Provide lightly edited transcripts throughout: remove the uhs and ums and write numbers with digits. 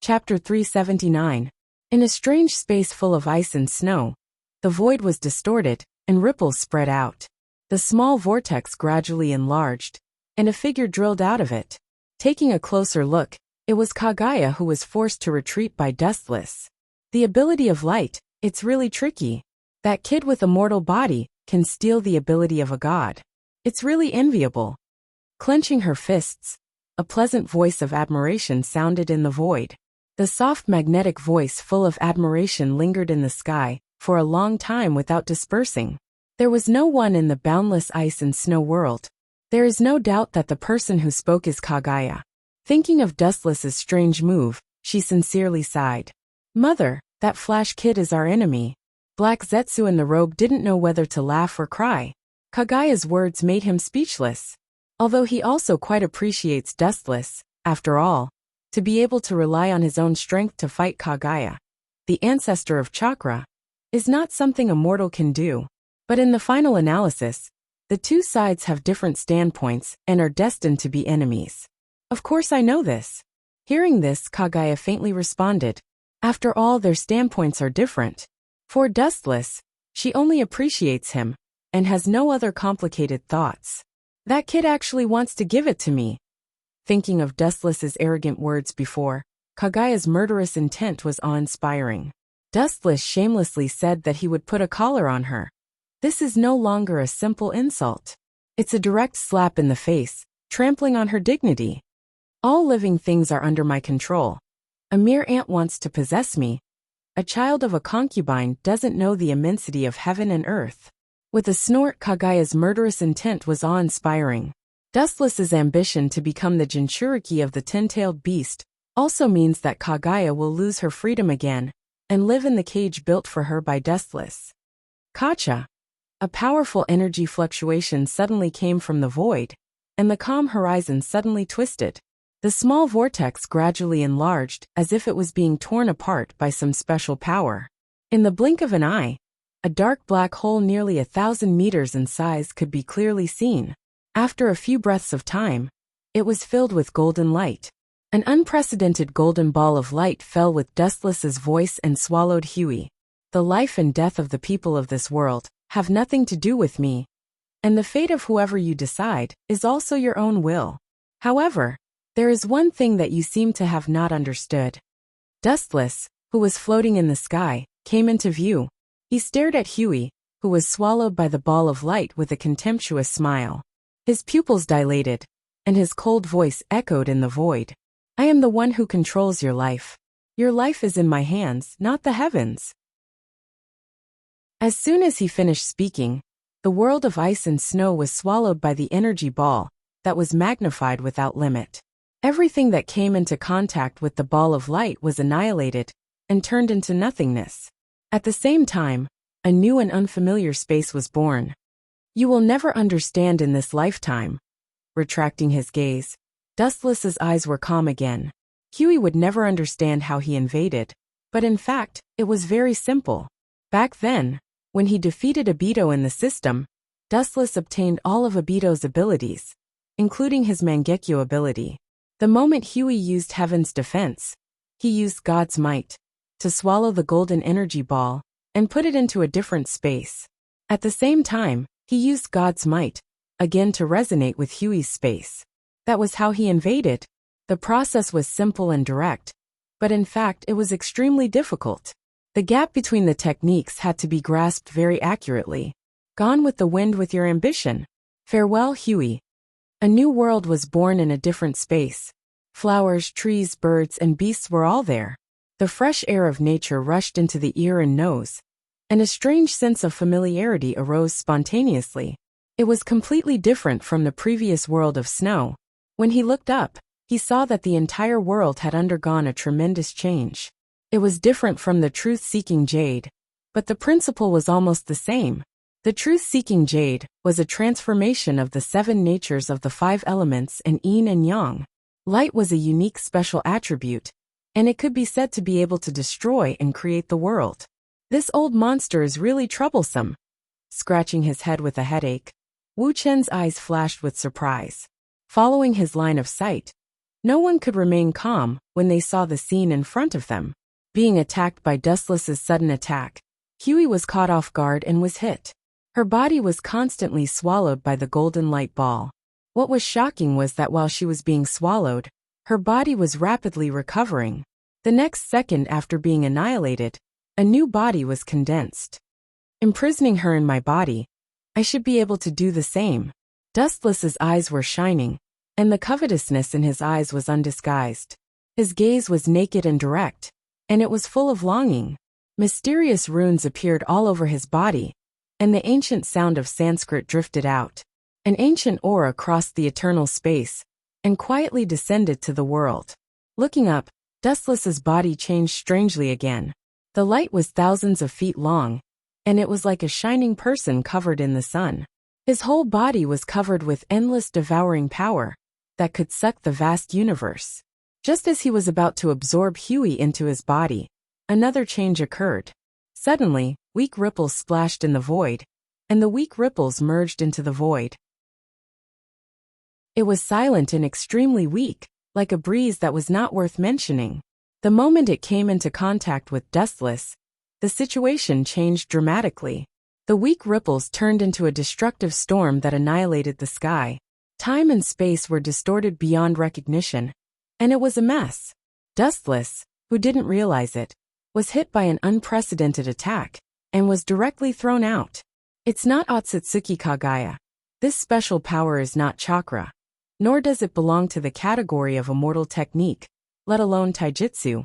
Chapter 379. In a strange space full of ice and snow, the void was distorted, and ripples spread out. The small vortex gradually enlarged, and a figure drilled out of it. Taking a closer look, it was Kaguya, who was forced to retreat by Dustless. The ability of light, it's really tricky. That kid with a mortal body can steal the ability of a god. It's really enviable. Clenching her fists, a pleasant voice of admiration sounded in the void. The soft magnetic voice full of admiration lingered in the sky for a long time without dispersing. There was no one in the boundless ice and snow world. There is no doubt that the person who spoke is Kaguya. Thinking of Dustless's strange move, she sincerely sighed. Mother, that Flash kid is our enemy. Black Zetsu in the robe didn't know whether to laugh or cry. Kaguya's words made him speechless. Although he also quite appreciates Dustless, after all, to be able to rely on his own strength to fight Kaguya, the ancestor of chakra, is not something a mortal can do. But in the final analysis, the two sides have different standpoints and are destined to be enemies. Of course I know this. Hearing this, Kaguya faintly responded. After all, their standpoints are different. For Dustless, she only appreciates him, and has no other complicated thoughts. That kid actually wants to give it to me. Thinking of Dustless's arrogant words before, Kaguya's murderous intent was awe-inspiring. Dustless shamelessly said that he would put a collar on her. This is no longer a simple insult. It's a direct slap in the face, trampling on her dignity. All living things are under my control. A mere ant wants to possess me. A child of a concubine doesn't know the immensity of heaven and earth. With a snort, Kaguya's murderous intent was awe-inspiring. Dustless's ambition to become the Jinchuriki of the ten-tailed beast also means that Kaguya will lose her freedom again and live in the cage built for her by Dustless. Kacha. A powerful energy fluctuation suddenly came from the void, and the calm horizon suddenly twisted. The small vortex gradually enlarged as if it was being torn apart by some special power. In the blink of an eye, a dark black hole nearly 1,000 meters in size could be clearly seen. After a few breaths of time, it was filled with golden light. An unprecedented golden ball of light fell with Dustless's voice and swallowed Huey. The life and death of the people of this world have nothing to do with me, and the fate of whoever you decide is also your own will. However, there is one thing that you seem to have not understood. Dustless, who was floating in the sky, came into view. He stared at Huey, who was swallowed by the ball of light with a contemptuous smile. His pupils dilated, and his cold voice echoed in the void. I am the one who controls your life. Your life is in my hands, not the heavens. As soon as he finished speaking, the world of ice and snow was swallowed by the energy ball that was magnified without limit. Everything that came into contact with the ball of light was annihilated and turned into nothingness. At the same time, a new and unfamiliar space was born. You will never understand in this lifetime. Retracting his gaze, Dustless's eyes were calm again. Huey would never understand how he invaded, but in fact, it was very simple. Back then, when he defeated Obito in the system, Dustless obtained all of Obito's abilities, including his Mangekyo ability. The moment Huey used Heaven's defense, he used God's might to swallow the golden energy ball and put it into a different space. At the same time, he used God's might again to resonate with Huey's space. That was how he invaded. The process was simple and direct, but in fact it was extremely difficult. The gap between the techniques had to be grasped very accurately. Gone with the wind with your ambition. Farewell, Huey. A new world was born in a different space. Flowers, trees, birds, and beasts were all there. The fresh air of nature rushed into the ear and nose, and a strange sense of familiarity arose spontaneously. It was completely different from the previous world of snow. When he looked up, he saw that the entire world had undergone a tremendous change. It was different from the truth-seeking jade, but the principle was almost the same. The truth-seeking jade was a transformation of the 7 natures of the 5 elements and yin and yang. Light was a unique special attribute, and it could be said to be able to destroy and create the world. This old monster is really troublesome. Scratching his head with a headache, Wu Chen's eyes flashed with surprise. Following his line of sight, No one could remain calm when they saw the scene in front of them. Being attacked by Dustless's sudden attack, Huey was caught off guard and was hit. Her body was constantly swallowed by the golden light ball. What was shocking was that while she was being swallowed, her body was rapidly recovering. The next second after being annihilated, a new body was condensed. Imprisoning her in my body, I should be able to do the same. Dustless's eyes were shining, and the covetousness in his eyes was undisguised. His gaze was naked and direct, and it was full of longing. Mysterious runes appeared all over his body, and the ancient sound of Sanskrit drifted out. An ancient aura crossed the eternal space, and quietly descended to the world. Looking up, Dustless's body changed strangely again. The light was thousands of feet long, and it was like a shining person covered in the sun. His whole body was covered with endless devouring power that could suck the vast universe. Just as he was about to absorb Huey into his body, another change occurred. Suddenly, weak ripples splashed in the void, and the weak ripples merged into the void. It was silent and extremely weak, like a breeze that was not worth mentioning. The moment it came into contact with Dustless, the situation changed dramatically. The weak ripples turned into a destructive storm that annihilated the sky. Time and space were distorted beyond recognition, and it was a mess. Dustless, who didn't realize it, was hit by an unprecedented attack, and was directly thrown out. It's not Otsutsuki Kagaya. This special power is not chakra, nor does it belong to the category of immortal technique, let alone taijutsu.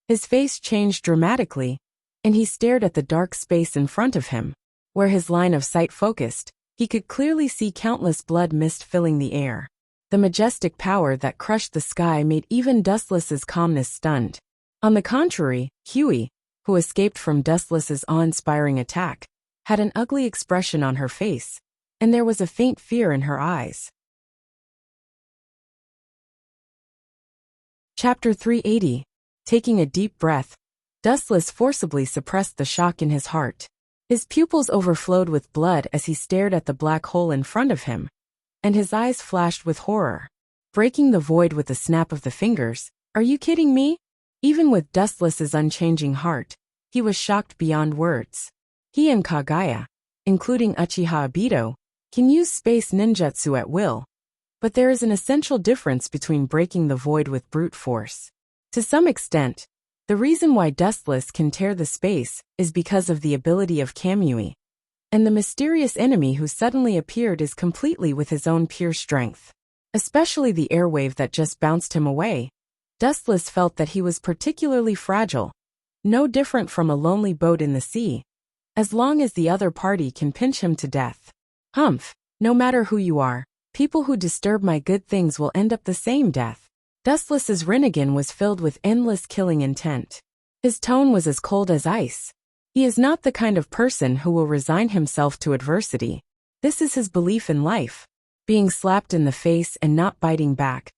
His face changed dramatically, and he stared at the dark space in front of him. Where his line of sight focused, he could clearly see countless blood mist filling the air. The majestic power that crushed the sky made even Dustless's calmness stunned. On the contrary, Huey, who escaped from Dustless's awe-inspiring attack, had an ugly expression on her face, and there was a faint fear in her eyes. Chapter 380. Taking a deep breath, Dustless forcibly suppressed the shock in his heart. His pupils overflowed with blood as he stared at the black hole in front of him, and his eyes flashed with horror. Breaking the void with a snap of the fingers, "Are you kidding me?" Even with Dustless's unchanging heart, he was shocked beyond words. He and Kagaya, including Uchiha Obito, can use space ninjutsu at will, but there is an essential difference between breaking the void with brute force. To some extent, the reason why Dustless can tear the space is because of the ability of Kamui, and the mysterious enemy who suddenly appeared is completely with his own pure strength. Especially the airwave that just bounced him away. Dustless felt that he was particularly fragile, no different from a lonely boat in the sea, as long as the other party can pinch him to death. Humph, no matter who you are, people who disturb my good things will end up the same death. Dustless's Rinnegan was filled with endless killing intent. His tone was as cold as ice. He is not the kind of person who will resign himself to adversity. This is his belief in life. Being slapped in the face and not biting back.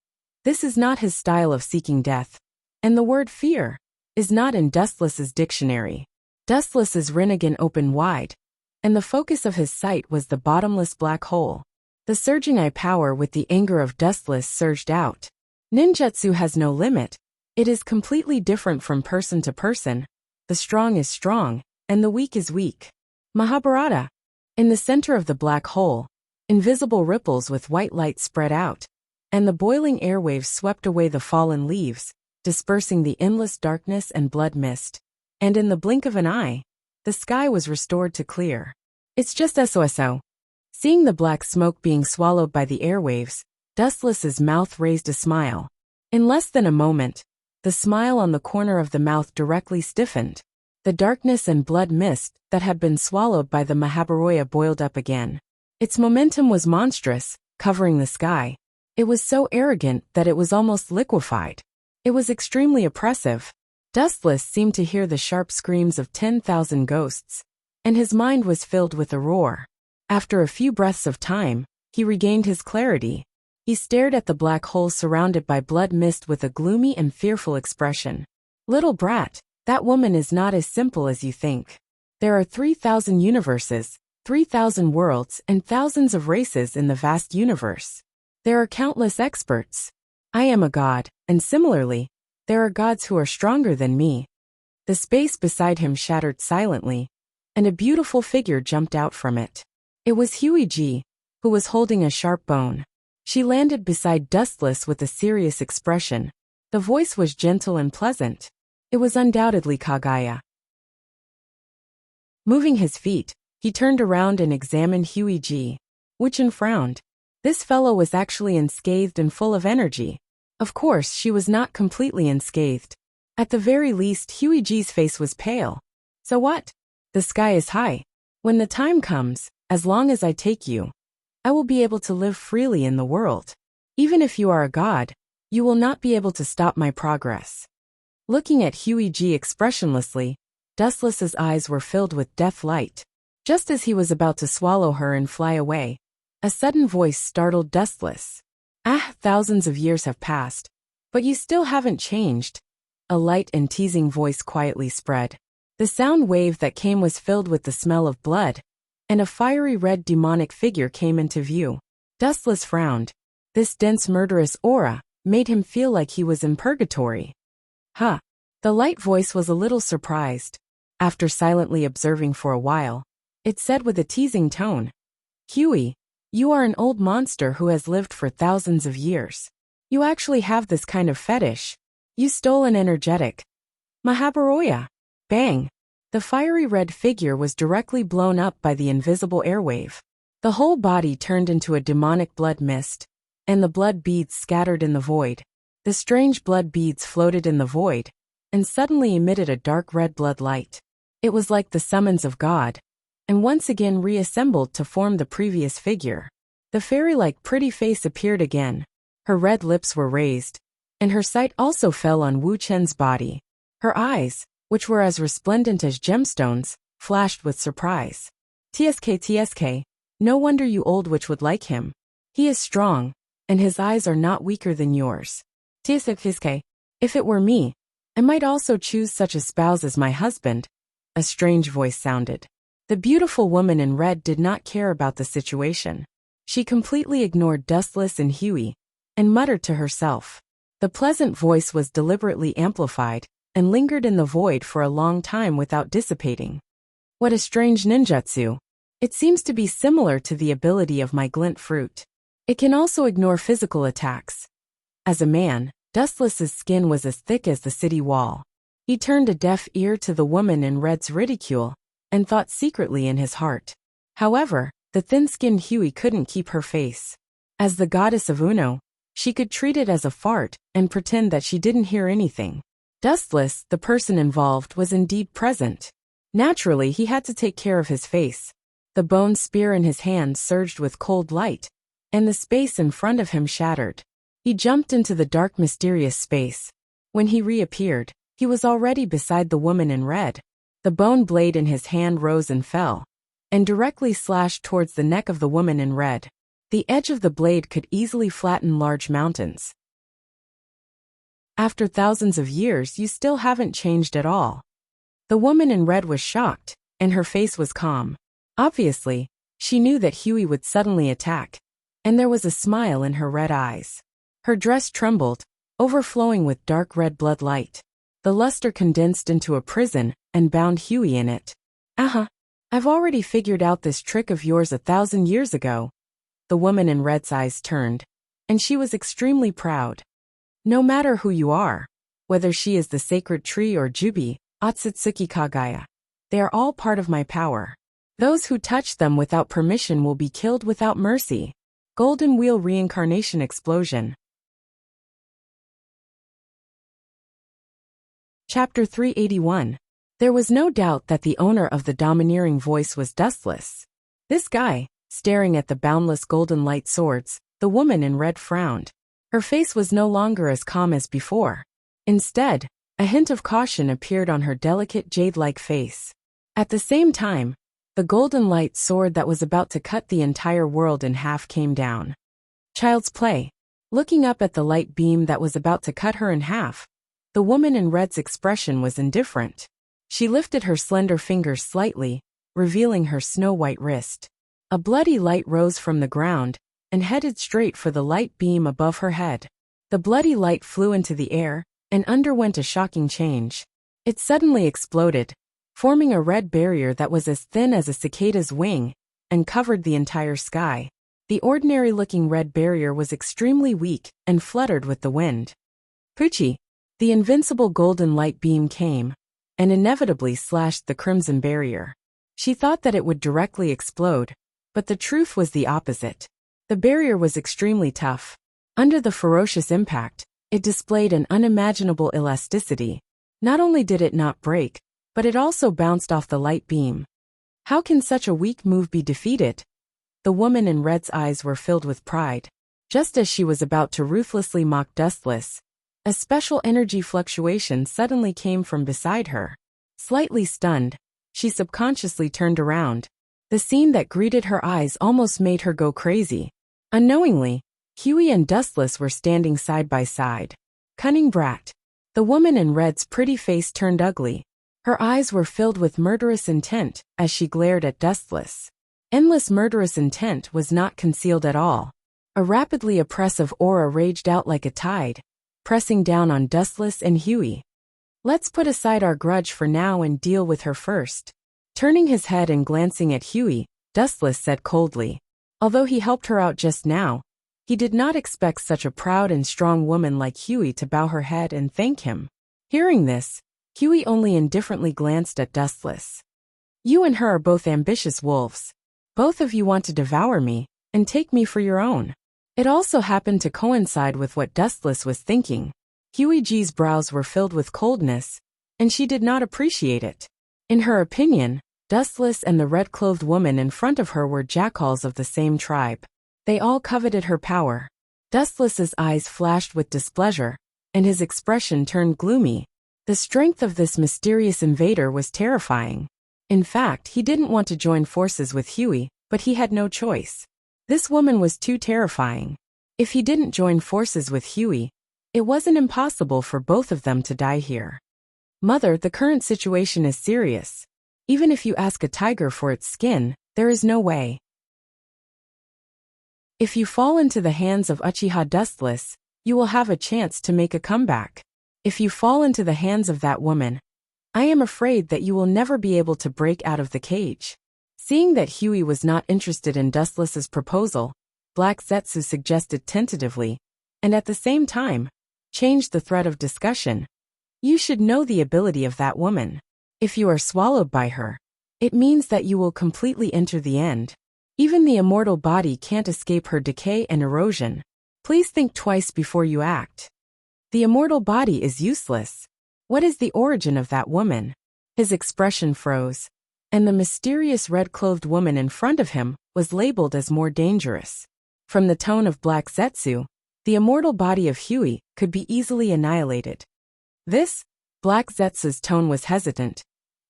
This is not his style of seeking death. And the word fear is not in Dustless's dictionary. Dustless's Rinnegan opened wide, and the focus of his sight was the bottomless black hole. The surging eye power with the anger of Dustless surged out. Ninjutsu has no limit. It is completely different from person to person. The strong is strong, and the weak is weak. Mahabharata. In the center of the black hole, invisible ripples with white light spread out, and the boiling airwaves swept away the fallen leaves, dispersing the endless darkness and blood mist. And in the blink of an eye, the sky was restored to clear. It's just SOSO. Seeing the black smoke being swallowed by the airwaves, Dustless's mouth raised a smile. In less than a moment, the smile on the corner of the mouth directly stiffened. The darkness and blood mist that had been swallowed by the Mahabharata boiled up again. Its momentum was monstrous, covering the sky. It was so arrogant that it was almost liquefied. It was extremely oppressive. Dustless seemed to hear the sharp screams of 10,000 ghosts, and his mind was filled with a roar. After a few breaths of time, he regained his clarity. He stared at the black hole surrounded by blood mist with a gloomy and fearful expression. Little brat, that woman is not as simple as you think. There are 3,000 universes, 3,000 worlds, and thousands of races in the vast universe. There are countless experts. I am a god, and similarly, there are gods who are stronger than me. The space beside him shattered silently, and a beautiful figure jumped out from it. It was Huiji, who was holding a sharp bone. She landed beside Dustless with a serious expression. The voice was gentle and pleasant. It was undoubtedly Kagaya. Moving his feet, he turned around and examined Huiji. Wuchen frowned. This fellow was actually unscathed and full of energy. Of course, she was not completely unscathed. At the very least, Huiji's face was pale. So what? The sky is high. When the time comes, as long as I take you, I will be able to live freely in the world. Even if you are a god, you will not be able to stop my progress. Looking at Huiji expressionlessly, Dustless's eyes were filled with death light. Just as he was about to swallow her and fly away, a sudden voice startled Dustless. Thousands of years have passed, but you still haven't changed. A light and teasing voice quietly spread. The sound wave that came was filled with the smell of blood, and a fiery red demonic figure came into view. Dustless frowned. This dense murderous aura made him feel like he was in purgatory. Huh. The light voice was a little surprised. After silently observing for a while, it said with a teasing tone, Huey, you are an old monster who has lived for thousands of years. You actually have this kind of fetish. You stole an energetic. Mahabharaya. Bang. The fiery red figure was directly blown up by the invisible airwave. The whole body turned into a demonic blood mist, and the blood beads scattered in the void. The strange blood beads floated in the void, and suddenly emitted a dark red blood light. It was like the summons of God, and once again reassembled to form the previous figure. The fairy-like pretty face appeared again. Her red lips were raised, and her sight also fell on Wu Chen's body. Her eyes, which were as resplendent as gemstones, flashed with surprise. TSK, no wonder you old witch would like him. He is strong, and his eyes are not weaker than yours. TSK, if it were me, I might also choose such a spouse as my husband. A strange voice sounded. The beautiful woman in red did not care about the situation. She completely ignored Dustless and Huey, and muttered to herself. The pleasant voice was deliberately amplified, and lingered in the void for a long time without dissipating. What a strange ninjutsu. It seems to be similar to the ability of my glint fruit. It can also ignore physical attacks. As a man, Dustless's skin was as thick as the city wall. He turned a deaf ear to the woman in red's ridicule, and thought secretly in his heart. However, the thin-skinned Huey couldn't keep her face. As the goddess of Uno, she could treat it as a fart and pretend that she didn't hear anything. Dustless, the person involved, was indeed present. Naturally, he had to take care of his face. The bone spear in his hand surged with cold light, and the space in front of him shattered. He jumped into the dark, mysterious space. When he reappeared, he was already beside the woman in red. The bone blade in his hand rose and fell, and directly slashed towards the neck of the woman in red. The edge of the blade could easily flatten large mountains. After thousands of years, you still haven't changed at all. The woman in red was shocked, and her face was calm. Obviously, she knew that Huey would suddenly attack, and there was a smile in her red eyes. Her dress trembled, overflowing with dark red blood light. The luster condensed into a prison and bound Huey in it. I've already figured out this trick of yours 1,000 years ago. The woman in red's eyes turned, and she was extremely proud. No matter who you are, whether she is the sacred tree or Jubi, Otsutsuki Kagaya, they are all part of my power. Those who touch them without permission will be killed without mercy. Golden Wheel Reincarnation Explosion. Chapter 381. There was no doubt that the owner of the domineering voice was Dustless. This guy, staring at the boundless golden light swords, the woman in red frowned. Her face was no longer as calm as before. Instead, a hint of caution appeared on her delicate jade-like face. At the same time, the golden light sword that was about to cut the entire world in half came down. Child's play. Looking up at the light beam that was about to cut her in half, the woman in red's expression was indifferent. She lifted her slender fingers slightly, revealing her snow-white wrist. A bloody light rose from the ground, and headed straight for the light beam above her head. The bloody light flew into the air and underwent a shocking change. It suddenly exploded, forming a red barrier that was as thin as a cicada's wing and covered the entire sky. The ordinary-looking red barrier was extremely weak and fluttered with the wind. Poochie! The invincible golden light beam came and inevitably slashed the crimson barrier. She thought that it would directly explode, but the truth was the opposite. The barrier was extremely tough. Under the ferocious impact, it displayed an unimaginable elasticity. Not only did it not break, but it also bounced off the light beam. How can such a weak move be defeated? The woman in red's eyes were filled with pride. Just as she was about to ruthlessly mock Dustless, a special energy fluctuation suddenly came from beside her. Slightly stunned, she subconsciously turned around. The scene that greeted her eyes almost made her go crazy. Unknowingly, Huey and Dustless were standing side by side. Cunning brat. The woman in red's pretty face turned ugly. Her eyes were filled with murderous intent as she glared at Dustless. Endless murderous intent was not concealed at all. A rapidly oppressive aura raged out like a tide, pressing down on Dustless and Huey. Let's put aside our grudge for now and deal with her first. Turning his head and glancing at Huey, Dustless said coldly. Although he helped her out just now, he did not expect such a proud and strong woman like Huey to bow her head and thank him. Hearing this, Huey only indifferently glanced at Dustless. You and her are both ambitious wolves. Both of you want to devour me and take me for your own. It also happened to coincide with what Dustless was thinking. Huey G's brows were filled with coldness, and she did not appreciate it. In her opinion, Dustless and the red-clothed woman in front of her were jackals of the same tribe. They all coveted her power. Dustless's eyes flashed with displeasure, and his expression turned gloomy. The strength of this mysterious invader was terrifying. In fact, he didn't want to join forces with Huey, but he had no choice. This woman was too terrifying. If he didn't join forces with Huey, it wasn't impossible for both of them to die here. Mother, the current situation is serious. Even if you ask a tiger for its skin, there is no way. If you fall into the hands of Uchiha Dustless, you will have a chance to make a comeback. If you fall into the hands of that woman, I am afraid that you will never be able to break out of the cage. Seeing that Huey was not interested in Dustless's proposal, Black Zetsu suggested tentatively, and at the same time, changed the thread of discussion. You should know the ability of that woman. If you are swallowed by her, it means that you will completely enter the end. Even the immortal body can't escape her decay and erosion. Please think twice before you act. The immortal body is useless. What is the origin of that woman? His expression froze, and the mysterious red-clothed woman in front of him was labeled as more dangerous. From the tone of Black Zetsu, the immortal body of Huey could be easily annihilated. Black Zetsu's tone was hesitant,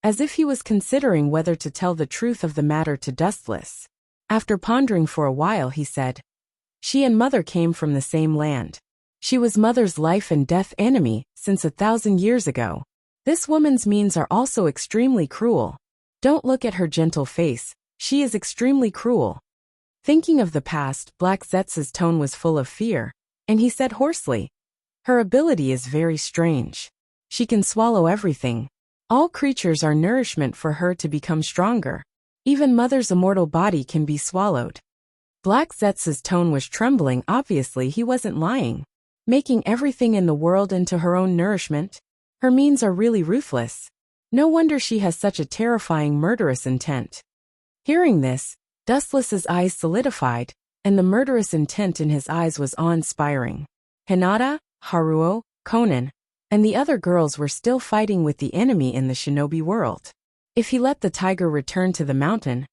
as if he was considering whether to tell the truth of the matter to Dustless. After pondering for a while, he said, She and Mother came from the same land. She was Mother's life and death enemy since 1,000 years ago. This woman's means are also extremely cruel. Don't look at her gentle face, she is extremely cruel. Thinking of the past, Black Zetsu's tone was full of fear, and he said hoarsely, Her ability is very strange. She can swallow everything. All creatures are nourishment for her to become stronger. Even Mother's immortal body can be swallowed. Black Zetsu's tone was trembling. Obviously he wasn't lying. Making everything in the world into her own nourishment? Her means are really ruthless. No wonder she has such a terrifying murderous intent. Hearing this, Dustless's eyes solidified, and the murderous intent in his eyes was awe-inspiring. Hinata, Haruo, Konan, and the other girls were still fighting with the enemy in the shinobi world. If he let the tiger return to the mountain,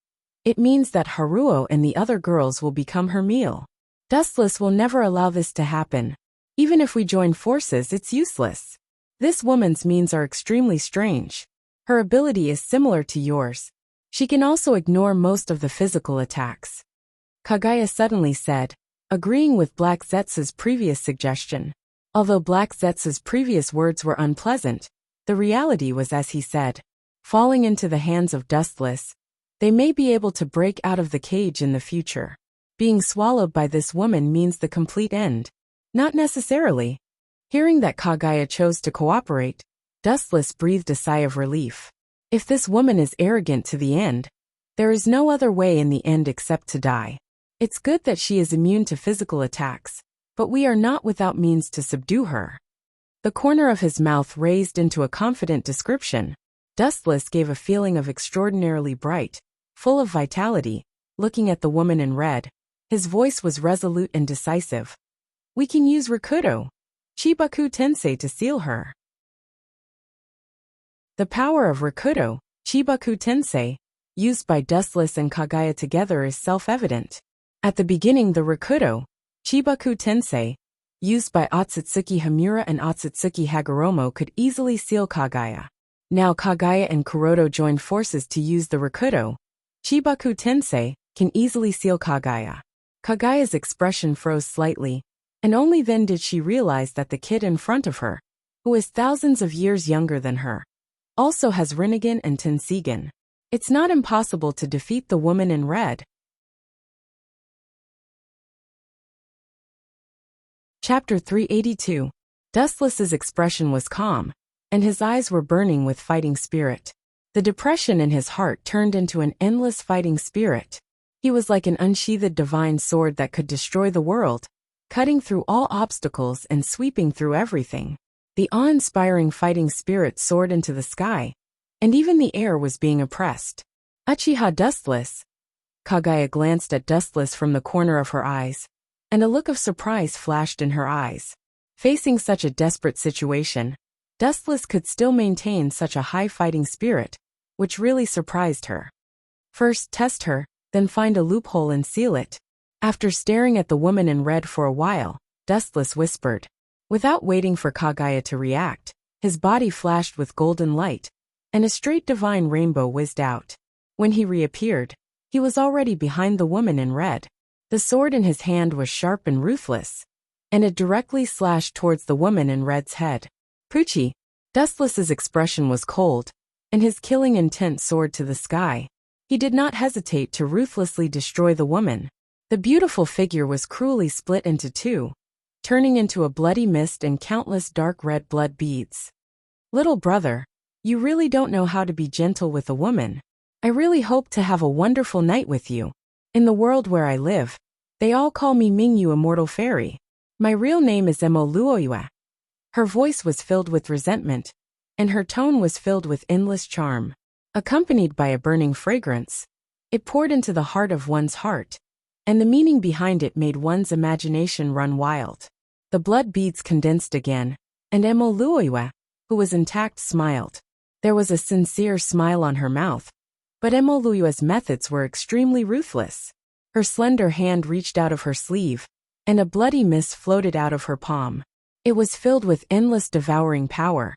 it means that Haruo and the other girls will become her meal. Dustless will never allow this to happen. Even if we join forces, it's useless. This woman's means are extremely strange. Her ability is similar to yours. She can also ignore most of the physical attacks. Kagaya suddenly said, agreeing with Black Zetsu's previous suggestion. Although Black Zetsu's previous words were unpleasant, the reality was as he said. Falling into the hands of Dustless, they may be able to break out of the cage in the future. Being swallowed by this woman means the complete end. Not necessarily. Hearing that Kagaya chose to cooperate, Dustless breathed a sigh of relief. If this woman is arrogant to the end, there is no other way in the end except to die. It's good that she is immune to physical attacks, but we are not without means to subdue her. The corner of his mouth raised into a confident description. Dustless gave a feeling of extraordinarily bright, full of vitality, looking at the woman in red. His voice was resolute and decisive. We can use Rakudo, Chibaku Tensei, to seal her. The power of Rakudo, Chibaku Tensei, used by Dustless and Kagaya together is self-evident. At the beginning, the Rakudo, Chibaku Tensei, used by Otsutsuki Hamura and Otsutsuki Hagoromo could easily seal Kagaya. Now Kagaya and Kuroto joined forces to use the Rakudo, Chibaku Tensei, can easily seal Kagaya. Kagaya's expression froze slightly, and only then did she realize that the kid in front of her, who is thousands of years younger than her, also has Rinnegan and Tensegan. It's not impossible to defeat the woman in red. Chapter 382. Dustless's expression was calm, and his eyes were burning with fighting spirit. The depression in his heart turned into an endless fighting spirit. He was like an unsheathed divine sword that could destroy the world, cutting through all obstacles and sweeping through everything. The awe-inspiring fighting spirit soared into the sky, and even the air was being oppressed. Uchiha Dustless. Kagaya glanced at Dustless from the corner of her eyes, and a look of surprise flashed in her eyes. Facing such a desperate situation, Dustless could still maintain such a high fighting spirit, which really surprised her. First test her, then find a loophole and seal it. After staring at the woman in red for a while, Dustless whispered. Without waiting for Kagaya to react, his body flashed with golden light, and a straight divine rainbow whizzed out. When he reappeared, he was already behind the woman in red. The sword in his hand was sharp and ruthless, and it directly slashed towards the woman in red's head. Pucci. Dustless's expression was cold, and his killing intent soared to the sky. He did not hesitate to ruthlessly destroy the woman. The beautiful figure was cruelly split into two, turning into a bloody mist and countless dark red blood beads. Little brother, you really don't know how to be gentle with a woman. I really hope to have a wonderful night with you. In the world where I live, they all call me Mingyu Immortal Fairy. My real name is Emo Luoyue. Her voice was filled with resentment, and her tone was filled with endless charm. Accompanied by a burning fragrance, it poured into the heart of one's heart, and the meaning behind it made one's imagination run wild. The blood beads condensed again, and Emo Luoyue, who was intact, smiled. There was a sincere smile on her mouth, but Emo Luoyue's methods were extremely ruthless. Her slender hand reached out of her sleeve, and a bloody mist floated out of her palm. It was filled with endless devouring power,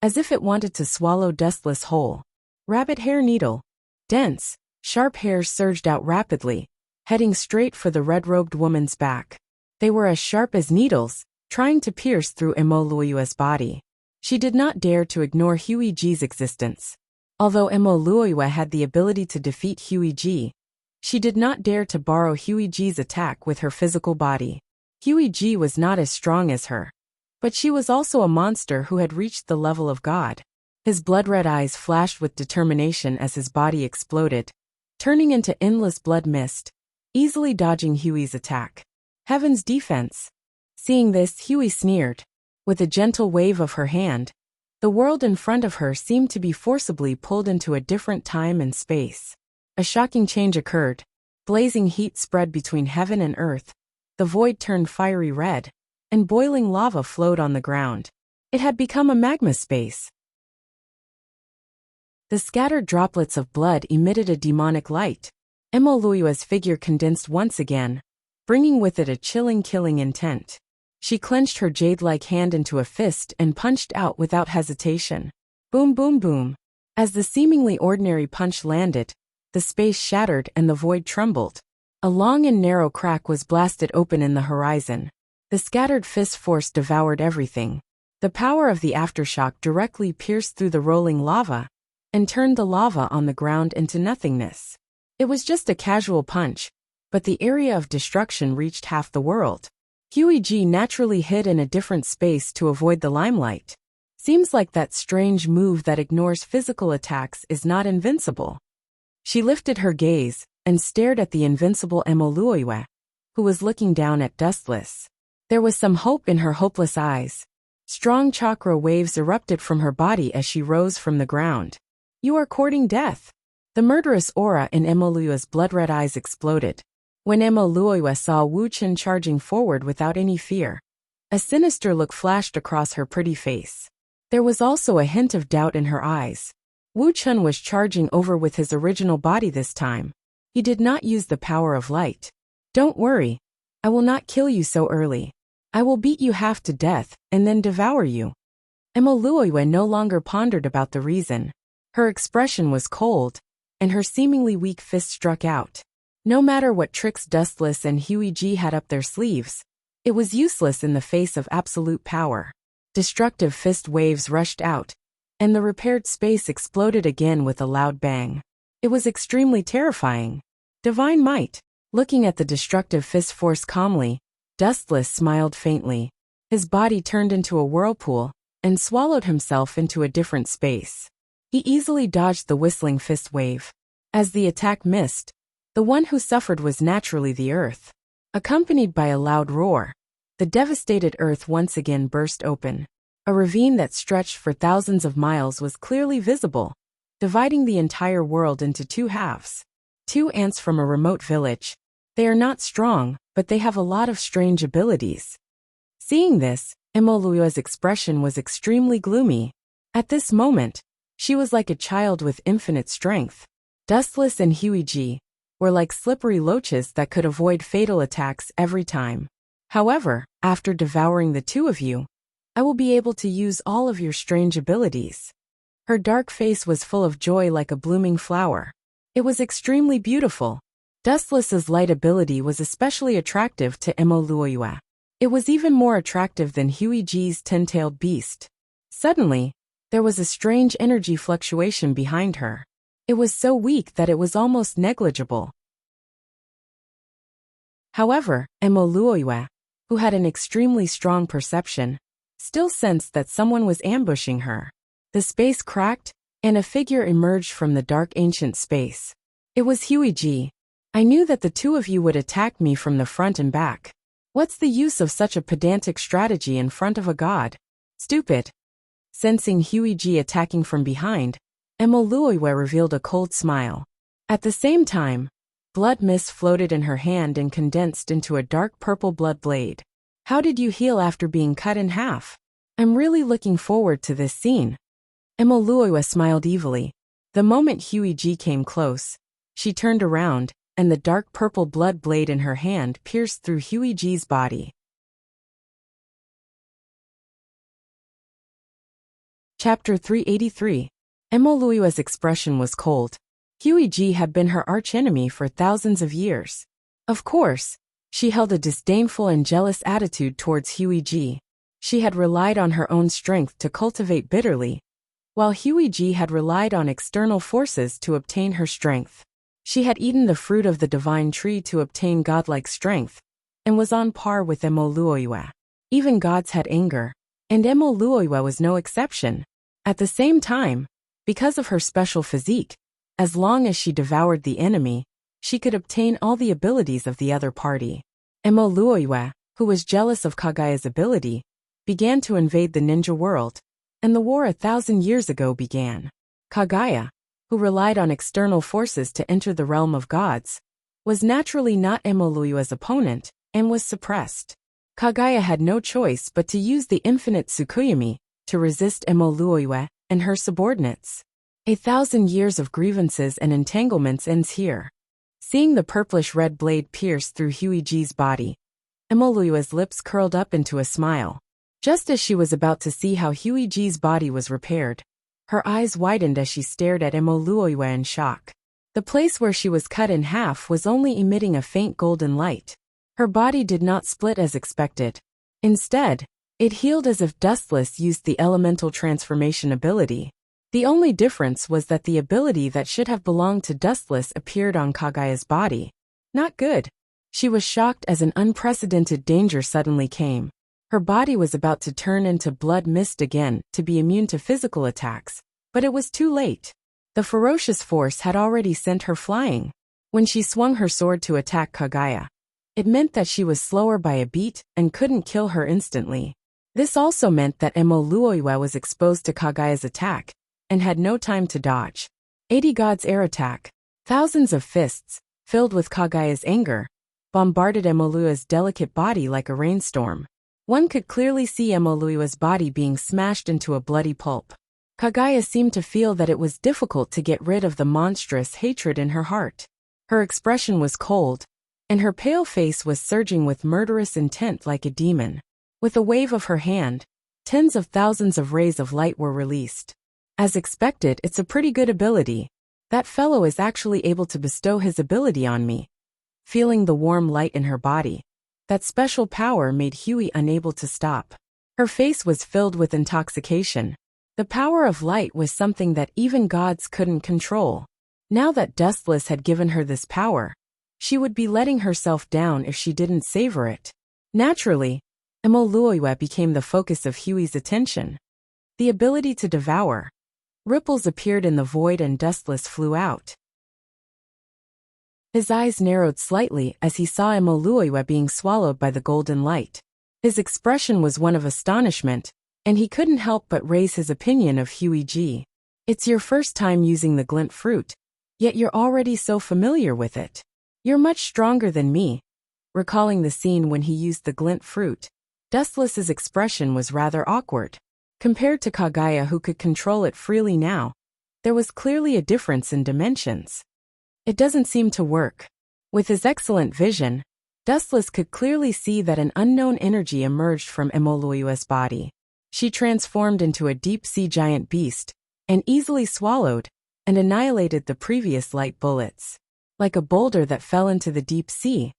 as if it wanted to swallow Dustless whole. Rabbit hair needle. Dense, sharp hairs surged out rapidly, heading straight for the red-robed woman's back. They were as sharp as needles, trying to pierce through Emo Luoyue's body. She did not dare to ignore Huiji's existence. Although Emo Luoyue had the ability to defeat Huiji, she did not dare to borrow Huiji's attack with her physical body. Huiji was not as strong as her, but she was also a monster who had reached the level of God. His blood-red eyes flashed with determination as his body exploded, turning into endless blood mist, easily dodging Hui's attack. Heaven's defense. Seeing this, Hui sneered. With a gentle wave of her hand, the world in front of her seemed to be forcibly pulled into a different time and space. A shocking change occurred. Blazing heat spread between heaven and earth. The void turned fiery red, and boiling lava flowed on the ground. It had become a magma space. The scattered droplets of blood emitted a demonic light. Emo Luoyue's figure condensed once again, bringing with it a chilling killing intent. She clenched her jade-like hand into a fist and punched out without hesitation. Boom, boom, boom. As the seemingly ordinary punch landed, the space shattered and the void trembled. A long and narrow crack was blasted open in the horizon. The scattered fist force devoured everything. The power of the aftershock directly pierced through the rolling lava and turned the lava on the ground into nothingness. It was just a casual punch, but the area of destruction reached half the world. Huey naturally hid in a different space to avoid the limelight. Seems like that strange move that ignores physical attacks is not invincible. She lifted her gaze and stared at the invincible Emoluoiwe, who was looking down at Dustless. There was some hope in her hopeless eyes. Strong chakra waves erupted from her body as she rose from the ground. You are courting death. The murderous aura in Emoluoiwe's blood-red eyes exploded. When Emoluoiwe saw Wu Chen charging forward without any fear, a sinister look flashed across her pretty face. There was also a hint of doubt in her eyes. Wu Chen was charging over with his original body this time. He did not use the power of light. Don't worry. I will not kill you so early. I will beat you half to death and then devour you. Emoluoiwe no longer pondered about the reason. Her expression was cold, and her seemingly weak fist struck out. No matter what tricks Dustless and Huey had up their sleeves, it was useless in the face of absolute power. Destructive fist waves rushed out, and the repaired space exploded again with a loud bang. It was extremely terrifying. Divine might. Looking at the destructive fist force calmly, Dustless smiled faintly. His body turned into a whirlpool and swallowed himself into a different space. He easily dodged the whistling fist wave. As the attack missed, the one who suffered was naturally the earth. Accompanied by a loud roar, the devastated earth once again burst open. A ravine that stretched for thousands of miles was clearly visible, dividing the entire world into two halves. Two ants from a remote village. They are not strong, but they have a lot of strange abilities. Seeing this, Emoluoiwe's expression was extremely gloomy. At this moment, she was like a child with infinite strength. Dustless and Huey were like slippery loaches that could avoid fatal attacks every time. However, after devouring the two of you, I will be able to use all of your strange abilities. Her dark face was full of joy like a blooming flower. It was extremely beautiful. Dustless's light ability was especially attractive to Emoluoiwe. It was even more attractive than Huey's ten-tailed beast. Suddenly, there was a strange energy fluctuation behind her. It was so weak that it was almost negligible. However, Emoluoiwe, who had an extremely strong perception, still sensed that someone was ambushing her. The space cracked, and a figure emerged from the dark ancient space. It was Huey. I knew that the two of you would attack me from the front and back. What's the use of such a pedantic strategy in front of a god? Stupid. Sensing Huey attacking from behind, Emoluoiwe revealed a cold smile. At the same time, blood mist floated in her hand and condensed into a dark purple blood blade. How did you heal after being cut in half? I'm really looking forward to this scene. Emoluoiwe smiled evilly. The moment Huey came close, she turned around, and the dark purple blood blade in her hand pierced through Huey's body. Chapter 383. Emoluoiwe's expression was cold. Huey had been her archenemy for thousands of years. Of course, she held a disdainful and jealous attitude towards Huey. She had relied on her own strength to cultivate bitterly, while Huey had relied on external forces to obtain her strength. She had eaten the fruit of the divine tree to obtain godlike strength, and was on par with Emoluoiwe. Even gods had anger, and Emoluoiwe was no exception. At the same time, because of her special physique, as long as she devoured the enemy, she could obtain all the abilities of the other party. Emoluoiwe, who was jealous of Kagaya's ability, began to invade the ninja world, and the war 1,000 years ago began. Kagaya, who relied on external forces to enter the realm of gods, was naturally not Emoluoiwe's opponent, and was suppressed. Kagaya had no choice but to use the infinite Tsukuyomi to resist Emoluoiwe and her subordinates. 1,000 years of grievances and entanglements ends here. Seeing the purplish-red blade pierce through Huey's body, Emoluoiwe's lips curled up into a smile. Just as she was about to see how Huey's body was repaired, her eyes widened as she stared at Emoluoiwe in shock. The place where she was cut in half was only emitting a faint golden light. Her body did not split as expected. Instead, it healed as if Dustless used the elemental transformation ability. The only difference was that the ability that should have belonged to Dustless appeared on Kagaya's body. Not good. She was shocked as an unprecedented danger suddenly came. Her body was about to turn into blood mist again to be immune to physical attacks, but it was too late. The ferocious force had already sent her flying. When she swung her sword to attack Kaguya, it meant that she was slower by a beat and couldn't kill her instantly. This also meant that Emoluoiwa was exposed to Kaguya's attack and had no time to dodge. 80 God's air attack. Thousands of fists, filled with Kaguya's anger, bombarded Emoluiwa's delicate body like a rainstorm. One could clearly see Emoluiwa's body being smashed into a bloody pulp. Kaguya seemed to feel that it was difficult to get rid of the monstrous hatred in her heart. Her expression was cold, and her pale face was surging with murderous intent like a demon. With a wave of her hand, tens of thousands of rays of light were released. As expected, it's a pretty good ability. That fellow is actually able to bestow his ability on me. Feeling the warm light in her body, that special power made Huey unable to stop. Her face was filled with intoxication. The power of light was something that even gods couldn't control. Now that Dustless had given her this power, she would be letting herself down if she didn't savor it. Naturally, Emoluoiwa became the focus of Huey's attention. The ability to devour. Ripples appeared in the void and Dustless flew out. His eyes narrowed slightly as he saw Emoluoiwa being swallowed by the golden light. His expression was one of astonishment, and he couldn't help but raise his opinion of Huey G. It's your first time using the glint fruit, yet you're already so familiar with it. You're much stronger than me. Recalling the scene when he used the glint fruit, Dustless's expression was rather awkward. Compared to Kaguya, who could control it freely now, there was clearly a difference in dimensions. It doesn't seem to work. With his excellent vision, Dustless could clearly see that an unknown energy emerged from Emoluoiwa's body. She transformed into a deep-sea giant beast, and easily swallowed and annihilated the previous light bullets. Like a boulder that fell into the deep sea,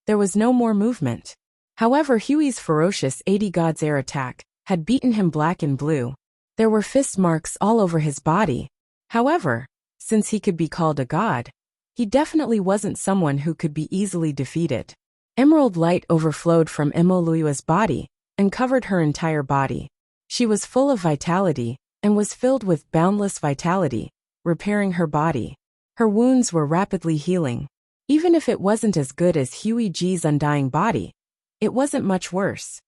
there was no more movement. However, Huey's ferocious 80 God's air attack had beaten him black and blue. There were fist marks all over his body. However, since he could be called a god, he definitely wasn't someone who could be easily defeated. Emerald light overflowed from Emoluiwa's body and covered her entire body. She was full of vitality and was filled with boundless vitality, repairing her body. Her wounds were rapidly healing. Even if it wasn't as good as Huey G's undying body, it wasn't much worse.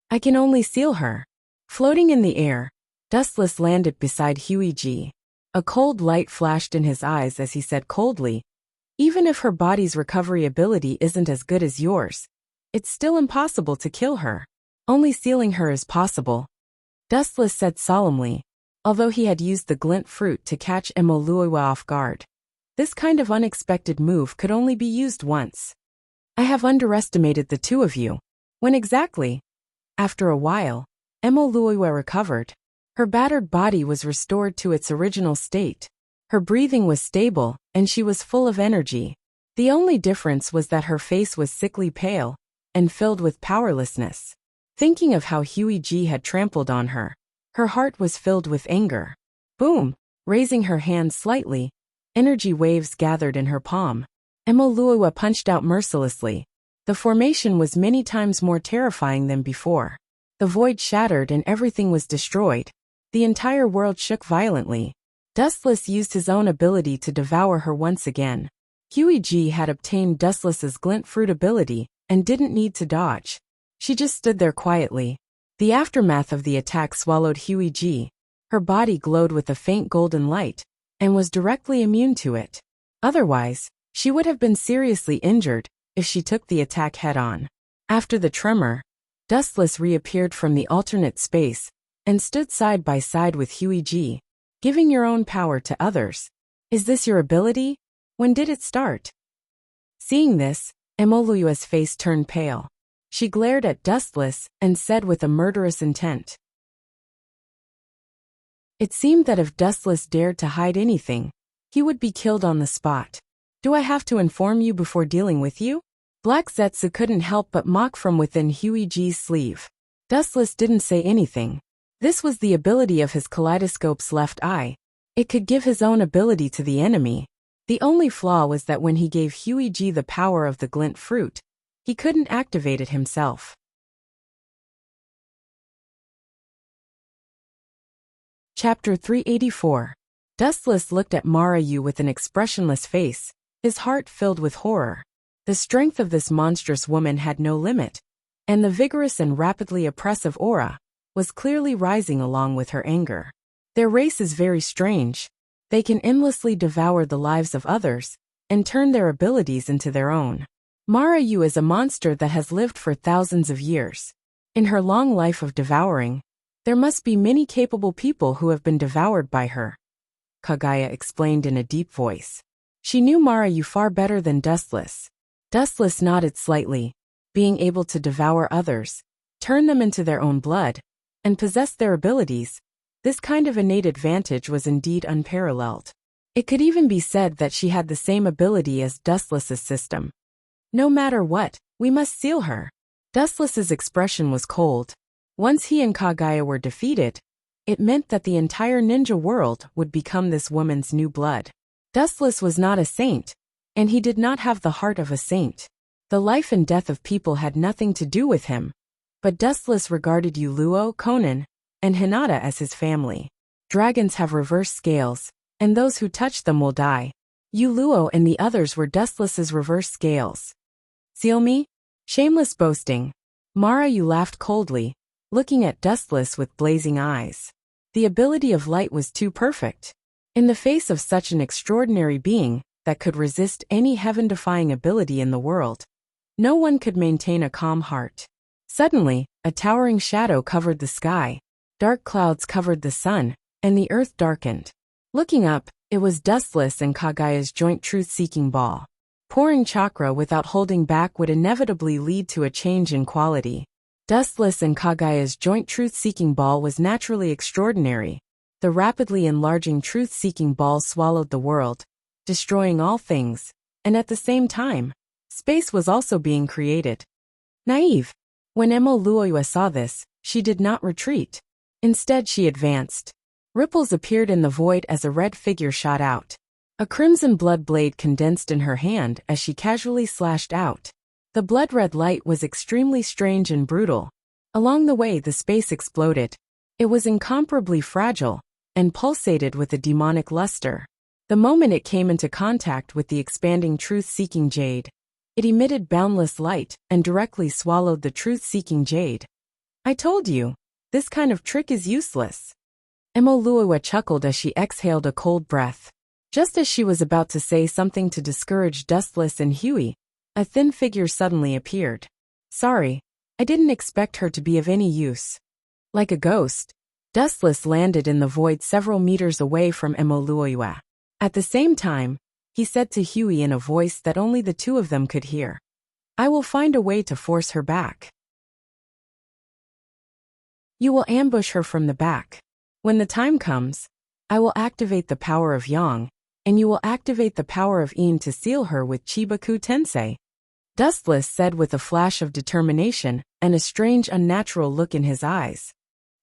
I can only seal her. Floating in the air, Dustless landed beside Huey G. A cold light flashed in his eyes as he said coldly, "Even if her body's recovery ability isn't as good as yours, it's still impossible to kill her. Only sealing her is possible." Dustless said solemnly, although he had used the glint fruit to catch Emoluoiwa off guard. This kind of unexpected move could only be used once. I have underestimated the two of you. When exactly? After a while, Emoluoiwa recovered. Her battered body was restored to its original state. Her breathing was stable, and she was full of energy. The only difference was that her face was sickly pale and filled with powerlessness. Thinking of how Huey G had trampled on her, her heart was filled with anger. Boom! Raising her hand slightly, energy waves gathered in her palm. Emoluoiwa punched out mercilessly. The formation was many times more terrifying than before. The void shattered and everything was destroyed. The entire world shook violently. Dustless used his own ability to devour her once again. Huey G had obtained Dustless's glint fruit ability and didn't need to dodge. She just stood there quietly. The aftermath of the attack swallowed Huey G. Her body glowed with a faint golden light and was directly immune to it. Otherwise, she would have been seriously injured if she took the attack head-on. After the tremor, Dustless reappeared from the alternate space and stood side by side with Huey G. Giving your own power to others. Is this your ability? When did it start? Seeing this, Emoluiwa's face turned pale. She glared at Dustless and said with a murderous intent. It seemed that if Dustless dared to hide anything, he would be killed on the spot. Do I have to inform you before dealing with you? Black Zetsu couldn't help but mock from within Huey G's sleeve. Dustless didn't say anything. This was the ability of his kaleidoscope's left eye. It could give his own ability to the enemy. The only flaw was that when he gave Huey G the power of the glint fruit, He couldn't activate it himself. Chapter 384. Dustless looked at Mara Yu with an expressionless face, his heart filled with horror. The strength of this monstrous woman had no limit, and the vigorous and rapidly oppressive aura was clearly rising along with her anger. Their race is very strange. They can endlessly devour the lives of others and turn their abilities into their own. Mara Yu is a monster that has lived for thousands of years. In her long life of devouring, there must be many capable people who have been devoured by her, Kaguya explained in a deep voice. She knew Mara Yu far better than Dustless. Dustless nodded slightly. Being able to devour others, turn them into their own blood, and possess their abilities, this kind of innate advantage was indeed unparalleled. It could even be said that she had the same ability as Dustless's system. No matter what, we must seal her. Dustless's expression was cold. Once he and Kaguya were defeated, it meant that the entire ninja world would become this woman's new blood. Dustless was not a saint, and he did not have the heart of a saint. The life and death of people had nothing to do with him, but Dustless regarded Yuluo, Conan, and Hinata as his family. Dragons have reverse scales, and those who touch them will die. Yuluo and the others were Dustless's reverse scales. Seal me? Shameless boasting. Mara Yu laughed coldly, looking at Dustless with blazing eyes. The ability of light was too perfect. In the face of such an extraordinary being that could resist any heaven-defying ability in the world, no one could maintain a calm heart. Suddenly, a towering shadow covered the sky, dark clouds covered the sun, and the earth darkened. Looking up, it was Dustless and Kaguya's joint truth-seeking ball. Pouring chakra without holding back would inevitably lead to a change in quality. Dustless and Kaguya's joint truth-seeking ball was naturally extraordinary. The rapidly enlarging truth-seeking ball swallowed the world, destroying all things, and at the same time, space was also being created. Naive. When Emo Luoyua saw this, she did not retreat. Instead she advanced. Ripples appeared in the void as a red figure shot out. A crimson blood blade condensed in her hand as she casually slashed out. The blood-red light was extremely strange and brutal. Along the way the space exploded. It was incomparably fragile, and pulsated with a demonic luster. The moment it came into contact with the expanding truth-seeking jade, it emitted boundless light and directly swallowed the truth-seeking jade. I told you, this kind of trick is useless. Emo Luoyua chuckled as she exhaled a cold breath. Just as she was about to say something to discourage Dustless and Huey, a thin figure suddenly appeared. Sorry, I didn't expect her to be of any use. Like a ghost, Dustless landed in the void several meters away from Emo Luoyua. At the same time, he said to Huey in a voice that only the two of them could hear, I will find a way to force her back. You will ambush her from the back. When the time comes, I will activate the power of Yang, and you will activate the power of Yin to seal her with Chibaku Tensei. Dustless said with a flash of determination and a strange unnatural look in his eyes.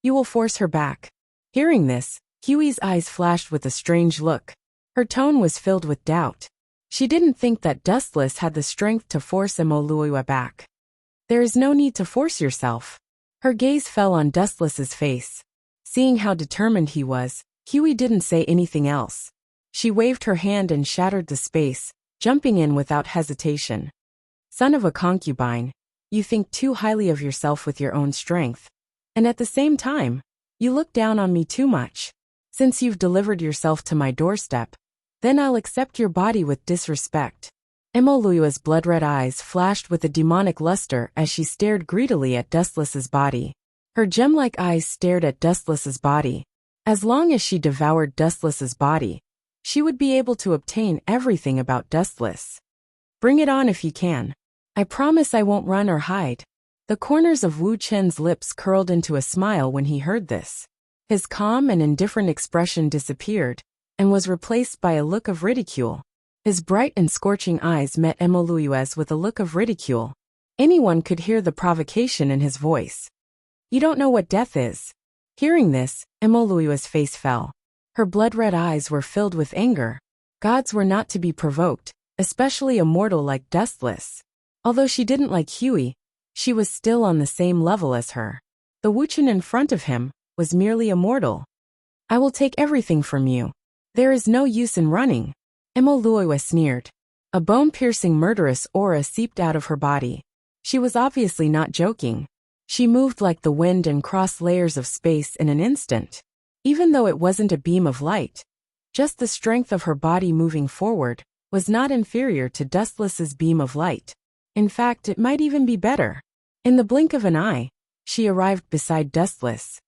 You will force her back. Hearing this, Huey's eyes flashed with a strange look. Her tone was filled with doubt. She didn't think that Dustless had the strength to force Emo Luoyua back. There is no need to force yourself. Her gaze fell on Dustless's face. Seeing how determined he was, Huey didn't say anything else. She waved her hand and shattered the space, jumping in without hesitation. Son of a concubine, you think too highly of yourself with your own strength. And at the same time, you look down on me too much. Since you've delivered yourself to my doorstep, then I'll accept your body with disrespect. Emo Luoyua's blood-red eyes flashed with a demonic luster as she stared greedily at Dustless's body. Her gem-like eyes stared at Dustless's body. As long as she devoured Dustless's body, she would be able to obtain everything about Dustless. Bring it on if you can. I promise I won't run or hide. The corners of Wu Chen's lips curled into a smile when he heard this. His calm and indifferent expression disappeared, and was replaced by a look of ridicule. His bright and scorching eyes met Emo Luoyua's with a look of ridicule. Anyone could hear the provocation in his voice. You don't know what death is. Hearing this, Emo Luoyua's face fell. Her blood-red eyes were filled with anger. Gods were not to be provoked, especially a mortal like Dustless. Although she didn't like Huey, she was still on the same level as her. The Wuchen in front of him was merely a mortal. I will take everything from you. There is no use in running. Emoluiwa sneered. A bone-piercing murderous aura seeped out of her body. She was obviously not joking. She moved like the wind and crossed layers of space in an instant. Even though it wasn't a beam of light, just the strength of her body moving forward was not inferior to Dustless's beam of light. In fact, it might even be better. In the blink of an eye, she arrived beside Dustless.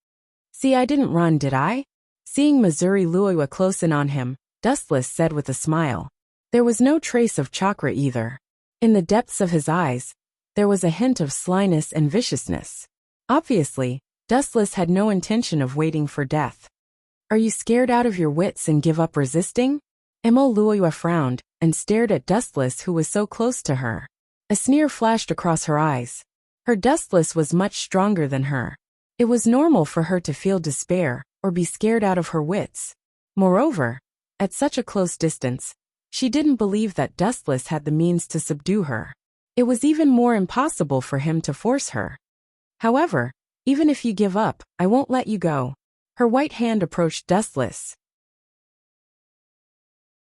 See, I didn't run, did I? Seeing Missouri Luiwa close in on him, Dustless said with a smile. There was no trace of chakra either. In the depths of his eyes, there was a hint of slyness and viciousness. Obviously, Dustless had no intention of waiting for death. Are you scared out of your wits and give up resisting? Emoluiwa frowned and stared at Dustless, who was so close to her. A sneer flashed across her eyes. Her Dustless was much stronger than her. It was normal for her to feel despair or be scared out of her wits. Moreover, at such a close distance, she didn't believe that Dustless had the means to subdue her. It was even more impossible for him to force her. However, even if you give up, I won't let you go. Her white hand approached Dustless.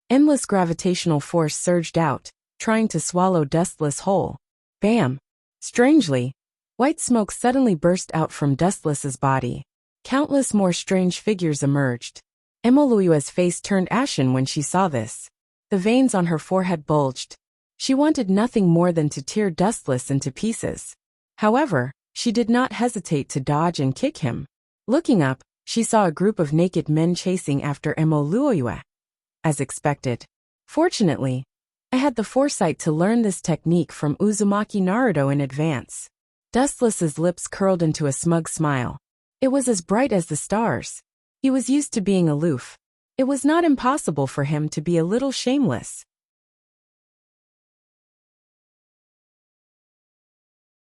Endless gravitational force surged out, trying to swallow Dustless whole. Bam! Strangely, white smoke suddenly burst out from Dustless's body. Countless more strange figures emerged. Emoluiwa's face turned ashen when she saw this. The veins on her forehead bulged. She wanted nothing more than to tear Dustless into pieces. However, she did not hesitate to dodge and kick him. Looking up, she saw a group of naked men chasing after Emoluiwa. As expected. Fortunately, I had the foresight to learn this technique from Uzumaki Naruto in advance. Dustless's lips curled into a smug smile. It was as bright as the stars. He was used to being aloof. It was not impossible for him to be a little shameless.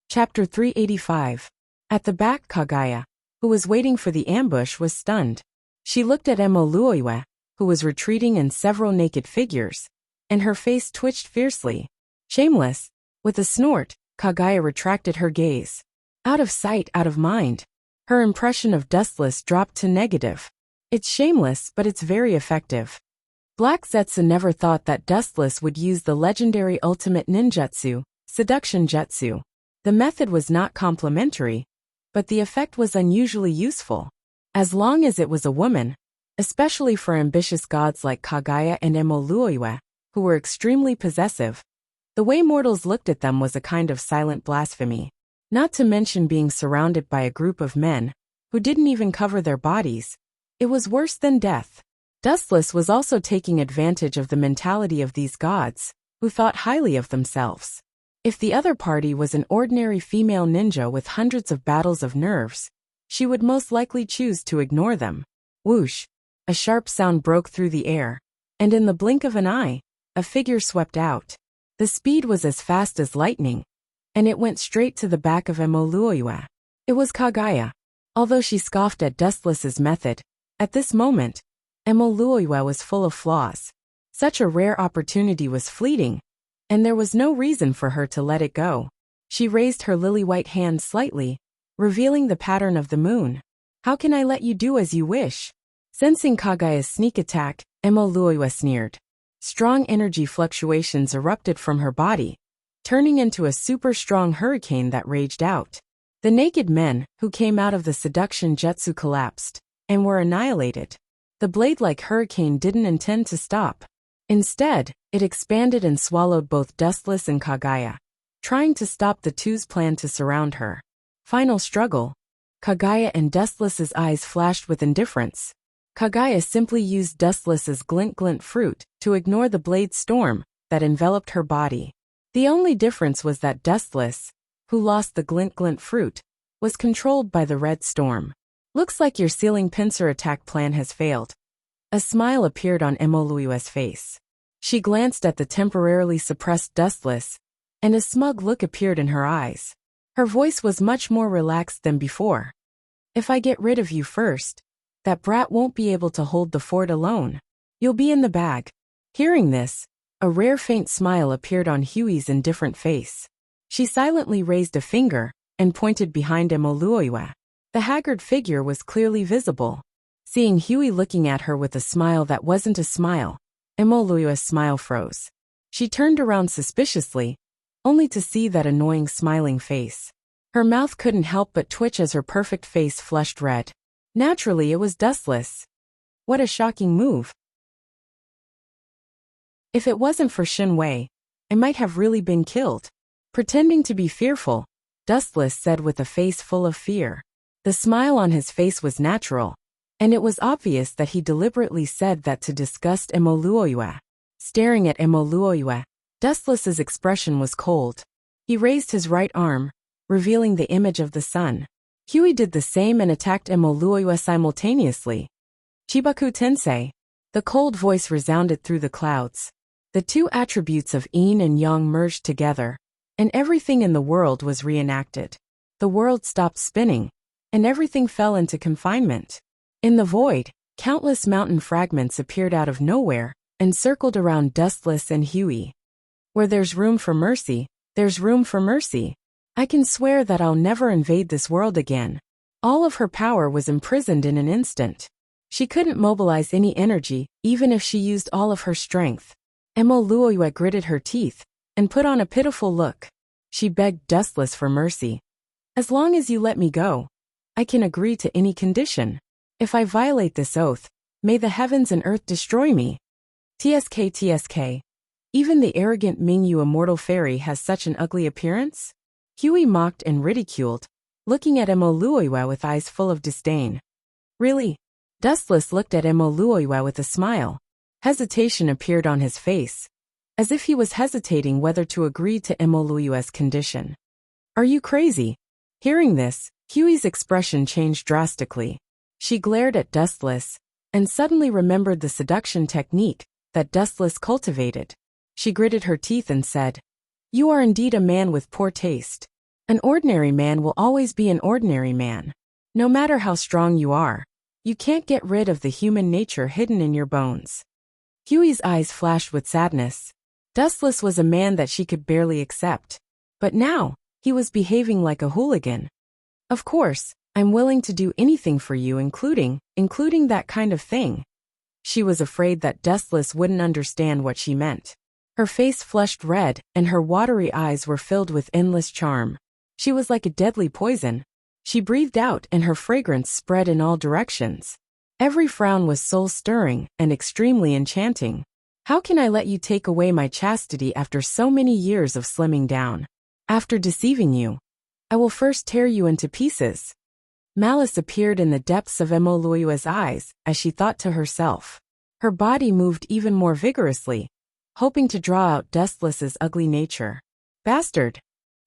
Chapter 385. At the back, Kagaya, who was waiting for the ambush, was stunned. She looked at Emoluiwa, who was retreating in several naked figures, and her face twitched fiercely. Shameless. With a snort, Kagaya retracted her gaze. Out of sight, out of mind. Her impression of Dustless dropped to negative. It's shameless, but it's very effective. Black Zetsu never thought that Dustless would use the legendary ultimate ninjutsu, seduction jutsu. The method was not complimentary, but the effect was unusually useful. As long as it was a woman, especially for ambitious gods like Kagaya and Emoluiwa, who were extremely possessive, the way mortals looked at them was a kind of silent blasphemy. Not to mention being surrounded by a group of men who didn't even cover their bodies. It was worse than death. Dustless was also taking advantage of the mentality of these gods, who thought highly of themselves. If the other party was an ordinary female ninja with hundreds of battles of nerves, she would most likely choose to ignore them. Whoosh! A sharp sound broke through the air, and in the blink of an eye, a figure swept out. The speed was as fast as lightning, and it went straight to the back of Emoluiwa. It was Kagaya. Although she scoffed at Dustless's method, at this moment, Emoluiwa was full of flaws. Such a rare opportunity was fleeting, and there was no reason for her to let it go. She raised her lily-white hand slightly, revealing the pattern of the moon. How can I let you do as you wish? Sensing Kagaya's sneak attack, Emoluiwa sneered. Strong energy fluctuations erupted from her body, turning into a super-strong hurricane that raged out. The naked men who came out of the seduction jutsu collapsed and were annihilated. The blade-like hurricane didn't intend to stop. Instead, it expanded and swallowed both Dustless and Kagaya, trying to stop the two's plan to surround her. Final struggle. Kagaya and Dustless's eyes flashed with indifference. Kagaya simply used Dustless's glint-glint fruit to ignore the blade storm that enveloped her body. The only difference was that Dustless, who lost the glint-glint fruit, was controlled by the red storm. Looks like your ceiling pincer attack plan has failed. A smile appeared on Emoluiwa's face. She glanced at the temporarily suppressed Dustless, and a smug look appeared in her eyes. Her voice was much more relaxed than before. If I get rid of you first, that brat won't be able to hold the fort alone. You'll be in the bag. Hearing this, a rare faint smile appeared on Huey's indifferent face. She silently raised a finger and pointed behind Emoluoiwa. The haggard figure was clearly visible. Seeing Huey looking at her with a smile that wasn't a smile, Emoluoiwa's smile froze. She turned around suspiciously, only to see that annoying smiling face. Her mouth couldn't help but twitch as her perfect face flushed red. Naturally, it was dustless. What a shocking move. If it wasn't for Shinwei, I might have really been killed. Pretending to be fearful, Dustless said with a face full of fear. The smile on his face was natural, and it was obvious that he deliberately said that to disgust Emoluoiwa. Staring at Emoluoiwa, Dustless's expression was cold. He raised his right arm, revealing the image of the sun. Huey did the same and attacked Emoluoiwa simultaneously. Chibaku Tensei. The cold voice resounded through the clouds. The two attributes of yin and yang merged together, and everything in the world was reenacted. The world stopped spinning, and everything fell into confinement. In the void, countless mountain fragments appeared out of nowhere and circled around Dustless and Huey. Where there's room for mercy, there's room for mercy. I can swear that I'll never invade this world again. All of her power was imprisoned in an instant. She couldn't mobilize any energy, even if she used all of her strength. Emoluoiwa gritted her teeth and put on a pitiful look. She begged Dustless for mercy. As long as you let me go, I can agree to any condition. If I violate this oath, may the heavens and earth destroy me. TSK. Even the arrogant Mingyu immortal fairy has such an ugly appearance? Huey mocked and ridiculed, looking at Emoluoiwa with eyes full of disdain. Really? Dustless looked at Emoluoiwa with a smile. Hesitation appeared on his face, as if he was hesitating whether to agree to Emoluoiwa's condition. Are you crazy? Hearing this, Huey's expression changed drastically. She glared at Dustless, and suddenly remembered the seduction technique that Dustless cultivated. She gritted her teeth and said, "You are indeed a man with poor taste. An ordinary man will always be an ordinary man. No matter how strong you are, you can't get rid of the human nature hidden in your bones." Huey's eyes flashed with sadness. Dustless was a man that she could barely accept. But now, he was behaving like a hooligan. "Of course, I'm willing to do anything for you, including that kind of thing." She was afraid that Dustless wouldn't understand what she meant. Her face flushed red, and her watery eyes were filled with endless charm. She was like a deadly poison. She breathed out, and her fragrance spread in all directions. Every frown was soul-stirring and extremely enchanting. "How can I let you take away my chastity after so many years of slimming down? After deceiving you, I will first tear you into pieces." Malice appeared in the depths of Emoluoiwa's eyes as she thought to herself. Her body moved even more vigorously, hoping to draw out Dustless's ugly nature. "Bastard!"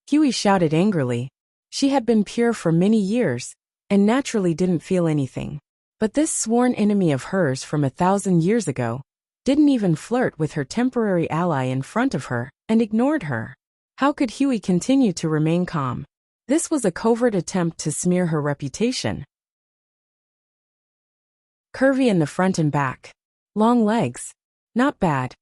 Huey shouted angrily. She had been pure for many years, and naturally didn't feel anything. But this sworn enemy of hers from 1,000 years ago didn't even flirt with her temporary ally in front of her and ignored her. How could Huey continue to remain calm? This was a covert attempt to smear her reputation. Curvy in the front and back. Long legs. Not bad.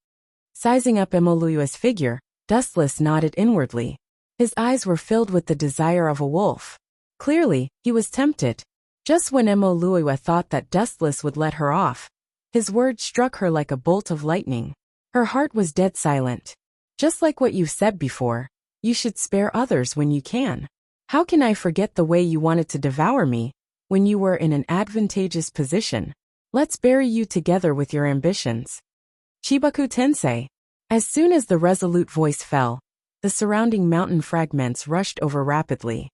Sizing up Emoluoiwa's figure, Dustless nodded inwardly. His eyes were filled with the desire of a wolf. Clearly, he was tempted. Just when Emoluoiwa thought that Dustless would let her off, his words struck her like a bolt of lightning. Her heart was dead silent. "Just like what you've said before, you should spare others when you can. How can I forget the way you wanted to devour me when you were in an advantageous position? Let's bury you together with your ambitions." Chibaku Tensei. As soon as the resolute voice fell, the surrounding mountain fragments rushed over rapidly.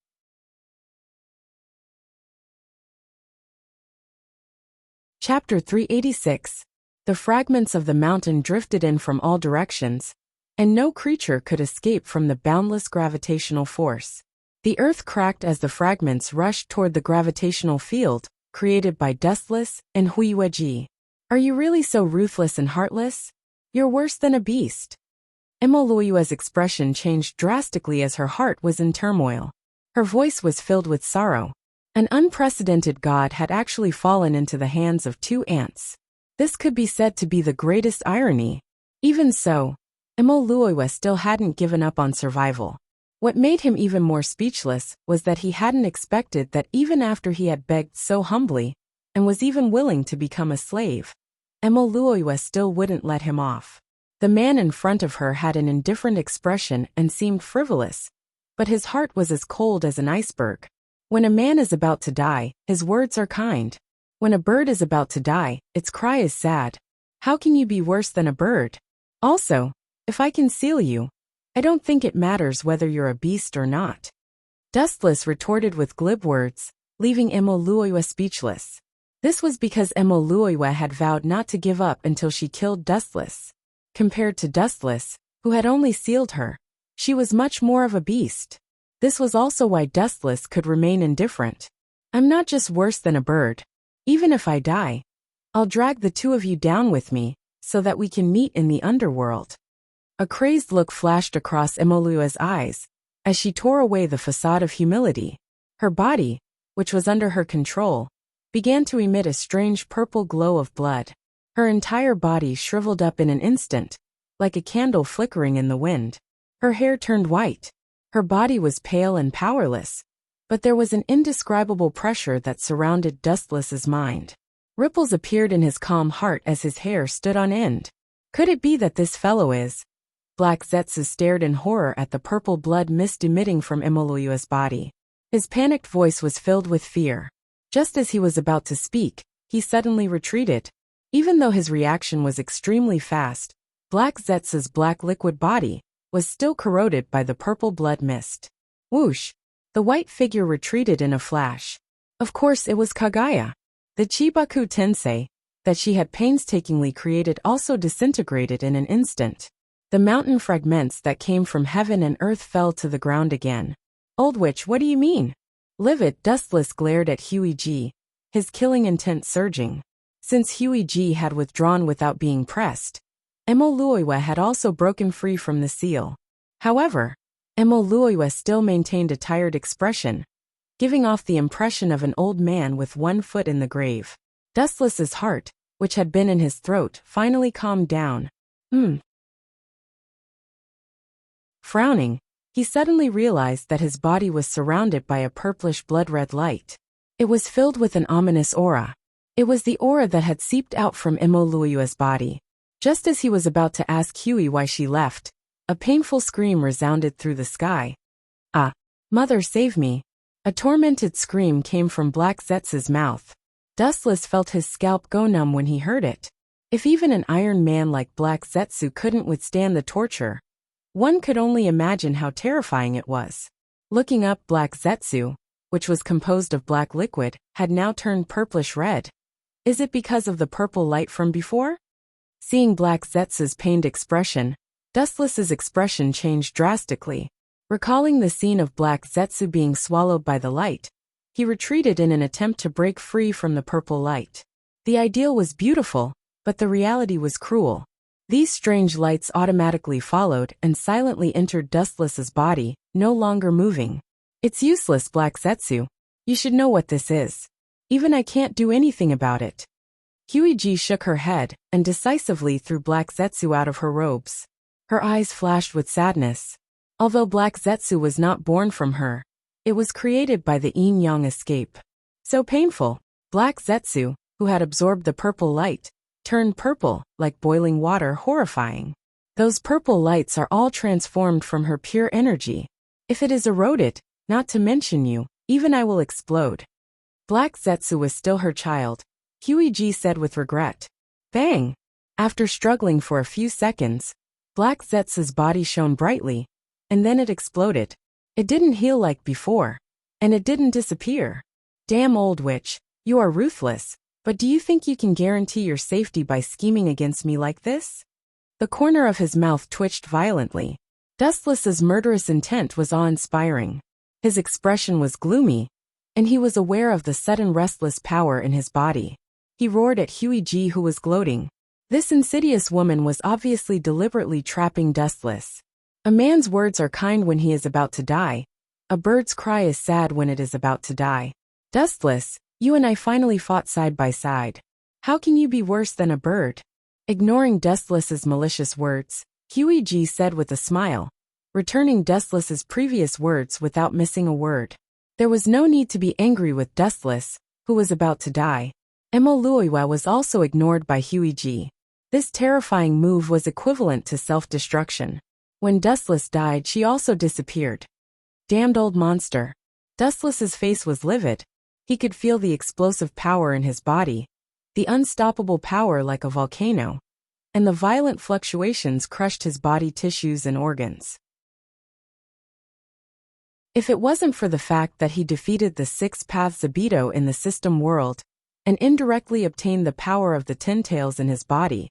Chapter 386. The fragments of the mountain drifted in from all directions, and no creature could escape from the boundless gravitational force. The earth cracked as the fragments rushed toward the gravitational field created by Dustless and Huiweji. "Are you really so ruthless and heartless? You're worse than a beast." Emoluoiwa's expression changed drastically as her heart was in turmoil. Her voice was filled with sorrow. An unprecedented god had actually fallen into the hands of two ants. This could be said to be the greatest irony. Even so, Emoluoiwa still hadn't given up on survival. What made him even more speechless was that he hadn't expected that even after he had begged so humbly, and was even willing to become a slave, Emoluoiwa still wouldn't let him off. The man in front of her had an indifferent expression and seemed frivolous, but his heart was as cold as an iceberg. When a man is about to die, his words are kind. When a bird is about to die, its cry is sad. How can you be worse than a bird? Also, if I conceal you, I don't think it matters whether you're a beast or not. Dustless retorted with glib words, leaving Emoluoiwa speechless. This was because Emoluoiwa had vowed not to give up until she killed Dustless. Compared to Dustless, who had only sealed her, she was much more of a beast. This was also why Dustless could remain indifferent. I'm not just worse than a bird. Even if I die, I'll drag the two of you down with me, so that we can meet in the underworld. A crazed look flashed across Emoluoiwa's eyes, as she tore away the facade of humility. Her body, which was under her control, began to emit a strange purple glow of blood. Her entire body shriveled up in an instant, like a candle flickering in the wind. Her hair turned white. Her body was pale and powerless, but there was an indescribable pressure that surrounded Dustless's mind. Ripples appeared in his calm heart as his hair stood on end. Could it be that this fellow is? Black Zetsu stared in horror at the purple blood mist emitting from Emoluoiwa's body. His panicked voice was filled with fear. Just as he was about to speak, he suddenly retreated. Even though his reaction was extremely fast, Black Zetsu's black liquid body was still corroded by the purple blood mist. Whoosh! The white figure retreated in a flash. Of course it was Kagaya. The Chibaku Tensei that she had painstakingly created also disintegrated in an instant. The mountain fragments that came from heaven and earth fell to the ground again. Old witch, what do you mean? Livid, Dustless glared at Huiji, his killing intent surging. Since Huiji had withdrawn without being pressed, Emoluoiwa had also broken free from the seal. However, Emoluoiwa still maintained a tired expression, giving off the impression of an old man with one foot in the grave. Dustless's heart, which had been in his throat, finally calmed down. Frowning, he suddenly realized that his body was surrounded by a purplish blood-red light. It was filled with an ominous aura. It was the aura that had seeped out from Emoluoiwa's body. Just as he was about to ask Huey why she left, a painful scream resounded through the sky. Ah! Mother, save me! A tormented scream came from Black Zetsu's mouth. Dustless felt his scalp go numb when he heard it. If even an iron man like Black Zetsu couldn't withstand the torture, one could only imagine how terrifying it was. Looking up, Black Zetsu, which was composed of black liquid, had now turned purplish red. Is it because of the purple light from before? Seeing Black Zetsu's pained expression, Dustless's expression changed drastically. Recalling the scene of Black Zetsu being swallowed by the light, he retreated in an attempt to break free from the purple light. The ideal was beautiful, but the reality was cruel. These strange lights automatically followed and silently entered Dustless's body, no longer moving. It's useless, Black Zetsu. You should know what this is. Even I can't do anything about it. Huiji shook her head and decisively threw Black Zetsu out of her robes. Her eyes flashed with sadness. Although Black Zetsu was not born from her, it was created by the yin-yang escape. So painful, Black Zetsu, who had absorbed the purple light, turned purple, like boiling water, horrifying. Those purple lights are all transformed from her pure energy. If it is eroded, not to mention you, even I will explode. Black Zetsu was still her child, Huiji said with regret. Bang! After struggling for a few seconds, Black Zetsu's body shone brightly, and then it exploded. It didn't heal like before, and it didn't disappear. Damn old witch, you are ruthless, but do you think you can guarantee your safety by scheming against me like this? The corner of his mouth twitched violently. Dustless's murderous intent was awe-inspiring. His expression was gloomy, and he was aware of the sudden restless power in his body. He roared at Huiji, who was gloating. This insidious woman was obviously deliberately trapping Dustless. A man's words are kind when he is about to die. A bird's cry is sad when it is about to die. Dustless, you and I finally fought side by side. How can you be worse than a bird? Ignoring Dustless's malicious words, Huiji said with a smile, returning Dustless's previous words without missing a word. There was no need to be angry with Dustless, who was about to die. Emoluiwa was also ignored by Huiji. This terrifying move was equivalent to self-destruction. When Dustless died, she also disappeared. Damned old monster. Dustless's face was livid. He could feel the explosive power in his body, the unstoppable power like a volcano, and the violent fluctuations crushed his body tissues and organs. If it wasn't for the fact that he defeated the 6 Paths Zebeto in the system world, and indirectly obtained the power of the Tintails in his body,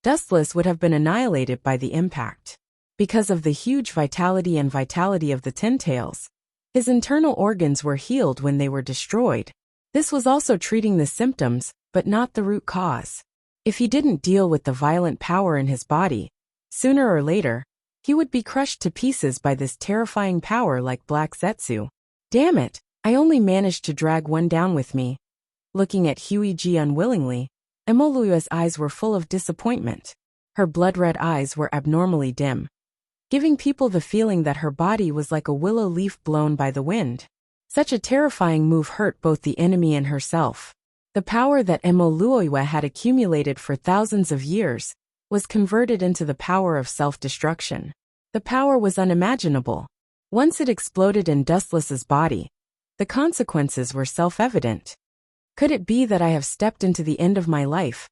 Dustless would have been annihilated by the impact. Because of the huge vitality of the Tintails, his internal organs were healed when they were destroyed. This was also treating the symptoms, but not the root cause. If he didn't deal with the violent power in his body, sooner or later, he would be crushed to pieces by this terrifying power like Black Zetsu. Damn it, I only managed to drag one down with me. Looking at Huiji unwillingly, Emoluiwa's eyes were full of disappointment. Her blood-red eyes were abnormally dim, giving people the feeling that her body was like a willow leaf blown by the wind. Such a terrifying move hurt both the enemy and herself. The power that Emoluiwa had accumulated for thousands of years was converted into the power of self-destruction. The power was unimaginable. Once it exploded in Dustless's body, the consequences were self-evident. Could it be that I have stepped into the end of my life?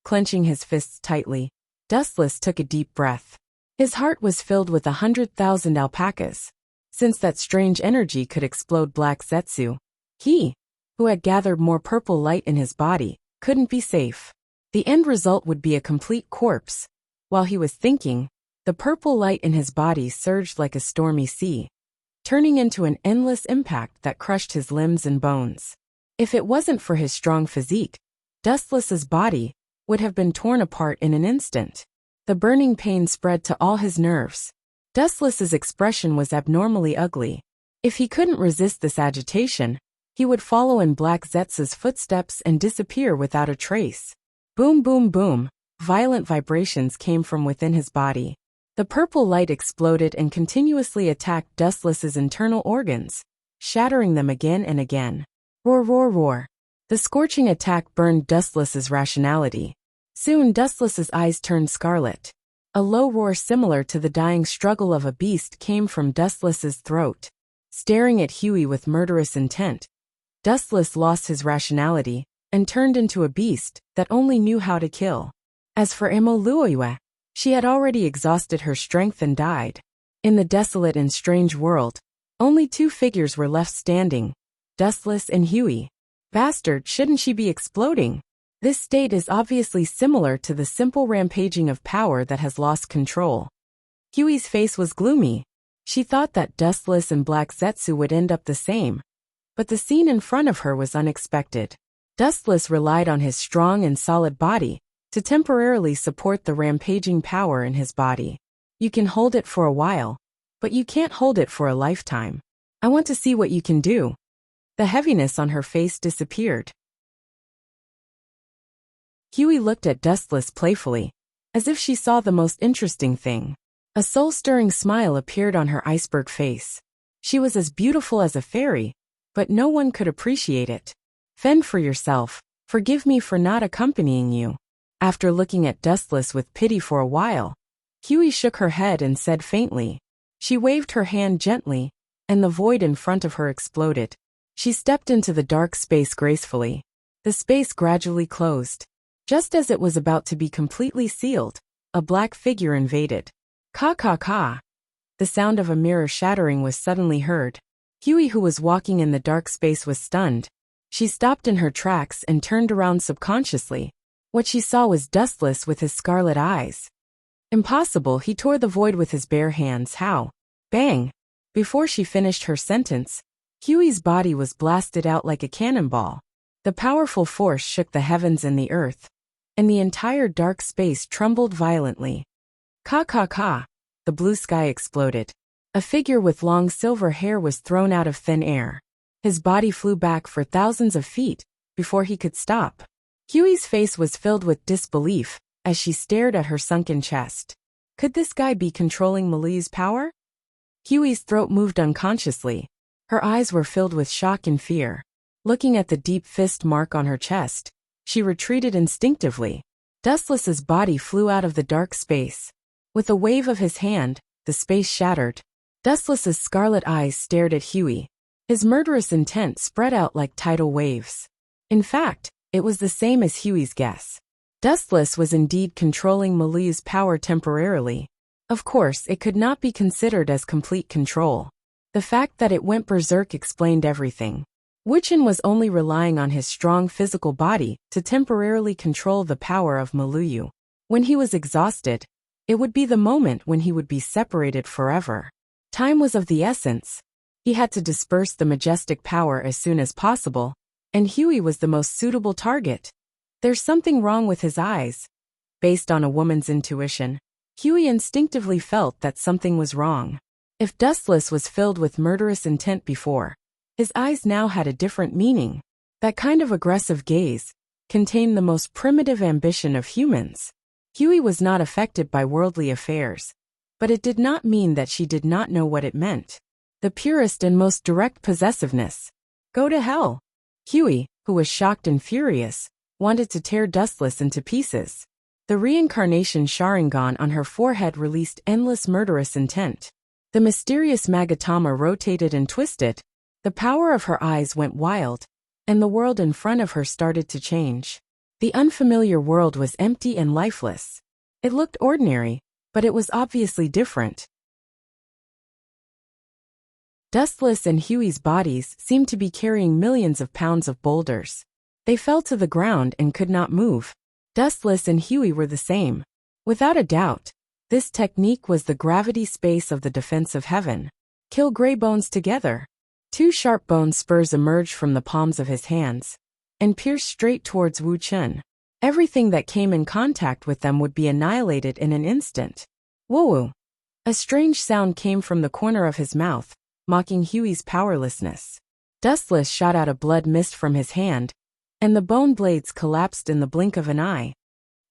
Clenching his fists tightly, Dustless took a deep breath. His heart was filled with 100,000 alpacas. Since that strange energy could explode Black Zetsu, he, who had gathered more purple light in his body, couldn't be safe. The end result would be a complete corpse. While he was thinking, the purple light in his body surged like a stormy sea, turning into an endless impact that crushed his limbs and bones. If it wasn't for his strong physique, Dustless's body would have been torn apart in an instant. The burning pain spread to all his nerves. Dustless's expression was abnormally ugly. If he couldn't resist this agitation, he would follow in Black Zetsu's footsteps and disappear without a trace. Boom, boom, boom. Violent vibrations came from within his body. The purple light exploded and continuously attacked Dustless's internal organs, shattering them again and again. Roar, roar, roar. The scorching attack burned Dustless's rationality. Soon Dustless's eyes turned scarlet. A low roar similar to the dying struggle of a beast came from Dustless's throat. Staring at Huey with murderous intent, Dustless lost his rationality and turned into a beast that only knew how to kill. As for Emoluiwa, she had already exhausted her strength and died. In the desolate and strange world, only 2 figures were left standing, Dustless and Huey. Bastard, shouldn't she be exploding? This state is obviously similar to the simple rampaging of power that has lost control. Huey's face was gloomy. She thought that Dustless and Black Zetsu would end up the same, but the scene in front of her was unexpected. Dustless relied on his strong and solid body to temporarily support the rampaging power in his body. You can hold it for a while, but you can't hold it for a lifetime. I want to see what you can do. The heaviness on her face disappeared. Huey looked at Dustless playfully, as if she saw the most interesting thing. A soul-stirring smile appeared on her iceberg face. She was as beautiful as a fairy, but no one could appreciate it. Fend for yourself. Forgive me for not accompanying you. After looking at Dustless with pity for a while, Huey shook her head and said faintly. She waved her hand gently, and the void in front of her exploded. She stepped into the dark space gracefully. The space gradually closed. Just as it was about to be completely sealed, a black figure invaded. Ka ka ka. The sound of a mirror shattering was suddenly heard. Huey, who was walking in the dark space, was stunned. She stopped in her tracks and turned around subconsciously. What she saw was Dustless with his scarlet eyes. Impossible, he tore the void with his bare hands. How? Bang! Before she finished her sentence, Huey's body was blasted out like a cannonball. The powerful force shook the heavens and the earth, and the entire dark space trembled violently. Ka ka ka! The blue sky exploded. A figure with long silver hair was thrown out of thin air. His body flew back for thousands of feet before he could stop. Huey's face was filled with disbelief as she stared at her sunken chest. Could this guy be controlling Mali's power? Huey's throat moved unconsciously. Her eyes were filled with shock and fear. Looking at the deep fist mark on her chest, she retreated instinctively. Dustless's body flew out of the dark space. With a wave of his hand, the space shattered. Dustless's scarlet eyes stared at Huey. His murderous intent spread out like tidal waves. In fact, it was the same as Huey's guess. Dustless was indeed controlling Malu's power temporarily. Of course, it could not be considered as complete control. The fact that it went berserk explained everything. Wuchen was only relying on his strong physical body to temporarily control the power of Maluyu. When he was exhausted, it would be the moment when he would be separated forever. Time was of the essence. He had to disperse the majestic power as soon as possible, and Huey was the most suitable target. There's something wrong with his eyes. Based on a woman's intuition, Huey instinctively felt that something was wrong. If Dustless was filled with murderous intent before, his eyes now had a different meaning. That kind of aggressive gaze contained the most primitive ambition of humans. Huey was not affected by worldly affairs, but it did not mean that she did not know what it meant. The purest and most direct possessiveness. Go to hell. Huey, who was shocked and furious, wanted to tear Dustless into pieces. The reincarnation Sharingan on her forehead released endless murderous intent. The mysterious Magatama rotated and twisted. The power of her eyes went wild, and the world in front of her started to change. The unfamiliar world was empty and lifeless. It looked ordinary, but it was obviously different. Dustless and Huey's bodies seemed to be carrying millions of pounds of boulders. They fell to the ground and could not move. Dustless and Huey were the same. Without a doubt, this technique was the gravity space of the defense of heaven. Kill gray bones together. Two sharp bone spurs emerged from the palms of his hands and pierced straight towards Wu Chen. Everything that came in contact with them would be annihilated in an instant. Woo-woo! A strange sound came from the corner of his mouth, mocking Huey's powerlessness. Dustless shot out a blood mist from his hand, and the bone blades collapsed in the blink of an eye.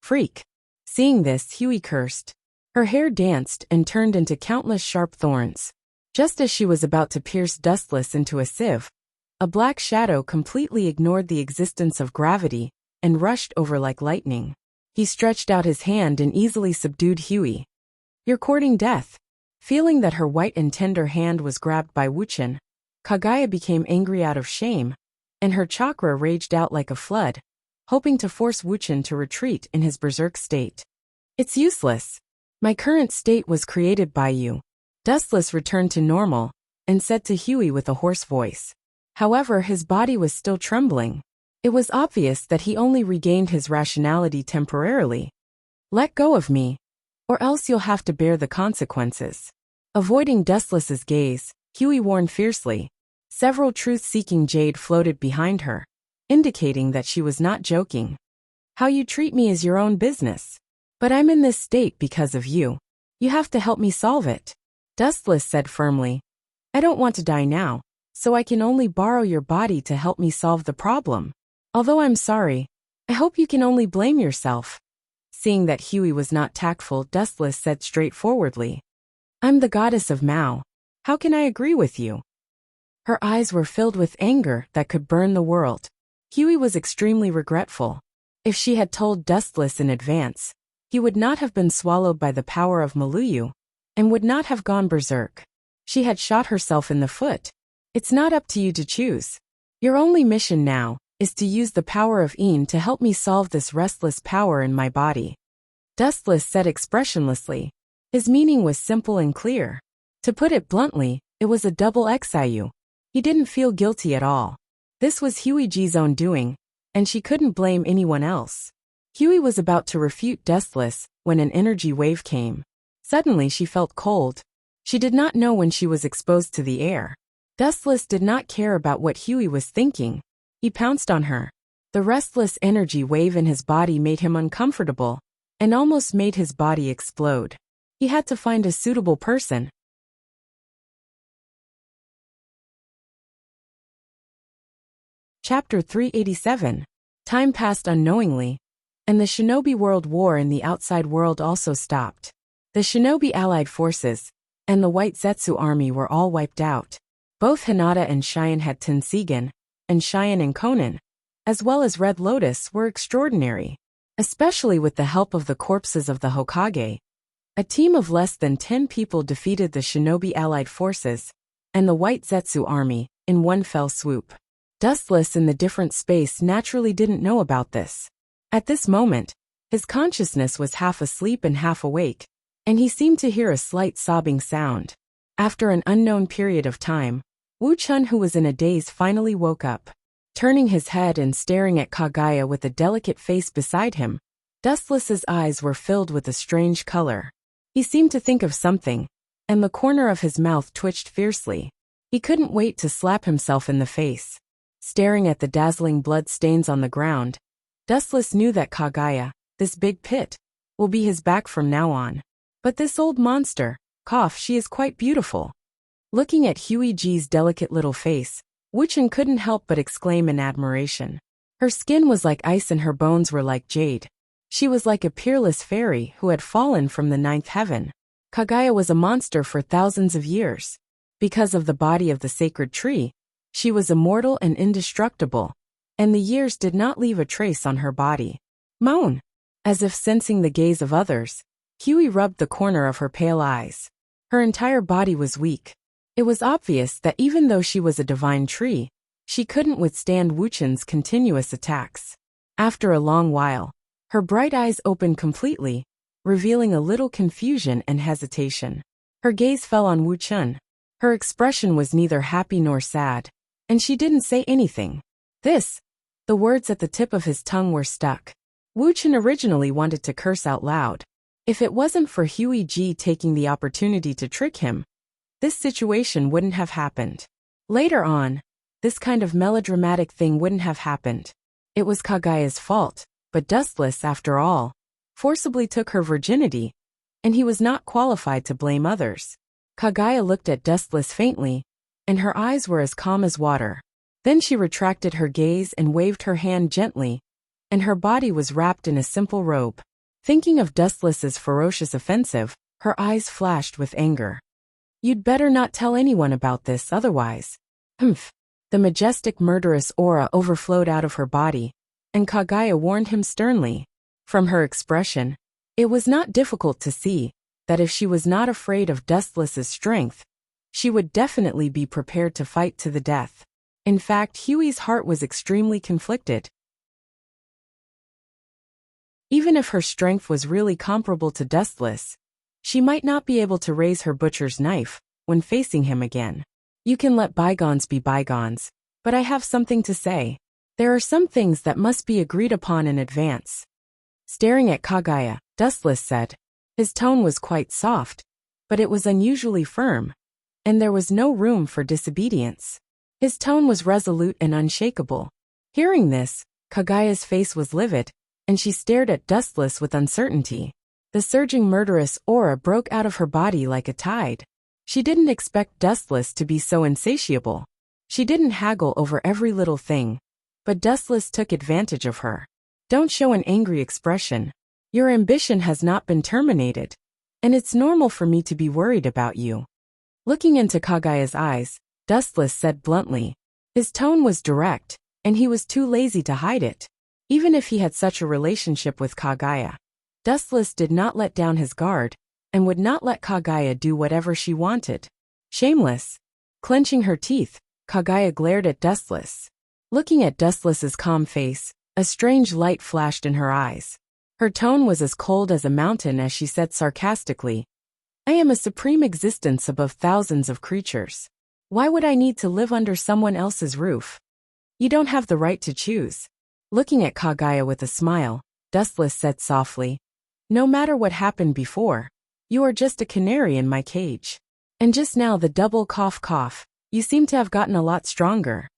Freak! Seeing this, Huey cursed. Her hair danced and turned into countless sharp thorns. Just as she was about to pierce Dustless into a sieve, a black shadow completely ignored the existence of gravity and rushed over like lightning. He stretched out his hand and easily subdued Huey. You're courting death. Feeling that her white and tender hand was grabbed by Wuchen, Kagaya became angry out of shame, and her chakra raged out like a flood, hoping to force Wuchen to retreat in his berserk state. It's useless. My current state was created by you. Dustless returned to normal and said to Huey with a hoarse voice. However, his body was still trembling. It was obvious that he only regained his rationality temporarily. Let go of me, or else you'll have to bear the consequences. Avoiding Dustless's gaze, Huey warned fiercely. Several truth-seeking jade floated behind her, indicating that she was not joking. How you treat me is your own business. But I'm in this state because of you. You have to help me solve it. Dustless said firmly. I don't want to die now, so I can only borrow your body to help me solve the problem. Although I'm sorry, I hope you can only blame yourself. Seeing that Huey was not tactful, Dustless said straightforwardly. I'm the goddess of Mao. How can I agree with you? Her eyes were filled with anger that could burn the world. Huey was extremely regretful. If she had told Dustless in advance, he would not have been swallowed by the power of Maluyu, and would not have gone berserk. She had shot herself in the foot. It's not up to you to choose. Your only mission now is to use the power of Een to help me solve this restless power in my body. Dustless said expressionlessly. His meaning was simple and clear. To put it bluntly, it was a double XIU. He didn't feel guilty at all. This was Huey Ji's own doing, and she couldn't blame anyone else. Huey was about to refute Dustless when an energy wave came. Suddenly she felt cold. She did not know when she was exposed to the air. Dustless did not care about what Huey was thinking. He pounced on her. The restless energy wave in his body made him uncomfortable, and almost made his body explode. He had to find a suitable person. Chapter 387. Time passed unknowingly, and the Shinobi World War in the outside world also stopped. The Shinobi Allied forces, and the white Zetsu army were all wiped out. Both Hinata and Cheyenne had Tensigen, and Cheyenne and Conan, as well as Red Lotus, were extraordinary. Especially with the help of the corpses of the Hokage. A team of less than 10 people defeated the shinobi allied forces and the white Zetsu army in one fell swoop. Dustless in the different space naturally didn't know about this. At this moment, his consciousness was half asleep and half awake, and he seemed to hear a slight sobbing sound. After an unknown period of time, Wu Chun, who was in a daze, finally woke up. Turning his head and staring at Kagaya with a delicate face beside him, Dustless's eyes were filled with a strange color. He seemed to think of something, and the corner of his mouth twitched fiercely. He couldn't wait to slap himself in the face. Staring at the dazzling blood stains on the ground, Dustless knew that Kagaya, this big pit, will be his back from now on. But this old monster, she is quite beautiful. Looking at Huiji's delicate little face, Wu Chun couldn't help but exclaim in admiration. Her skin was like ice and her bones were like jade. She was like a peerless fairy who had fallen from the ninth heaven. Kagaya was a monster for thousands of years. Because of the body of the sacred tree, she was immortal and indestructible, and the years did not leave a trace on her body. Moan! As if sensing the gaze of others, Hui rubbed the corner of her pale eyes. Her entire body was weak. It was obvious that even though she was a divine tree, she couldn't withstand Wu Chun's continuous attacks. After a long while, her bright eyes opened completely, revealing a little confusion and hesitation. Her gaze fell on Wu Chun. Her expression was neither happy nor sad, and she didn't say anything. The words at the tip of his tongue were stuck. Wu Chun originally wanted to curse out loud. If it wasn't for Huiji taking the opportunity to trick him, this situation wouldn't have happened. Later on, this kind of melodramatic thing wouldn't have happened. It was Kagaya's fault, but Dustless, after all, forcibly took her virginity, and he was not qualified to blame others. Kagaya looked at Dustless faintly, and her eyes were as calm as water. Then she retracted her gaze and waved her hand gently, and her body was wrapped in a simple robe. Thinking of Dustless's ferocious offensive, her eyes flashed with anger. You'd better not tell anyone about this, otherwise. Humph. The majestic murderous aura overflowed out of her body, and Kagaya warned him sternly. From her expression, it was not difficult to see that if she was not afraid of Dustless's strength, she would definitely be prepared to fight to the death. In fact, Hui's heart was extremely conflicted. Even if her strength was really comparable to Dustless, she might not be able to raise her butcher's knife when facing him again. You can let bygones be bygones, but I have something to say. There are some things that must be agreed upon in advance. Staring at Kagaya, Dustless said. His tone was quite soft, but it was unusually firm, and there was no room for disobedience. His tone was resolute and unshakable. Hearing this, Kagaya's face was livid, and she stared at Dustless with uncertainty. The surging murderous aura broke out of her body like a tide. She didn't expect Dustless to be so insatiable. She didn't haggle over every little thing, but Dustless took advantage of her. Don't show an angry expression. Your ambition has not been terminated, and it's normal for me to be worried about you. Looking into Kagaya's eyes, Dustless said bluntly. His tone was direct, and he was too lazy to hide it. Even if he had such a relationship with Kagaya, Dustless did not let down his guard, and would not let Kagaya do whatever she wanted. Shameless. Clenching her teeth, Kagaya glared at Dustless. Looking at Dustless's calm face, a strange light flashed in her eyes. Her tone was as cold as a mountain as she said sarcastically, I am a supreme existence above thousands of creatures. Why would I need to live under someone else's roof? You don't have the right to choose. Looking at Kagaya with a smile, Dustless said softly, No matter what happened before, you are just a canary in my cage. And just now the double cough, you seem to have gotten a lot stronger.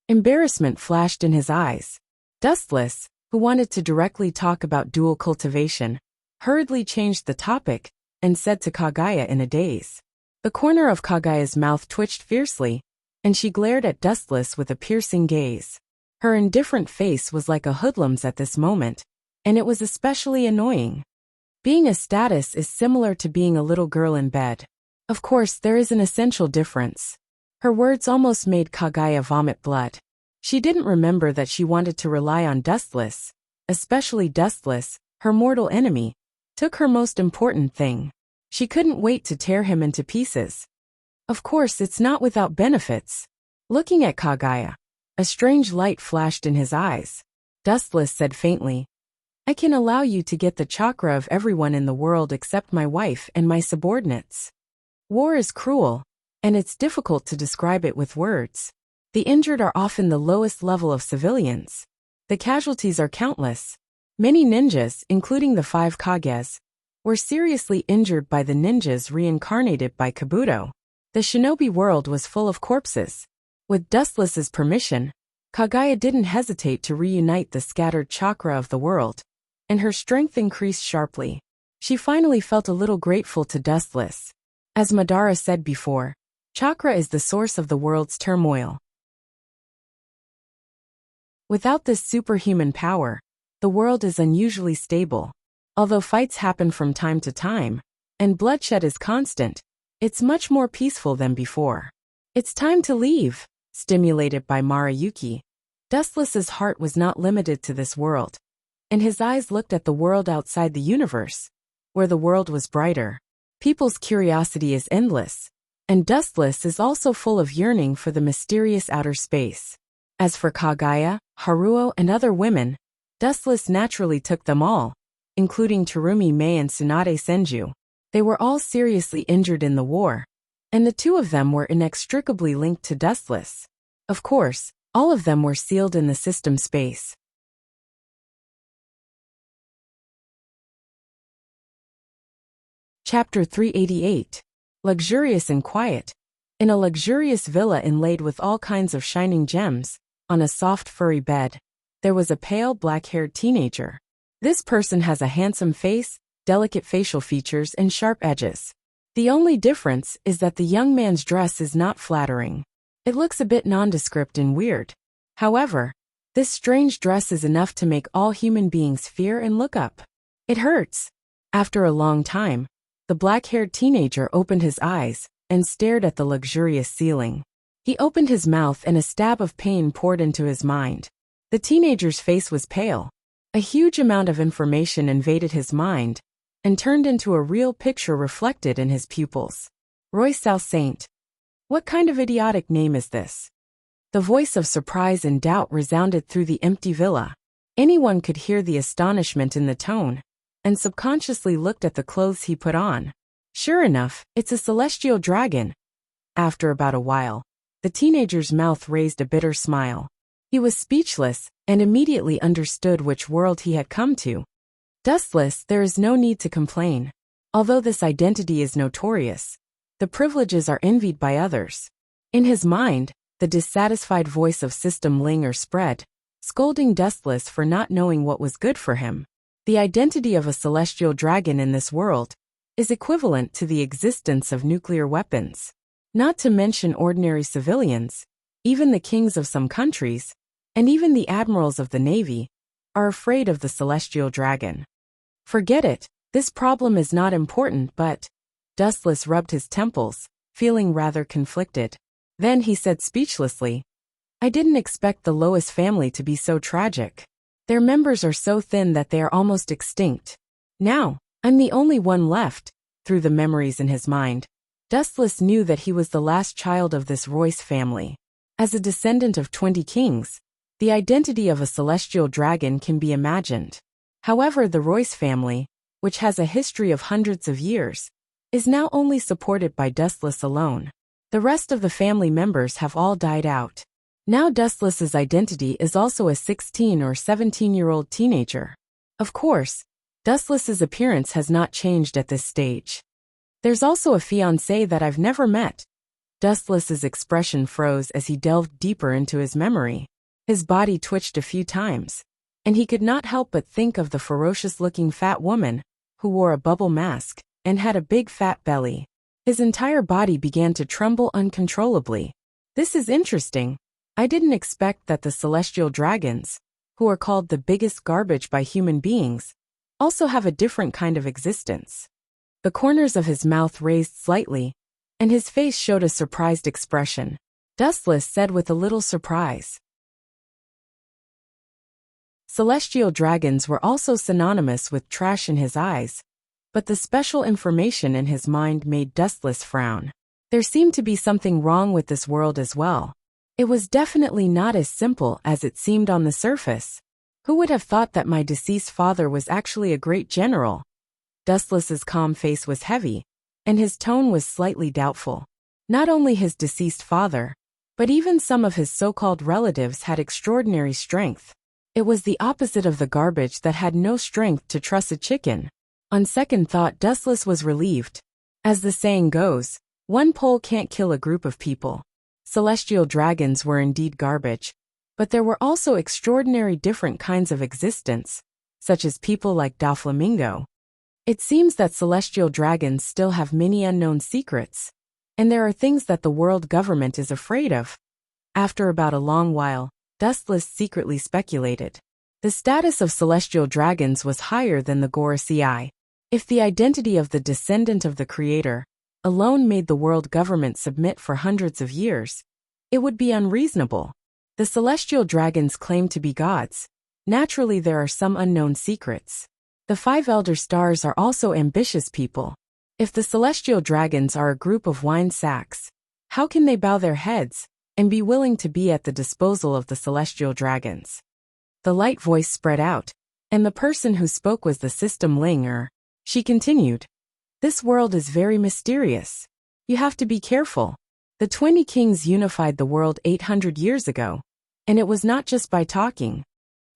Embarrassment flashed in his eyes. Dustless, who wanted to directly talk about dual cultivation, hurriedly changed the topic, and said to Kagaya in a daze. The corner of Kagaya's mouth twitched fiercely, and she glared at Dustless with a piercing gaze. Her indifferent face was like a hoodlum's at this moment, and it was especially annoying. Being a status is similar to being a little girl in bed. Of course, there is an essential difference. Her words almost made Kagaya vomit blood. She didn't remember that she wanted to rely on Dustless, especially Dustless, her mortal enemy, took her most important thing. She couldn't wait to tear him into pieces. Of course, it's not without benefits. Looking at Kagaya, a strange light flashed in his eyes. Dustless said faintly, I can allow you to get the chakra of everyone in the world except my wife and my subordinates. War is cruel, and it's difficult to describe it with words. The injured are often the lowest level of civilians. The casualties are countless. Many ninjas, including the 5 Kages, were seriously injured by the ninjas reincarnated by Kabuto. The shinobi world was full of corpses. With Dustless's permission, Kagaya didn't hesitate to reunite the scattered chakra of the world, and her strength increased sharply. She finally felt a little grateful to Dustless. As Madara said before, chakra is the source of the world's turmoil. Without this superhuman power, the world is unusually stable. Although fights happen from time to time, and bloodshed is constant, it's much more peaceful than before. It's time to leave. Stimulated by Marayuki, Dustless's heart was not limited to this world, and his eyes looked at the world outside the universe, where the world was brighter. People's curiosity is endless, and Dustless is also full of yearning for the mysterious outer space. As for Kagaya, Haruo, and other women, Dustless naturally took them all, including Terumi Mei and Tsunade Senju. They were all seriously injured in the war, and the 2 of them were inextricably linked to Dustless. Of course, all of them were sealed in the system space. Chapter 388. Luxurious and quiet. In a luxurious villa inlaid with all kinds of shining gems, on a soft furry bed, there was a pale black-haired teenager. This person has a handsome face, delicate facial features, and sharp edges. The only difference is that the young man's dress is not flattering. It looks a bit nondescript and weird. However, this strange dress is enough to make all human beings fear and look up. It hurts. After a long time, the black-haired teenager opened his eyes and stared at the luxurious ceiling. He opened his mouth and a stab of pain poured into his mind. The teenager's face was pale. A huge amount of information invaded his mind and turned into a real picture reflected in his pupils. Roy Saint. What kind of idiotic name is this? The voice of surprise and doubt resounded through the empty villa. Anyone could hear the astonishment in the tone, and subconsciously looked at the clothes he put on. Sure enough, it's a celestial dragon. After about a while, the teenager's mouth raised a bitter smile. He was speechless, and immediately understood which world he had come to. Dustless, there is no need to complain. Although this identity is notorious, the privileges are envied by others. In his mind, the dissatisfied voice of System Linger spread, scolding Dustless for not knowing what was good for him. The identity of a celestial dragon in this world is equivalent to the existence of nuclear weapons. Not to mention ordinary civilians, even the kings of some countries, and even the admirals of the navy, are afraid of the celestial dragon. Forget it, this problem is not important, but... Dustless rubbed his temples, feeling rather conflicted. Then he said speechlessly, I didn't expect the Lois family to be so tragic. Their members are so thin that they are almost extinct. Now, I'm the only one left. Through the memories in his mind, Dustless knew that he was the last child of this Royce family. As a descendant of 20 kings, the identity of a celestial dragon can be imagined. However, the Royce family, which has a history of hundreds of years, is now only supported by Dustless alone. The rest of the family members have all died out. Now Dustless's identity is also a 16 or 17-year-old teenager. Of course, Dustless's appearance has not changed at this stage. There's also a fiancé that I've never met. Dustless's expression froze as he delved deeper into his memory. His body twitched a few times, and he could not help but think of the ferocious-looking fat woman who wore a bubble mask and had a big fat belly. His entire body began to tremble uncontrollably. This is interesting. I didn't expect that the celestial dragons, who are called the biggest garbage by human beings, also have a different kind of existence. The corners of his mouth raised slightly, and his face showed a surprised expression. Dustless said with a little surprise. Celestial dragons were also synonymous with trash in his eyes, but the special information in his mind made Dustless frown. There seemed to be something wrong with this world as well. It was definitely not as simple as it seemed on the surface. Who would have thought that my deceased father was actually a great general? Dustless's calm face was heavy, and his tone was slightly doubtful. Not only his deceased father, but even some of his so-called relatives had extraordinary strength. It was the opposite of the garbage that had no strength to truss a chicken. On second thought, Dustless was relieved. As the saying goes, one pole can't kill a group of people. Celestial dragons were indeed garbage, but there were also extraordinary different kinds of existence, such as people like Doflamingo. It seems that celestial dragons still have many unknown secrets, and there are things that the world government is afraid of. After about a long while, Dustless secretly speculated. The status of celestial dragons was higher than the Gorosei. If the identity of the descendant of the creator alone made the world government submit for hundreds of years, it would be unreasonable. The celestial dragons claim to be gods. Naturally, there are some unknown secrets. The 5 elder stars are also ambitious people. If the celestial dragons are a group of wine sacks, how can they bow their heads and be willing to be at the disposal of the celestial dragons? The light voice spread out, and the person who spoke was the system Linger. She continued, "This world is very mysterious. You have to be careful. The 20 kings unified the world 800 years ago, and it was not just by talking.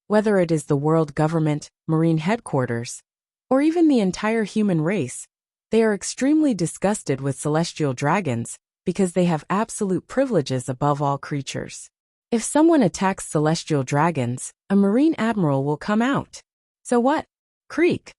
Whether it is the world government, marine headquarters, or even the entire human race, they are extremely disgusted with celestial dragons because they have absolute privileges above all creatures. If someone attacks celestial dragons, a marine admiral will come out. So what? Creak."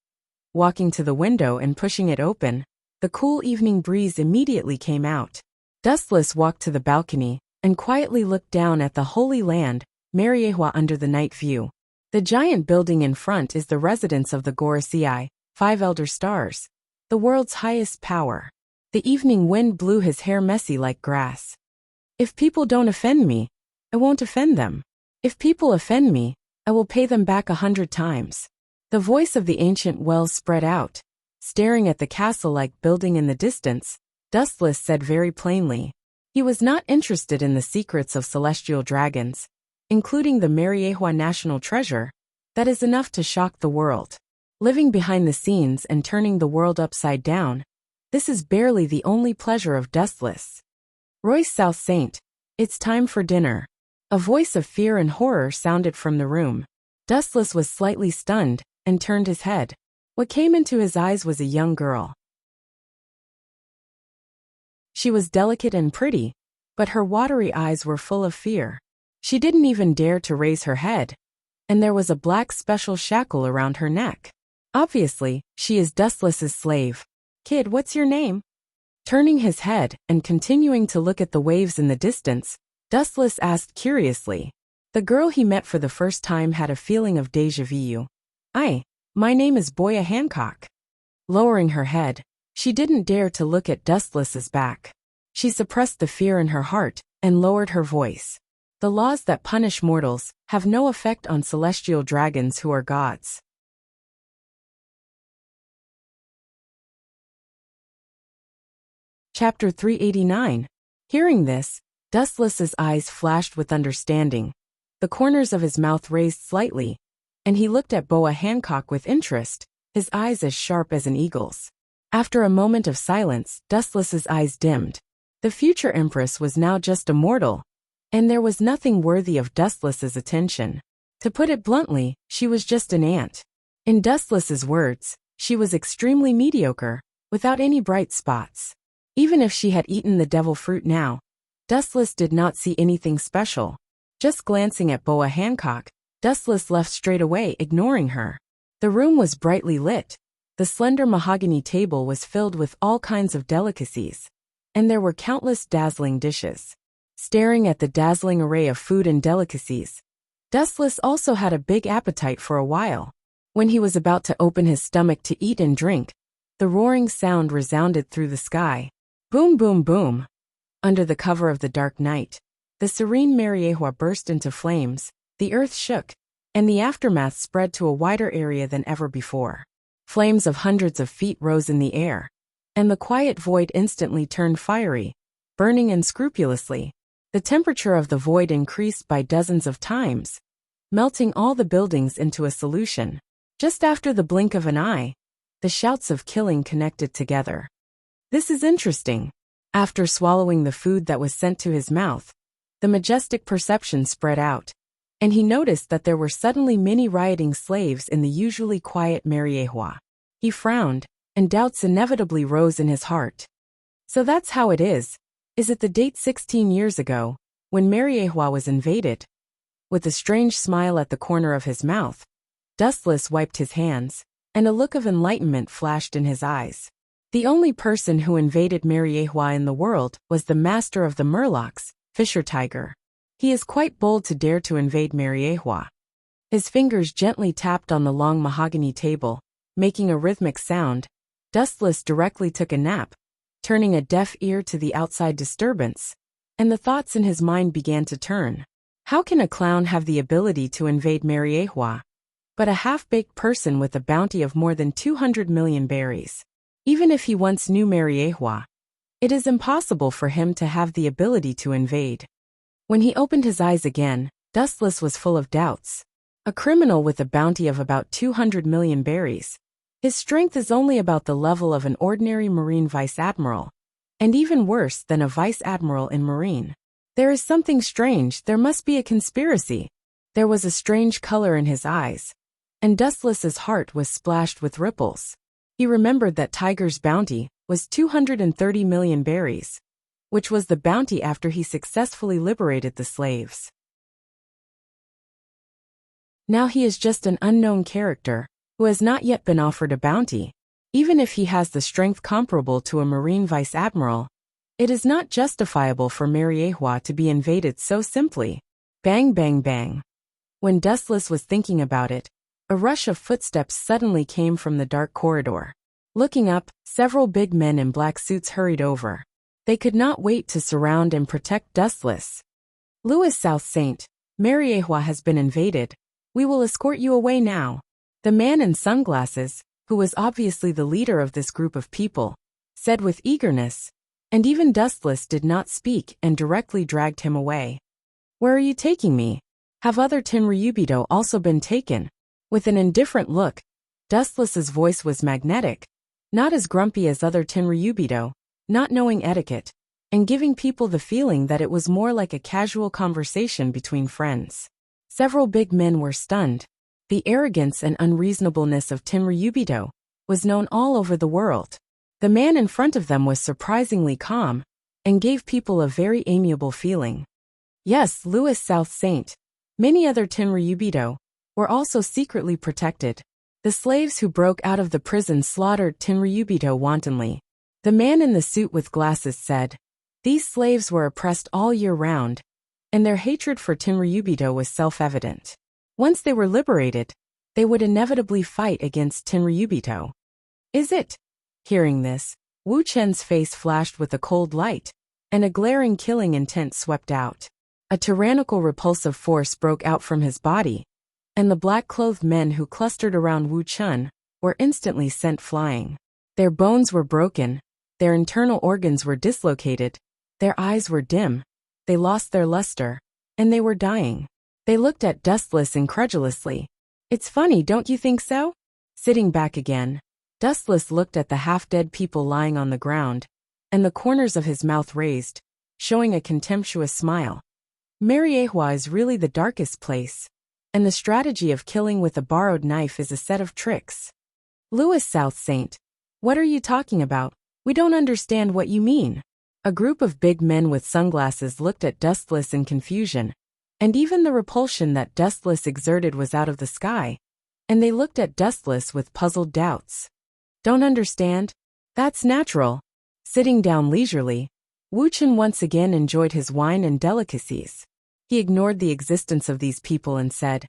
Walking to the window and pushing it open, the cool evening breeze immediately came out. Dustless walked to the balcony and quietly looked down at the Holy Land, Mariehua, under the night view. The giant building in front is the residence of the Gorosei, 5 elder stars, the world's highest power. The evening wind blew his hair messy like grass. "If people don't offend me, I won't offend them. If people offend me, I will pay them back 100 times. The voice of the ancient wells spread out. Staring at the castle-like building in the distance, Dustless said very plainly. He was not interested in the secrets of celestial dragons, including the Mariehua national treasure. That is enough to shock the world. Living behind the scenes and turning the world upside down, this is barely the only pleasure of Dustless. "Royce South Saint, it's time for dinner." A voice of fear and horror sounded from the room. Dustless was slightly stunned and turned his head. What came into his eyes was a young girl. She was delicate and pretty, but her watery eyes were full of fear. She didn't even dare to raise her head, and there was a black special shackle around her neck. Obviously, she is Dustless's slave. "Kid, what's your name?" Turning his head and continuing to look at the waves in the distance, Dustless asked curiously. The girl he met for the first time had a feeling of déjà vu. My name is Boya Hancock." Lowering her head, she didn't dare to look at Dustless's back. She suppressed the fear in her heart and lowered her voice. "The laws that punish mortals have no effect on celestial dragons who are gods." Chapter 389. Hearing this, Dustless's eyes flashed with understanding. The corners of his mouth raised slightly, and he looked at Boa Hancock with interest, his eyes as sharp as an eagle's. After a moment of silence, Dustless's eyes dimmed. The future empress was now just a mortal, and there was nothing worthy of Dustless's attention. To put it bluntly, she was just an ant. In Dustless's words, she was extremely mediocre, without any bright spots. Even if she had eaten the devil fruit now, Dustless did not see anything special. Just glancing at Boa Hancock, Dustless left straight away, ignoring her. The room was brightly lit. The slender mahogany table was filled with all kinds of delicacies, and there were countless dazzling dishes. Staring at the dazzling array of food and delicacies, Dustless also had a big appetite for a while. When he was about to open his stomach to eat and drink, the roaring sound resounded through the sky. Boom, boom, boom. Under the cover of the dark night, the serene Mariehua burst into flames, the earth shook, and the aftermath spread to a wider area than ever before. Flames of hundreds of feet rose in the air, and the quiet void instantly turned fiery, burning unscrupulously. The temperature of the void increased by dozens of times, melting all the buildings into a solution. Just after the blink of an eye, the shouts of killing connected together. This is interesting. After swallowing the food that was sent to his mouth, the majestic perception spread out, and he noticed that there were suddenly many rioting slaves in the usually quiet Mariehua. He frowned, and doubts inevitably rose in his heart. So that's how it is. Is it the date 16 years ago, when Mariehua was invaded? With a strange smile at the corner of his mouth, Dustless wiped his hands, and a look of enlightenment flashed in his eyes. The only person who invaded Mariehua in the world was the master of the Murlocs, Fisher Tiger. He is quite bold to dare to invade Mariehua. His fingers gently tapped on the long mahogany table, making a rhythmic sound. Dustless directly took a nap, turning a deaf ear to the outside disturbance, and the thoughts in his mind began to turn. How can a clown have the ability to invade Mariehua? But a half-baked person with a bounty of more than 200 million berries. Even if he once knew Mariehua, it is impossible for him to have the ability to invade. When he opened his eyes again, Dustless was full of doubts. A criminal with a bounty of about 200 million berries. His strength is only about the level of an ordinary Marine Vice Admiral, and even worse than a Vice Admiral in Marine. There is something strange, there must be a conspiracy. There was a strange color in his eyes, and Dustless's heart was splashed with ripples. He remembered that Tiger's bounty was 230 million berries, which was the bounty after he successfully liberated the slaves. Now he is just an unknown character, who has not yet been offered a bounty. Even if he has the strength comparable to a Marine Vice Admiral, it is not justifiable for Mariehua to be invaded so simply. Bang, bang, bang. When Dustless was thinking about it, a rush of footsteps suddenly came from the dark corridor. Looking up, several big men in black suits hurried over. They could not wait to surround and protect Dustless. Louis South Saint, Mariehua has been invaded. We will escort you away now. The man in sunglasses, who was obviously the leader of this group of people, said with eagerness, and even Dustless did not speak and directly dragged him away. Where are you taking me? Have other Tenryubido also been taken? With an indifferent look, Dustless's voice was magnetic, not as grumpy as other Tenryubido, not knowing etiquette, and giving people the feeling that it was more like a casual conversation between friends. Several big men were stunned. The arrogance and unreasonableness of Tenryubido was known all over the world. The man in front of them was surprisingly calm, and gave people a very amiable feeling. Yes, Louis South Saint, many other Tenryubido, were also secretly protected. The slaves who broke out of the prison slaughtered Tenryubido wantonly. The man in the suit with glasses said, these slaves were oppressed all year round, and their hatred for Tenryubido was self-evident. Once they were liberated, they would inevitably fight against Tenryubido. Is it? Hearing this, Wu Chen's face flashed with a cold light, and a glaring killing intent swept out. A tyrannical repulsive force broke out from his body, and the black-clothed men who clustered around Wu Chen were instantly sent flying. Their bones were broken, their internal organs were dislocated, their eyes were dim, they lost their luster, and they were dying. They looked at Dustless incredulously. It's funny, don't you think so? Sitting back again, Dustless looked at the half-dead people lying on the ground, and the corners of his mouth raised, showing a contemptuous smile. Mariehua is really the darkest place, and the strategy of killing with a borrowed knife is a set of tricks. Louis South Saint, what are you talking about? We don't understand what you mean. A group of big men with sunglasses looked at Dustless in confusion, and even the repulsion that Dustless exerted was out of the sky, and they looked at Dustless with puzzled doubts. Don't understand? That's natural. Sitting down leisurely, Wu Chen once again enjoyed his wine and delicacies. He ignored the existence of these people and said,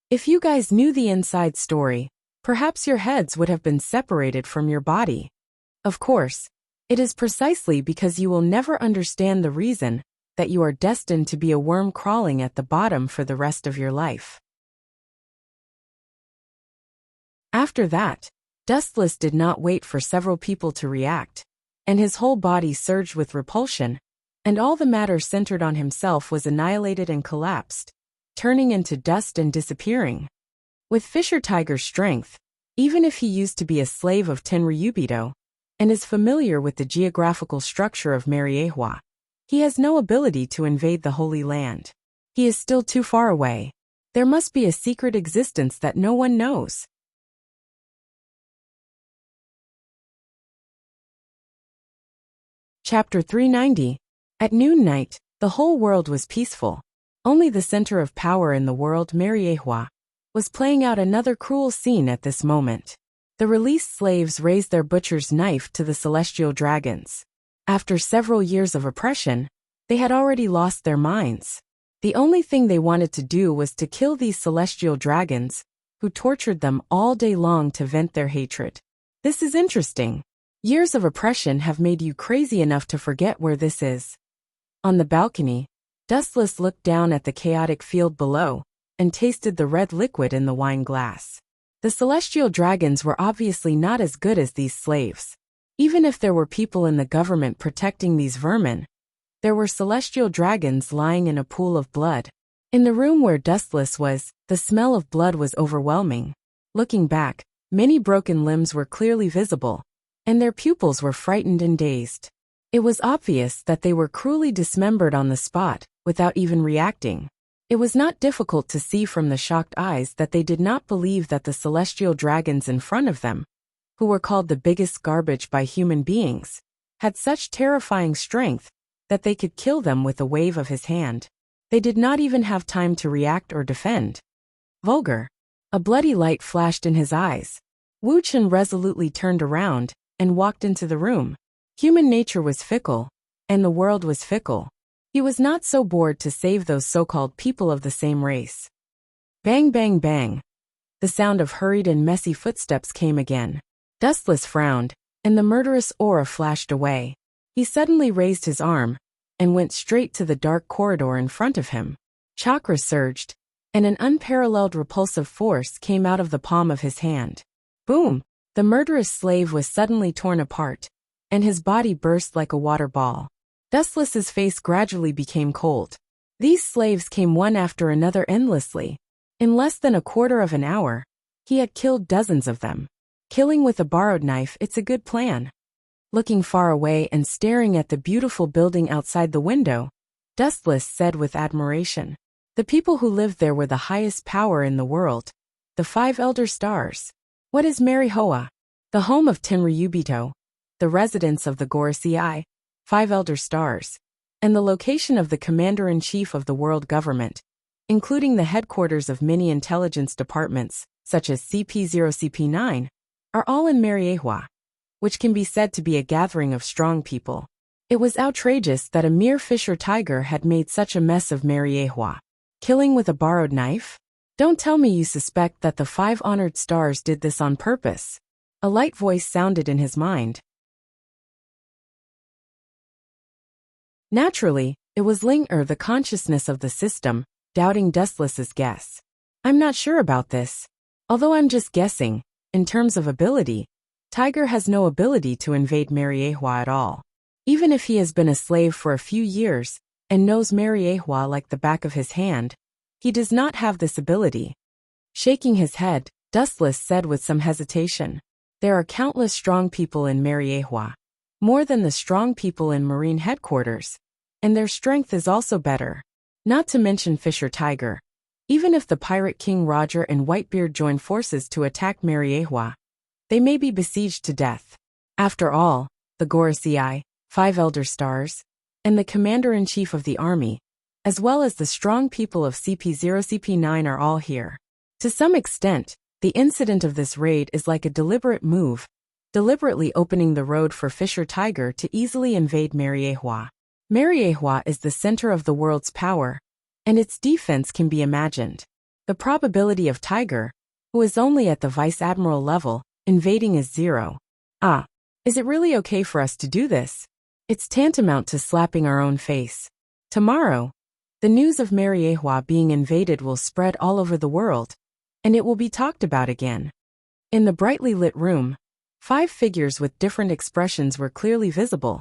if you guys knew the inside story, perhaps your heads would have been separated from your body. Of course, It is precisely because you will never understand the reason that you are destined to be a worm crawling at the bottom for the rest of your life. After that, Dustless did not wait for several people to react, and his whole body surged with repulsion, and all the matter centered on himself was annihilated and collapsed, turning into dust and disappearing. With Fisher Tiger's strength, even if he used to be a slave of Tenryubito, and is familiar with the geographical structure of Mariehua, he has no ability to invade the Holy Land. He is still too far away. There must be a secret existence that no one knows. Chapter 390. At noon-night, the whole world was peaceful. Only the center of power in the world, Mariehua, was playing out another cruel scene at this moment. The released slaves raised their butcher's knife to the celestial dragons. After several years of oppression, they had already lost their minds. The only thing they wanted to do was to kill these celestial dragons, who tortured them all day long to vent their hatred. This is interesting. Years of oppression have made you crazy enough to forget where this is. On the balcony, Dustless looked down at the chaotic field below and tasted the red liquid in the wine glass. The celestial dragons were obviously not as good as these slaves. Even if there were people in the government protecting these vermin, there were celestial dragons lying in a pool of blood. In the room where Dustless was, the smell of blood was overwhelming. Looking back, many broken limbs were clearly visible, and their pupils were frightened and dazed. It was obvious that they were cruelly dismembered on the spot, without even reacting. It was not difficult to see from the shocked eyes that they did not believe that the celestial dragons in front of them, who were called the biggest garbage by human beings, had such terrifying strength that they could kill them with a wave of his hand. They did not even have time to react or defend. Vulgar. A bloody light flashed in his eyes. Wu Chen resolutely turned around and walked into the room. Human nature was fickle, and the world was fickle. He was not so bored to save those so-called people of the same race. Bang, bang, bang. The sound of hurried and messy footsteps came again. Dustless frowned, and the murderous aura flashed away. He suddenly raised his arm and went straight to the dark corridor in front of him. Chakra surged, and an unparalleled repulsive force came out of the palm of his hand. Boom! The murderous slave was suddenly torn apart, and his body burst like a water ball. Dustless's face gradually became cold. These slaves came one after another endlessly. In less than a quarter of an hour, he had killed dozens of them. Killing with a borrowed knife, it's a good plan. Looking far away and staring at the beautiful building outside the window, Dustless said with admiration. The people who lived there were the highest power in the world. The 5 elder stars. What is Mariehua? The home of Tenryubito, the residence of the Gorosei, 5 elder stars, and the location of the commander-in-chief of the world government, including the headquarters of many intelligence departments, such as CP0 CP9, are all in Mariehua, which can be said to be a gathering of strong people. It was outrageous that a mere Fisher Tiger had made such a mess of Mariehua. Killing with a borrowed knife? Don't tell me you suspect that the 5 honored stars did this on purpose. A light voice sounded in his mind. Naturally, it was Ling-Er, the consciousness of the system, doubting Dustless's guess. I'm not sure about this. Although I'm just guessing, in terms of ability, Tiger has no ability to invade Mariehua at all. Even if he has been a slave for a few years and knows Mariehua like the back of his hand, he does not have this ability. Shaking his head, Dustless said with some hesitation, there are countless strong people in Mariehua, more than the strong people in Marine headquarters, and their strength is also better. Not to mention Fisher Tiger. Even if the Pirate King Roger and Whitebeard join forces to attack Mariehua, they may be besieged to death. After all, the Gorosei, 5 elder stars, and the commander-in-chief of the army, as well as the strong people of CP0 CP9 are all here. To some extent, the incident of this raid is like a deliberate move, deliberately opening the road for Fisher Tiger to easily invade Mariehua. Mariehua is the center of the world's power, and its defense can be imagined. The probability of Tiger, who is only at the vice admiral level, invading is 0. Is it really okay for us to do this? It's tantamount to slapping our own face. Tomorrow, the news of Mariehua being invaded will spread all over the world, and it will be talked about again. In the brightly lit room, 5 figures with different expressions were clearly visible,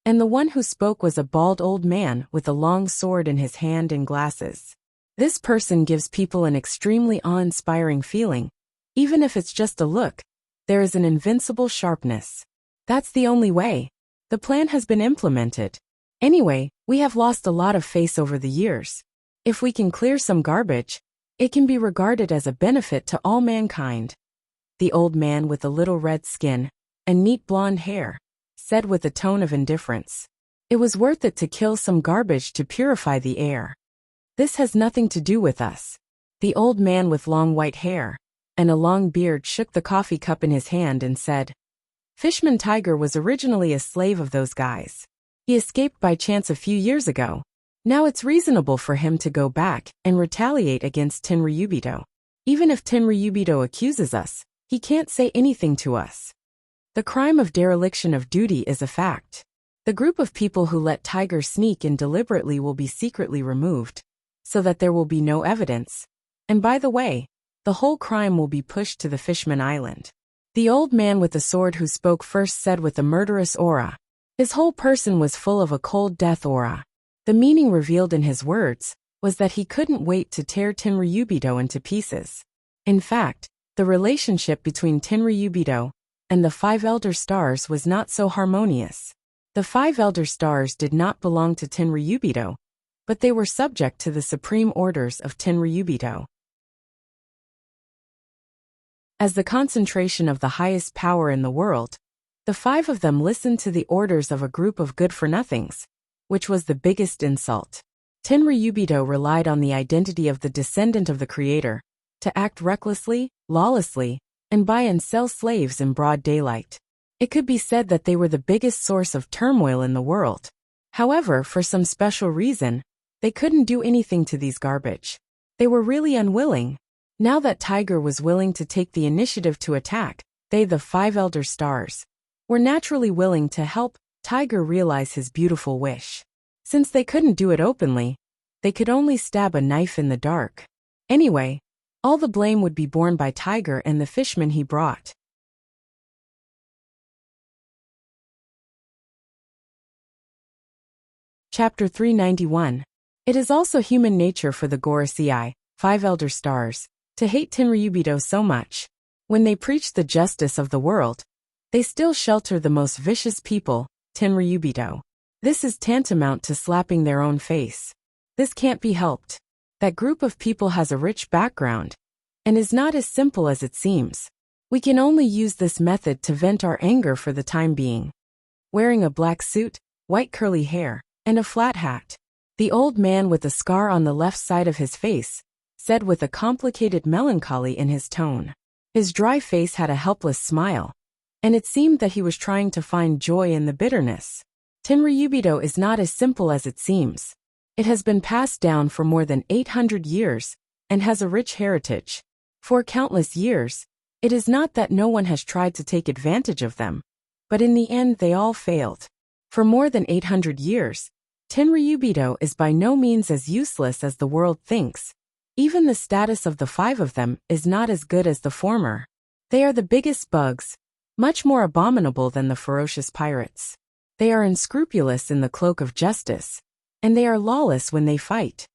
and the one who spoke was a bald old man with a long sword in his hand and glasses. This person gives people an extremely awe-inspiring feeling. Even if it's just a look, there is an invincible sharpness. That's the only way. The plan has been implemented. Anyway, we have lost a lot of face over the years. If we can clear some garbage, it can be regarded as a benefit to all mankind. The old man with a little red skin and neat blonde hair said with a tone of indifference. It was worth it to kill some garbage to purify the air. This has nothing to do with us. The old man with long white hair and a long beard shook the coffee cup in his hand and said, Fishman Tiger was originally a slave of those guys. He escaped by chance a few years ago. Now it's reasonable for him to go back and retaliate against Tenryubito. Even if Tenryubito accuses us, he can't say anything to us. The crime of dereliction of duty is a fact. The group of people who let Tiger sneak in deliberately will be secretly removed, so that there will be no evidence. And by the way, the whole crime will be pushed to the Fishman Island. The old man with the sword who spoke first said with a murderous aura. His whole person was full of a cold death aura. The meaning revealed in his words was that he couldn't wait to tear Tenryubito into pieces. In fact, the relationship between Tenryubito and the 5 elder stars was not so harmonious. The 5 elder stars did not belong to Tenryubito, but they were subject to the supreme orders of Tenryubito. As the concentration of the highest power in the world, the 5 of them listened to the orders of a group of good-for-nothings, which was the biggest insult. Tenryubito relied on the identity of the descendant of the creator to act recklessly, lawlessly, and buy and sell slaves in broad daylight. It could be said that they were the biggest source of turmoil in the world. However, for some special reason, they couldn't do anything to these garbage. They were really unwilling. Now that Tiger was willing to take the initiative to attack, they, the 5 elder stars, were naturally willing to help Tiger realize his beautiful wish. Since they couldn't do it openly, they could only stab a knife in the dark. Anyway, all the blame would be borne by Tiger and the fishmen he brought. Chapter 391. It is also human nature for the Gorosei, 5 elder stars, to hate Tenryubito so much. When they preach the justice of the world, they still shelter the most vicious people, Tenryubito. This is tantamount to slapping their own face. This can't be helped. That group of people has a rich background, and is not as simple as it seems. We can only use this method to vent our anger for the time being. Wearing a black suit, white curly hair, and a flat hat, the old man with a scar on the left side of his face said with a complicated melancholy in his tone. His dry face had a helpless smile, and it seemed that he was trying to find joy in the bitterness. Tenryubito is not as simple as it seems. It has been passed down for more than 800 years, and has a rich heritage. For countless years, it is not that no one has tried to take advantage of them, but in the end they all failed. For more than 800 years, Tenryubito is by no means as useless as the world thinks. Even the status of the 5 of them is not as good as the former. They are the biggest bugs, much more abominable than the ferocious pirates. They are unscrupulous in the cloak of justice, and they are lawless when they fight.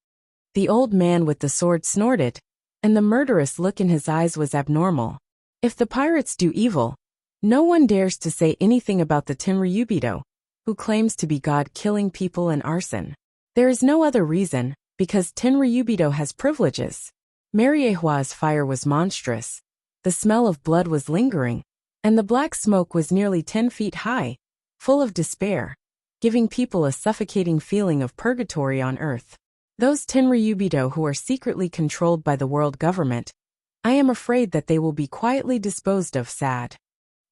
The old man with the sword snorted, and the murderous look in his eyes was abnormal. If the pirates do evil, no one dares to say anything about the Tenryubito, who claims to be God killing people and arson. There is no other reason, because Tenryubito has privileges. Mariehua's fire was monstrous. The smell of blood was lingering, and the black smoke was nearly 10 feet high, full of despair, giving people a suffocating feeling of purgatory on earth. Those Tenryubito who are secretly controlled by the world government, I am afraid that they will be quietly disposed of sad.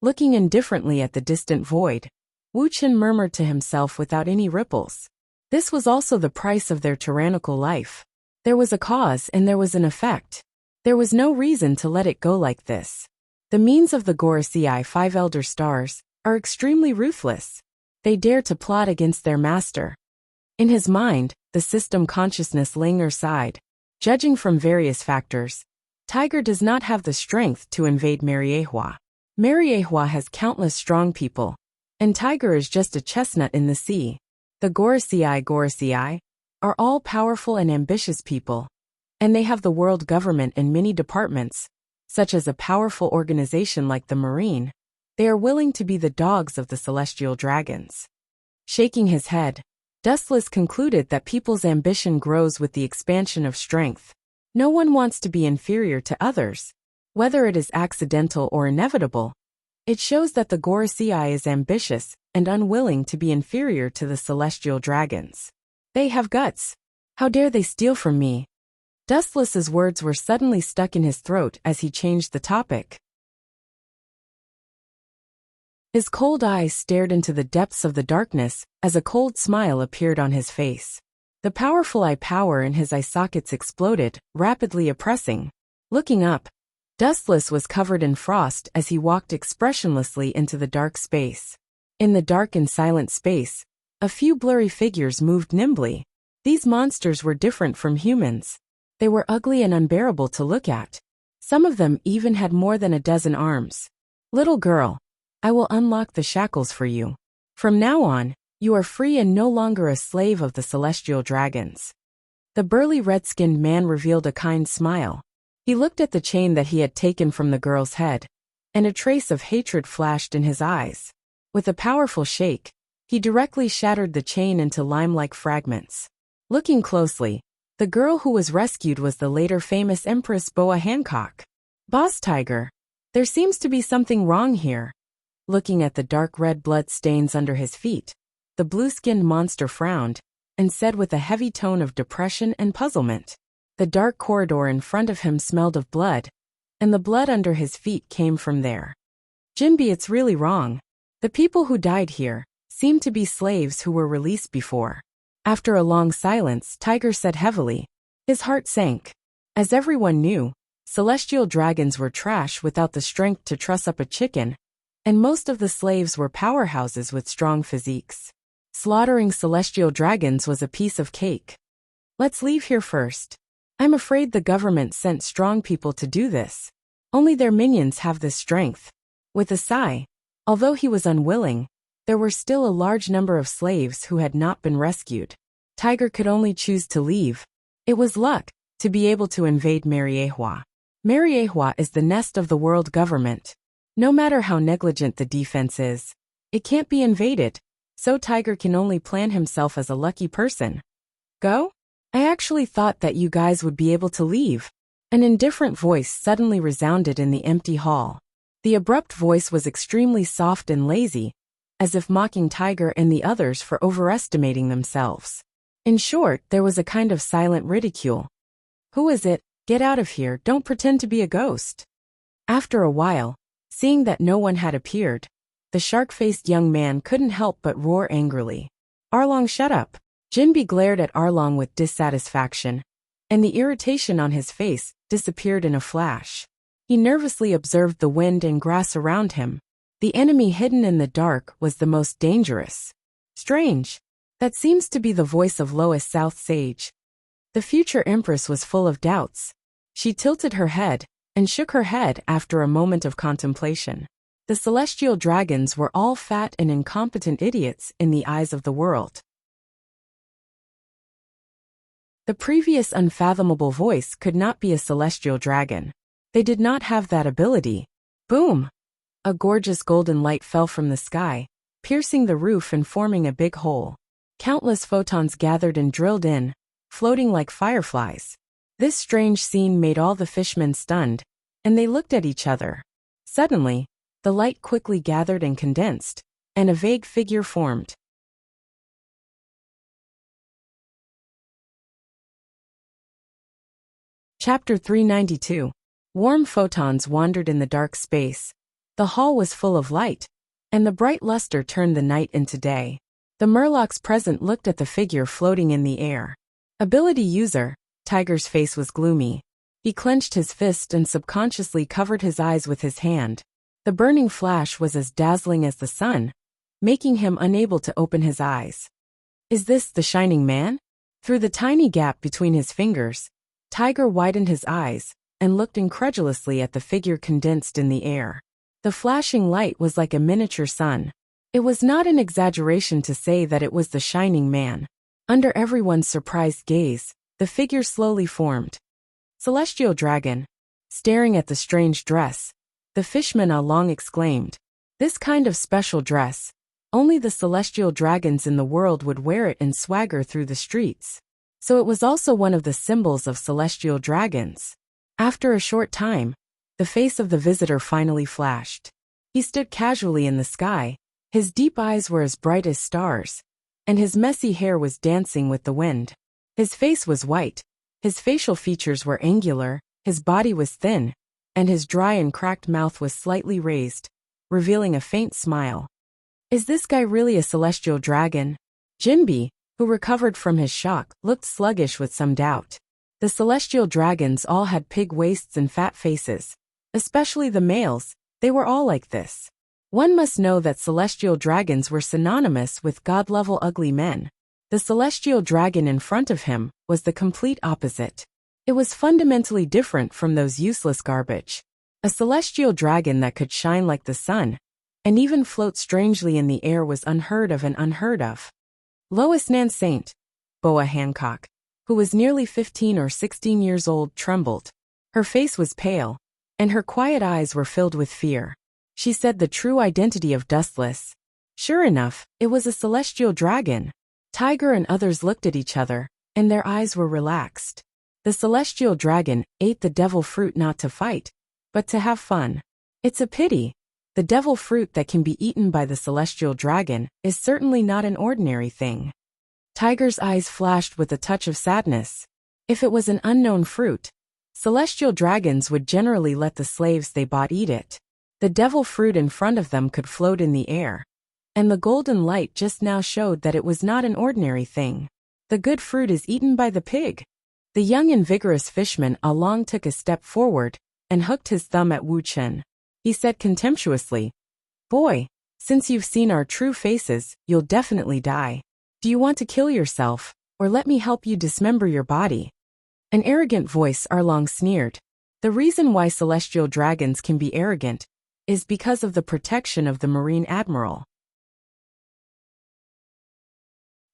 Looking indifferently at the distant void, Wu Chen murmured to himself without any ripples. This was also the price of their tyrannical life. There was a cause and there was an effect. There was no reason to let it go like this. The means of the Gorosei 5 elder stars are extremely ruthless. They dare to plot against their master. In his mind, the system consciousness lingers aside. Judging from various factors, Tiger does not have the strength to invade Mariehua. Mariehua has countless strong people, and Tiger is just a chestnut in the sea. The Gorosei are all powerful and ambitious people, and they have the world government in many departments, such as a powerful organization like the Marine. They are willing to be the dogs of the celestial dragons. Shaking his head, Dustless concluded that people's ambition grows with the expansion of strength. No one wants to be inferior to others, whether it is accidental or inevitable. It shows that the Gorosei is ambitious and unwilling to be inferior to the celestial dragons. They have guts. How dare they steal from me? Dustless's words were suddenly stuck in his throat as he changed the topic. His cold eyes stared into the depths of the darkness as a cold smile appeared on his face. The powerful eye power in his eye sockets exploded, rapidly oppressing. Looking up, Dustless was covered in frost as he walked expressionlessly into the dark space. In the dark and silent space, a few blurry figures moved nimbly. These monsters were different from humans. They were ugly and unbearable to look at. Some of them even had more than a dozen arms. Little girl, I will unlock the shackles for you. From now on, you are free and no longer a slave of the celestial dragons. The burly red-skinned man revealed a kind smile. He looked at the chain that he had taken from the girl's head, and a trace of hatred flashed in his eyes. With a powerful shake, he directly shattered the chain into lime-like fragments. Looking closely, the girl who was rescued was the later famous Empress Boa Hancock. Boss Tiger, there seems to be something wrong here. Looking at the dark red blood stains under his feet, the blue-skinned monster frowned and said with a heavy tone of depression and puzzlement. The dark corridor in front of him smelled of blood, and the blood under his feet came from there. Jinbi, it's really wrong. The people who died here seemed to be slaves who were released before. After a long silence, Tiger said heavily. His heart sank. As everyone knew, celestial dragons were trash without the strength to truss up a chicken, and most of the slaves were powerhouses with strong physiques. Slaughtering celestial dragons was a piece of cake. Let's leave here first. I'm afraid the government sent strong people to do this. Only their minions have this strength. With a sigh, although he was unwilling, there were still a large number of slaves who had not been rescued. Tiger could only choose to leave. It was luck to be able to invade Mariehua. Mariehua is the nest of the world government. No matter how negligent the defense is, it can't be invaded, so Tiger can only plan himself as a lucky person. Go? I actually thought that you guys would be able to leave. An indifferent voice suddenly resounded in the empty hall. The abrupt voice was extremely soft and lazy, as if mocking Tiger and the others for overestimating themselves. In short, there was a kind of silent ridicule. Who is it? Get out of here, don't pretend to be a ghost. After a while, seeing that no one had appeared, the shark-faced young man couldn't help but roar angrily. Arlong, shut up. Jinbi glared at Arlong with dissatisfaction, and the irritation on his face disappeared in a flash. He nervously observed the wind and grass around him. The enemy hidden in the dark was the most dangerous. Strange. That seems to be the voice of Lois South Sage. The future empress was full of doubts. She tilted her head and shook her head after a moment of contemplation. The celestial dragons were all fat and incompetent idiots in the eyes of the world. The previous unfathomable voice could not be a celestial dragon. They did not have that ability. Boom! A gorgeous golden light fell from the sky, piercing the roof and forming a big hole. Countless photons gathered and drilled in, floating like fireflies. This strange scene made all the fishmen stunned, and they looked at each other. Suddenly, the light quickly gathered and condensed, and a vague figure formed. Chapter 392. Warm photons wandered in the dark space. The hall was full of light, and the bright luster turned the night into day. The Murlocs present looked at the figure floating in the air. Ability user. Tiger's face was gloomy. He clenched his fist and subconsciously covered his eyes with his hand. The burning flash was as dazzling as the sun, making him unable to open his eyes. Is this the shining man? Through the tiny gap between his fingers, Tiger widened his eyes and looked incredulously at the figure condensed in the air. The flashing light was like a miniature sun. It was not an exaggeration to say that it was the shining man. Under everyone's surprised gaze, the figure slowly formed. Celestial dragon. Staring at the strange dress, the fishman Along exclaimed, "This kind of special dress, only the celestial dragons in the world would wear it and swagger through the streets." So it was also one of the symbols of celestial dragons. After a short time, the face of the visitor finally flashed. He stood casually in the sky, his deep eyes were as bright as stars, and his messy hair was dancing with the wind. His face was white, his facial features were angular, his body was thin, and his dry and cracked mouth was slightly raised, revealing a faint smile. Is this guy really a celestial dragon? Jinbi, who recovered from his shock, looked sluggish with some doubt. The celestial dragons all had pig waists and fat faces. Especially the males, they were all like this. One must know that celestial dragons were synonymous with god-level ugly men. The celestial dragon in front of him was the complete opposite. It was fundamentally different from those useless garbage. A celestial dragon that could shine like the sun, and even float strangely in the air was unheard of and unheard of. Lois Nan Saint, Boa Hancock, who was nearly 15 or 16 years old, trembled. Her face was pale, and her quiet eyes were filled with fear. She said the true identity of Dustless. Sure enough, it was a celestial dragon. Tiger and others looked at each other, and their eyes were relaxed. The celestial dragon ate the devil fruit not to fight, but to have fun. It's a pity. The devil fruit that can be eaten by the celestial dragon is certainly not an ordinary thing. Tiger's eyes flashed with a touch of sadness. If it was an unknown fruit, celestial dragons would generally let the slaves they bought eat it. The devil fruit in front of them could float in the air, and the golden light just now showed that it was not an ordinary thing. The good fruit is eaten by the pig. The young and vigorous fishman Along took a step forward and hooked his thumb at Wu Chen. He said contemptuously, "Boy, since you've seen our true faces, you'll definitely die. Do you want to kill yourself, or let me help you dismember your body?" An arrogant voice, Arlong sneered. The reason why celestial dragons can be arrogant is because of the protection of the Marine Admiral.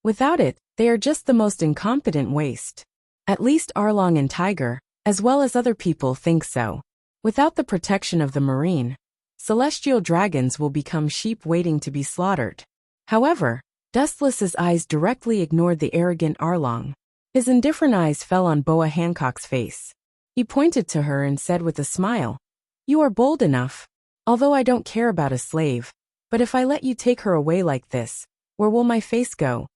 Without it, they are just the most incompetent waste. At least Arlong and Tiger, as well as other people, think so. Without the protection of the Marine, celestial dragons will become sheep waiting to be slaughtered. However, Dustless's eyes directly ignored the arrogant Arlong. His indifferent eyes fell on Boa Hancock's face. He pointed to her and said with a smile, "You are bold enough. Although I don't care about a slave, but if I let you take her away like this, where will my face go?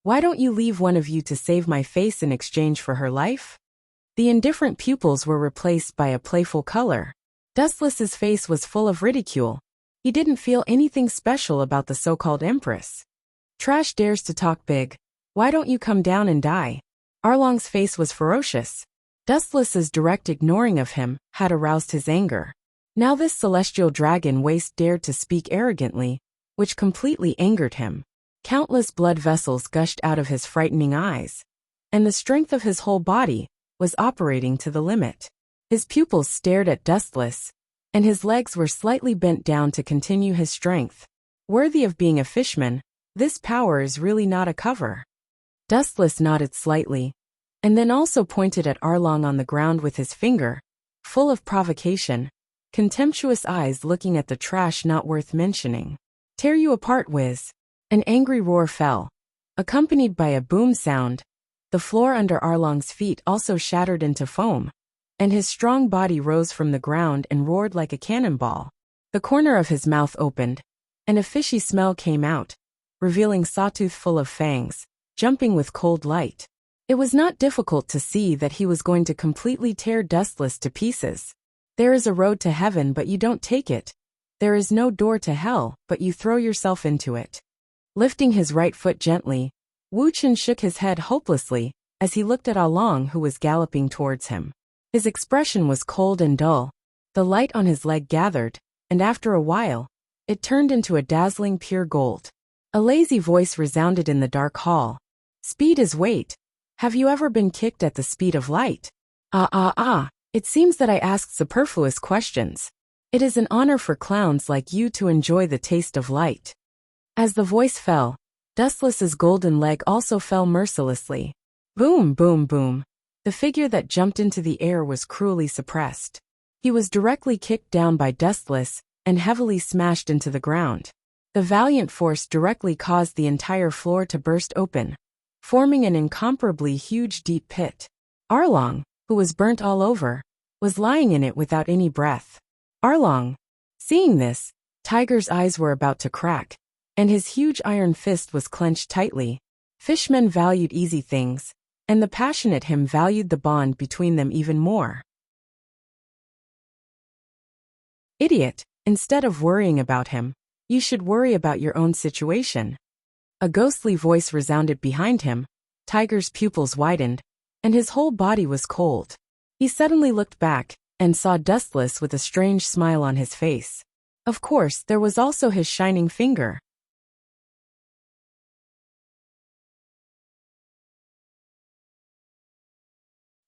Why don't you leave one of you to save my face in exchange for her life?" The indifferent pupils were replaced by a playful color. Dustless's face was full of ridicule. He didn't feel anything special about the so-called empress. "Trash dares to talk big. Why don't you come down and die?" Arlong's face was ferocious. Dustless's direct ignoring of him had aroused his anger. Now this celestial dragon waste dared to speak arrogantly, which completely angered him. Countless blood vessels gushed out of his frightening eyes, and the strength of his whole body was operating to the limit. His pupils stared at Dustless, and his legs were slightly bent down to continue his strength. Worthy of being a fishman, this power is really not a cover. Dustless nodded slightly, and then also pointed at Arlong on the ground with his finger, full of provocation, contemptuous eyes looking at the trash not worth mentioning. "Tear you apart, whiz." An angry roar fell, accompanied by a boom sound. The floor under Arlong's feet also shattered into foam, and his strong body rose from the ground and roared like a cannonball. The corner of his mouth opened, and a fishy smell came out, revealing sawtooth full of fangs, jumping with cold light. It was not difficult to see that he was going to completely tear Dustless to pieces. There is a road to heaven, but you don't take it. There is no door to hell, but you throw yourself into it. Lifting his right foot gently, Wu Chen shook his head hopelessly as he looked at Along, who was galloping towards him. His expression was cold and dull. The light on his leg gathered, and after a while, it turned into a dazzling pure gold. A lazy voice resounded in the dark hall. Speed is weight. Have you ever been kicked at the speed of light? It seems that I asked superfluous questions. It is an honor for clowns like you to enjoy the taste of light. As the voice fell, Dustless's golden leg also fell mercilessly. Boom, boom, boom. The figure that jumped into the air was cruelly suppressed. He was directly kicked down by Dustless and heavily smashed into the ground. The valiant force directly caused the entire floor to burst open, forming an incomparably huge deep pit. Arlong, who was burnt all over, was lying in it without any breath. Arlong. Seeing this, Tiger's eyes were about to crack, and his huge iron fist was clenched tightly. Fishmen valued easy things, and the passionate him valued the bond between them even more. Idiot, instead of worrying about him, you should worry about your own situation. A ghostly voice resounded behind him. Tiger's pupils widened, and his whole body was cold. He suddenly looked back and saw Dustless with a strange smile on his face. Of course, there was also his shining finger.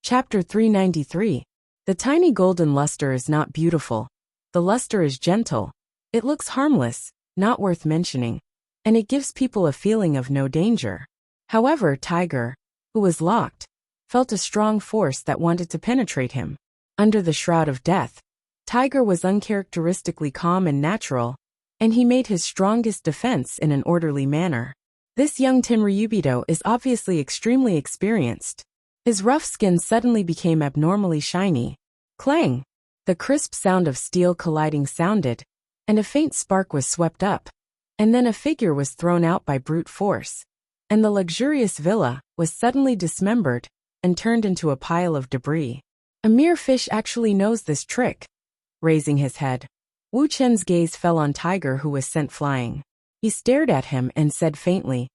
Chapter 393. The tiny golden luster is not beautiful. The luster is gentle. It looks harmless, not worth mentioning, and it gives people a feeling of no danger. However, Tiger, who was locked, felt a strong force that wanted to penetrate him. Under the shroud of death, Tiger was uncharacteristically calm and natural, and he made his strongest defense in an orderly manner. This young Tenryubido is obviously extremely experienced. His rough skin suddenly became abnormally shiny. Clang! The crisp sound of steel colliding sounded, and a faint spark was swept up. And then a figure was thrown out by brute force, and the luxurious villa was suddenly dismembered and turned into a pile of debris. A mere fish actually knows this trick. Raising his head, Wu Chen's gaze fell on Tiger, who was sent flying. He stared at him and said faintly,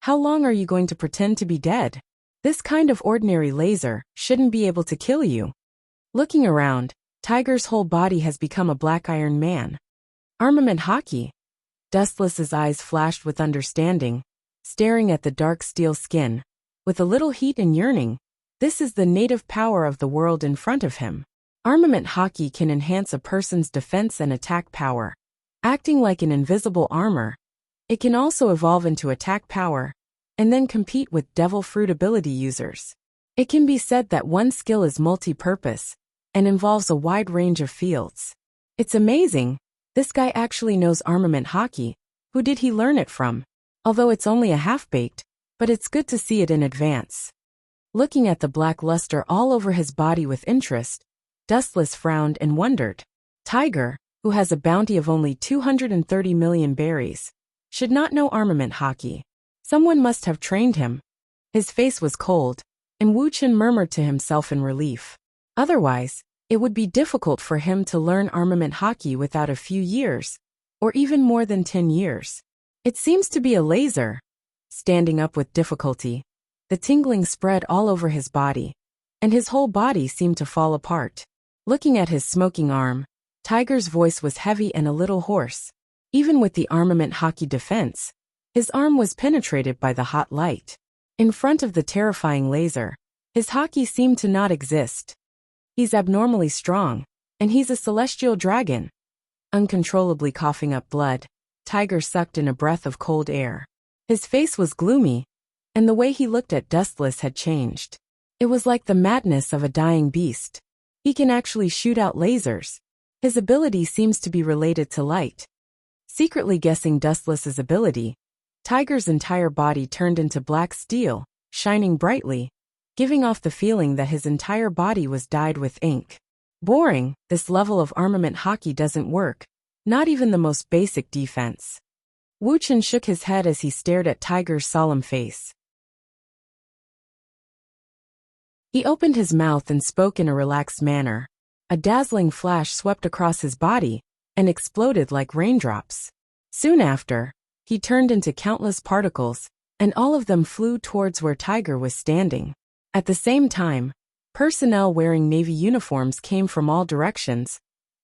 "How long are you going to pretend to be dead? This kind of ordinary laser shouldn't be able to kill you." Looking around, Tiger's whole body has become a black iron man. Armament hockey. Dustless's eyes flashed with understanding, staring at the dark steel skin, with a little heat and yearning. This is the native power of the world in front of him. Armament hockey can enhance a person's defense and attack power. Acting like an invisible armor, it can also evolve into attack power, and then compete with devil fruit ability users. It can be said that one skill is multi-purpose, and involves a wide range of fields. It's amazing. This guy actually knows armament hockey. Who did he learn it from? Although it's only a half-baked, but it's good to see it in advance. Looking at the black luster all over his body with interest, Dustless frowned and wondered. Tiger, who has a bounty of only 230 million berries, should not know armament hockey. Someone must have trained him. His face was cold, and Wu Chen murmured to himself in relief. Otherwise, it would be difficult for him to learn armament hockey without a few years, or even more than 10 years. It seems to be a laser. Standing up with difficulty, the tingling spread all over his body, and his whole body seemed to fall apart. Looking at his smoking arm, Tiger's voice was heavy and a little hoarse. Even with the armament hockey defense, his arm was penetrated by the hot light. In front of the terrifying laser, his hockey seemed to not exist. He's abnormally strong, and he's a celestial dragon. Uncontrollably coughing up blood, Tiger sucked in a breath of cold air. His face was gloomy, and the way he looked at Dustless had changed. It was like the madness of a dying beast. He can actually shoot out lasers. His ability seems to be related to light. Secretly guessing Dustless's ability, Tiger's entire body turned into black steel, shining brightly, giving off the feeling that his entire body was dyed with ink. Boring, this level of armament hockey doesn't work, not even the most basic defense. Wu Chen shook his head as he stared at Tiger's solemn face. He opened his mouth and spoke in a relaxed manner. A dazzling flash swept across his body and exploded like raindrops. Soon after, he turned into countless particles, and all of them flew towards where Tiger was standing. At the same time, personnel wearing navy uniforms came from all directions,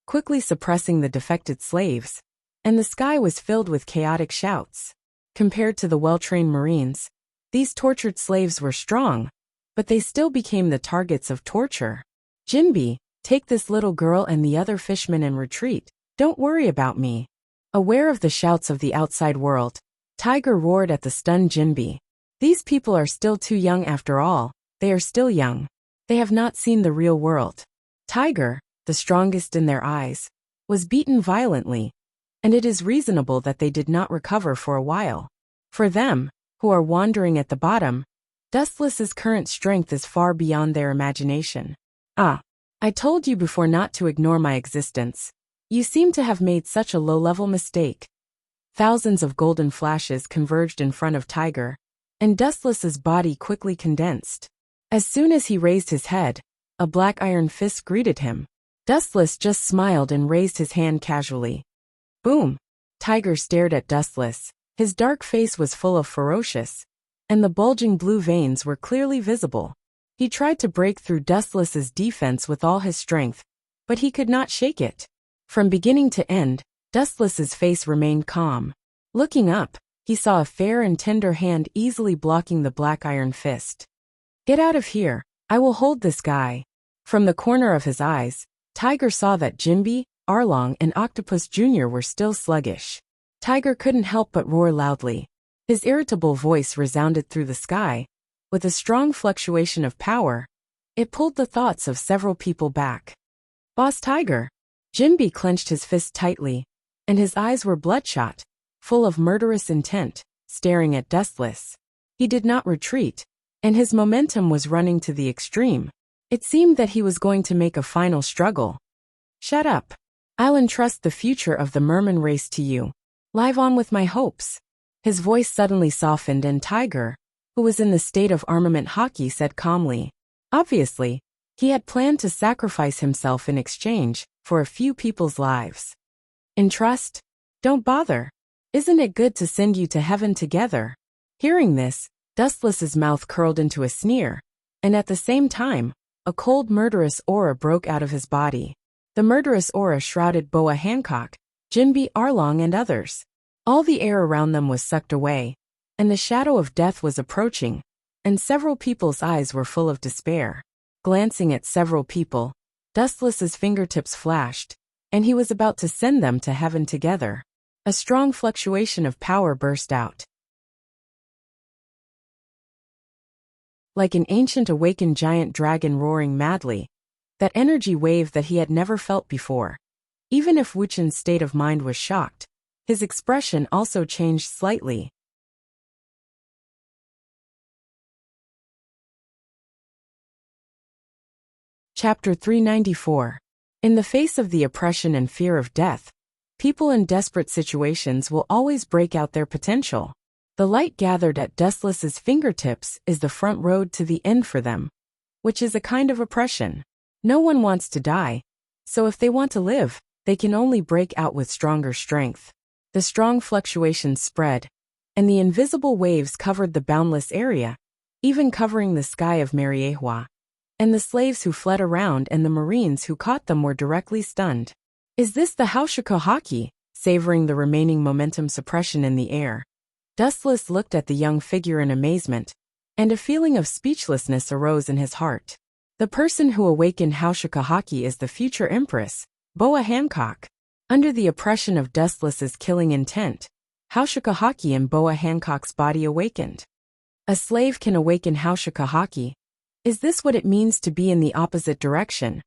quickly suppressing the defected slaves, and the sky was filled with chaotic shouts. Compared to the well-trained Marines, these tortured slaves were strong, but they still became the targets of torture. Jinbi, take this little girl and the other fishmen and retreat. Don't worry about me. Aware of the shouts of the outside world, Tiger roared at the stunned Jinbi. These people are still too young after all. They are still young. They have not seen the real world. Tiger, the strongest in their eyes, was beaten violently, and it is reasonable that they did not recover for a while. For them, who are wandering at the bottom, Dustless's current strength is far beyond their imagination. Ah, I told you before not to ignore my existence. You seem to have made such a low-level mistake. Thousands of golden flashes converged in front of Tiger, and Dustless's body quickly condensed. As soon as he raised his head, a black iron fist greeted him. Dustless just smiled and raised his hand casually. Boom! Tiger stared at Dustless. His dark face was full of ferocious, and the bulging blue veins were clearly visible. He tried to break through Dustless's defense with all his strength, but he could not shake it. From beginning to end, Dustless's face remained calm. Looking up, he saw a fair and tender hand easily blocking the black iron fist. Get out of here, I will hold this guy. From the corner of his eyes, Tiger saw that Jinbi, Arlong and Octopus Jr. were still sluggish. Tiger couldn't help but roar loudly. His irritable voice resounded through the sky. With a strong fluctuation of power, it pulled the thoughts of several people back. Boss Tiger! Jinbi clenched his fist tightly, and his eyes were bloodshot, full of murderous intent, staring at Dustless. He did not retreat, and his momentum was running to the extreme. It seemed that he was going to make a final struggle. Shut up. I'll entrust the future of the merman race to you. Live on with my hopes. His voice suddenly softened and Tiger, who was in the state of armament hockey, said calmly. Obviously, he had planned to sacrifice himself in exchange for a few people's lives. Entrust? Don't bother. Isn't it good to send you to heaven together? Hearing this, Dustless's mouth curled into a sneer, and at the same time, a cold murderous aura broke out of his body. The murderous aura shrouded Boa Hancock, Jinbi, Arlong and others. All the air around them was sucked away, and the shadow of death was approaching, and several people's eyes were full of despair. Glancing at several people, Dustless's fingertips flashed, and he was about to send them to heaven together. A strong fluctuation of power burst out. Like an ancient awakened giant dragon roaring madly, that energy wave that he had never felt before. Even if Wuchen's state of mind was shocked, his expression also changed slightly. Chapter 394. In the face of the oppression and fear of death, people in desperate situations will always break out their potential. The light gathered at Dustless's fingertips is the front road to the end for them, which is a kind of oppression. No one wants to die, so if they want to live, they can only break out with stronger strength. The strong fluctuations spread, and the invisible waves covered the boundless area, even covering the sky of Mariehua. And the slaves who fled around and the Marines who caught them were directly stunned. Is this the Haushuka Haki? Savoring the remaining momentum suppression in the air, Dustless looked at the young figure in amazement, and a feeling of speechlessness arose in his heart. The person who awakened Haushuka Haki is the future Empress, Boa Hancock. Under the oppression of Dustless's killing intent, Haushuka Haki in Boa Hancock's body awakened. A slave can awaken Haushuka Haki. Is this what it means to be in the opposite direction?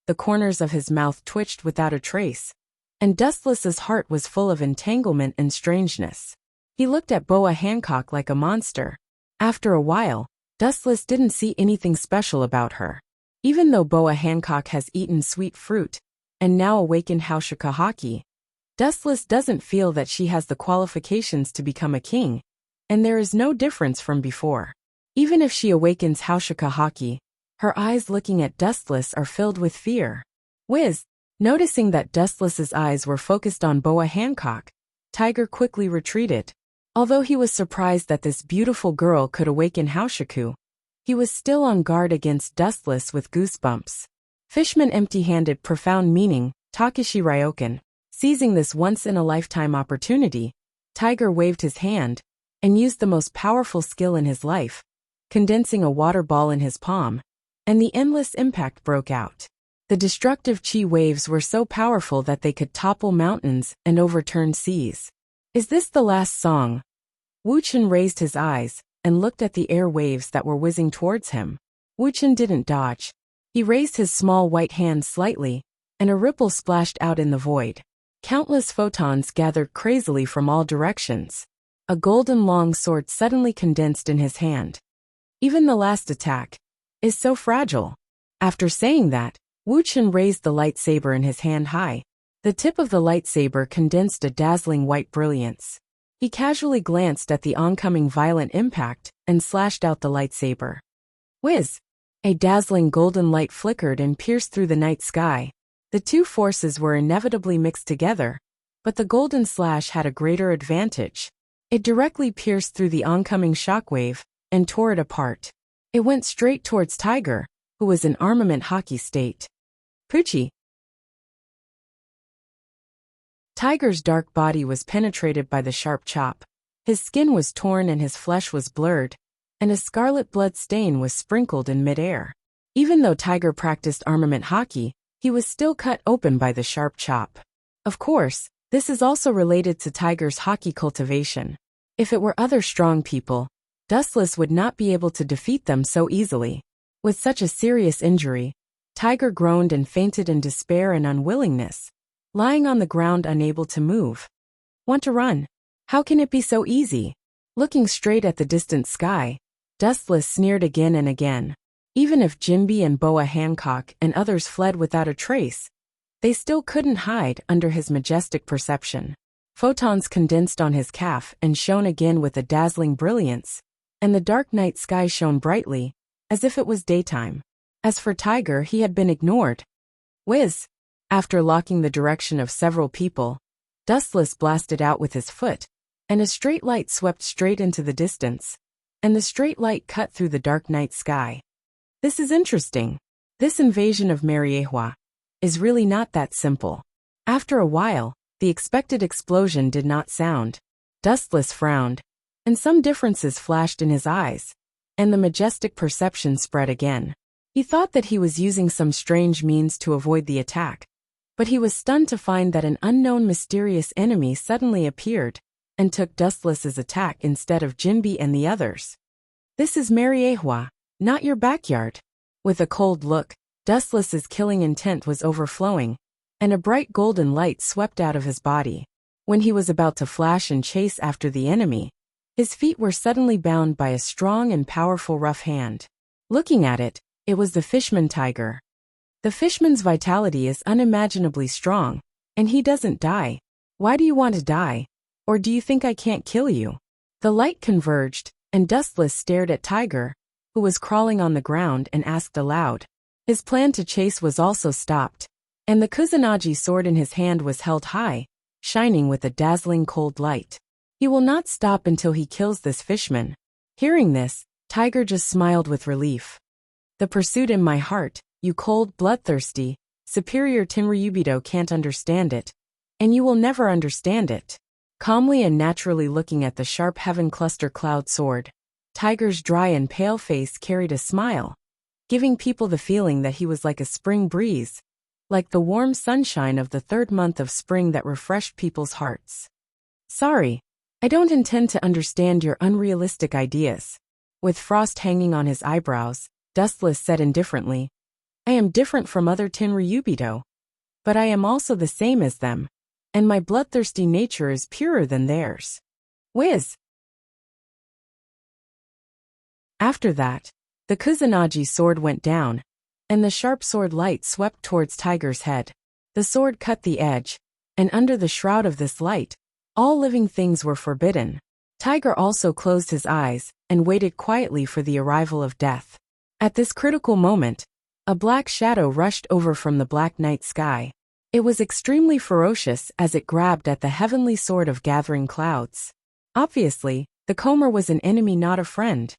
The corners of his mouth twitched without a trace, and Dustless's heart was full of entanglement and strangeness. He looked at Boa Hancock like a monster. After a while, Dustless didn't see anything special about her. Even though Boa Hancock has eaten sweet fruit, and now awakened Haushuka Haki, Dustless doesn't feel that she has the qualifications to become a king, and there is no difference from before. Even if she awakens Haushuka Haki, her eyes looking at Dustless are filled with fear. Whiz! Noticing that Dustless's eyes were focused on Boa Hancock, Tiger quickly retreated. Although he was surprised that this beautiful girl could awaken Haushuku, he was still on guard against Dustless with goosebumps. Fishman empty-handed profound meaning, Takeshi Ryokan. Seizing this once-in-a-lifetime opportunity, Tiger waved his hand and used the most powerful skill in his life, condensing a water ball in his palm, and the endless impact broke out. The destructive chi waves were so powerful that they could topple mountains and overturn seas. Is this the last song? Wuchen raised his eyes and looked at the air waves that were whizzing towards him. Wuchen didn't dodge. He raised his small white hand slightly, and a ripple splashed out in the void. Countless photons gathered crazily from all directions. A golden long sword suddenly condensed in his hand. Even the last attack is so fragile. After saying that, Wuchen raised the lightsaber in his hand high. The tip of the lightsaber condensed a dazzling white brilliance. He casually glanced at the oncoming violent impact and slashed out the lightsaber. Whiz! A dazzling golden light flickered and pierced through the night sky. The two forces were inevitably mixed together, but the golden slash had a greater advantage. It directly pierced through the oncoming shockwave and tore it apart. It went straight towards Tiger, who was in armament hockey state. Poochie! Tiger's dark body was penetrated by the sharp chop. His skin was torn and his flesh was blurred, and a scarlet blood stain was sprinkled in midair. Even though Tiger practiced armament hockey, he was still cut open by the sharp chop. Of course, this is also related to Tiger's hockey cultivation. If it were other strong people, Dustless would not be able to defeat them so easily. With such a serious injury, Tiger groaned and fainted in despair and unwillingness, lying on the ground unable to move. Want to run? How can it be so easy? Looking straight at the distant sky, Dustless sneered again and again. Even if Jinbi and Boa Hancock and others fled without a trace, they still couldn't hide under his majestic perception. Photons condensed on his calf and shone again with a dazzling brilliance, and the dark night sky shone brightly, as if it was daytime. As for Tiger, he had been ignored. Whiz! After locking the direction of several people, Dustless blasted out with his foot, and a straight light swept straight into the distance, and the straight light cut through the dark night sky. This is interesting. This invasion of Mariehua is really not that simple. After a while, the expected explosion did not sound. Dustless frowned, and some differences flashed in his eyes, and the majestic perception spread again. He thought that he was using some strange means to avoid the attack, but he was stunned to find that an unknown mysterious enemy suddenly appeared and took Dustless's attack instead of Jinbi and the others. This is Mariehua, not your backyard. With a cold look, Dustless's killing intent was overflowing, and a bright golden light swept out of his body. When he was about to flash and chase after the enemy, his feet were suddenly bound by a strong and powerful rough hand. Looking at it, it was the fishman Tiger. The fishman's vitality is unimaginably strong, and he doesn't die. Why do you want to die? Or do you think I can't kill you? The light converged, and Dustless stared at Tiger, who was crawling on the ground, and asked aloud. His plan to chase was also stopped, and the Kusanagi sword in his hand was held high, shining with a dazzling cold light. He will not stop until he kills this fishman. Hearing this, Tiger just smiled with relief. The pursuit in my heart, you cold, bloodthirsty, superior Tenryubido can't understand it, and you will never understand it. Calmly and naturally looking at the sharp heaven cluster cloud sword, Tiger's dry and pale face carried a smile, giving people the feeling that he was like a spring breeze, like the warm sunshine of the third month of spring that refreshed people's hearts. Sorry, I don't intend to understand your unrealistic ideas. With frost hanging on his eyebrows, Dustless said indifferently, I am different from other Tenryubido, but I am also the same as them, and my bloodthirsty nature is purer than theirs. Whiz! After that, the Kusanagi sword went down, and the sharp sword light swept towards Tiger's head. The sword cut the edge, and under the shroud of this light, all living things were forbidden. Tiger also closed his eyes and waited quietly for the arrival of death. At this critical moment, a black shadow rushed over from the black night sky. It was extremely ferocious as it grabbed at the heavenly sword of gathering clouds. Obviously, the Comer was an enemy, not a friend.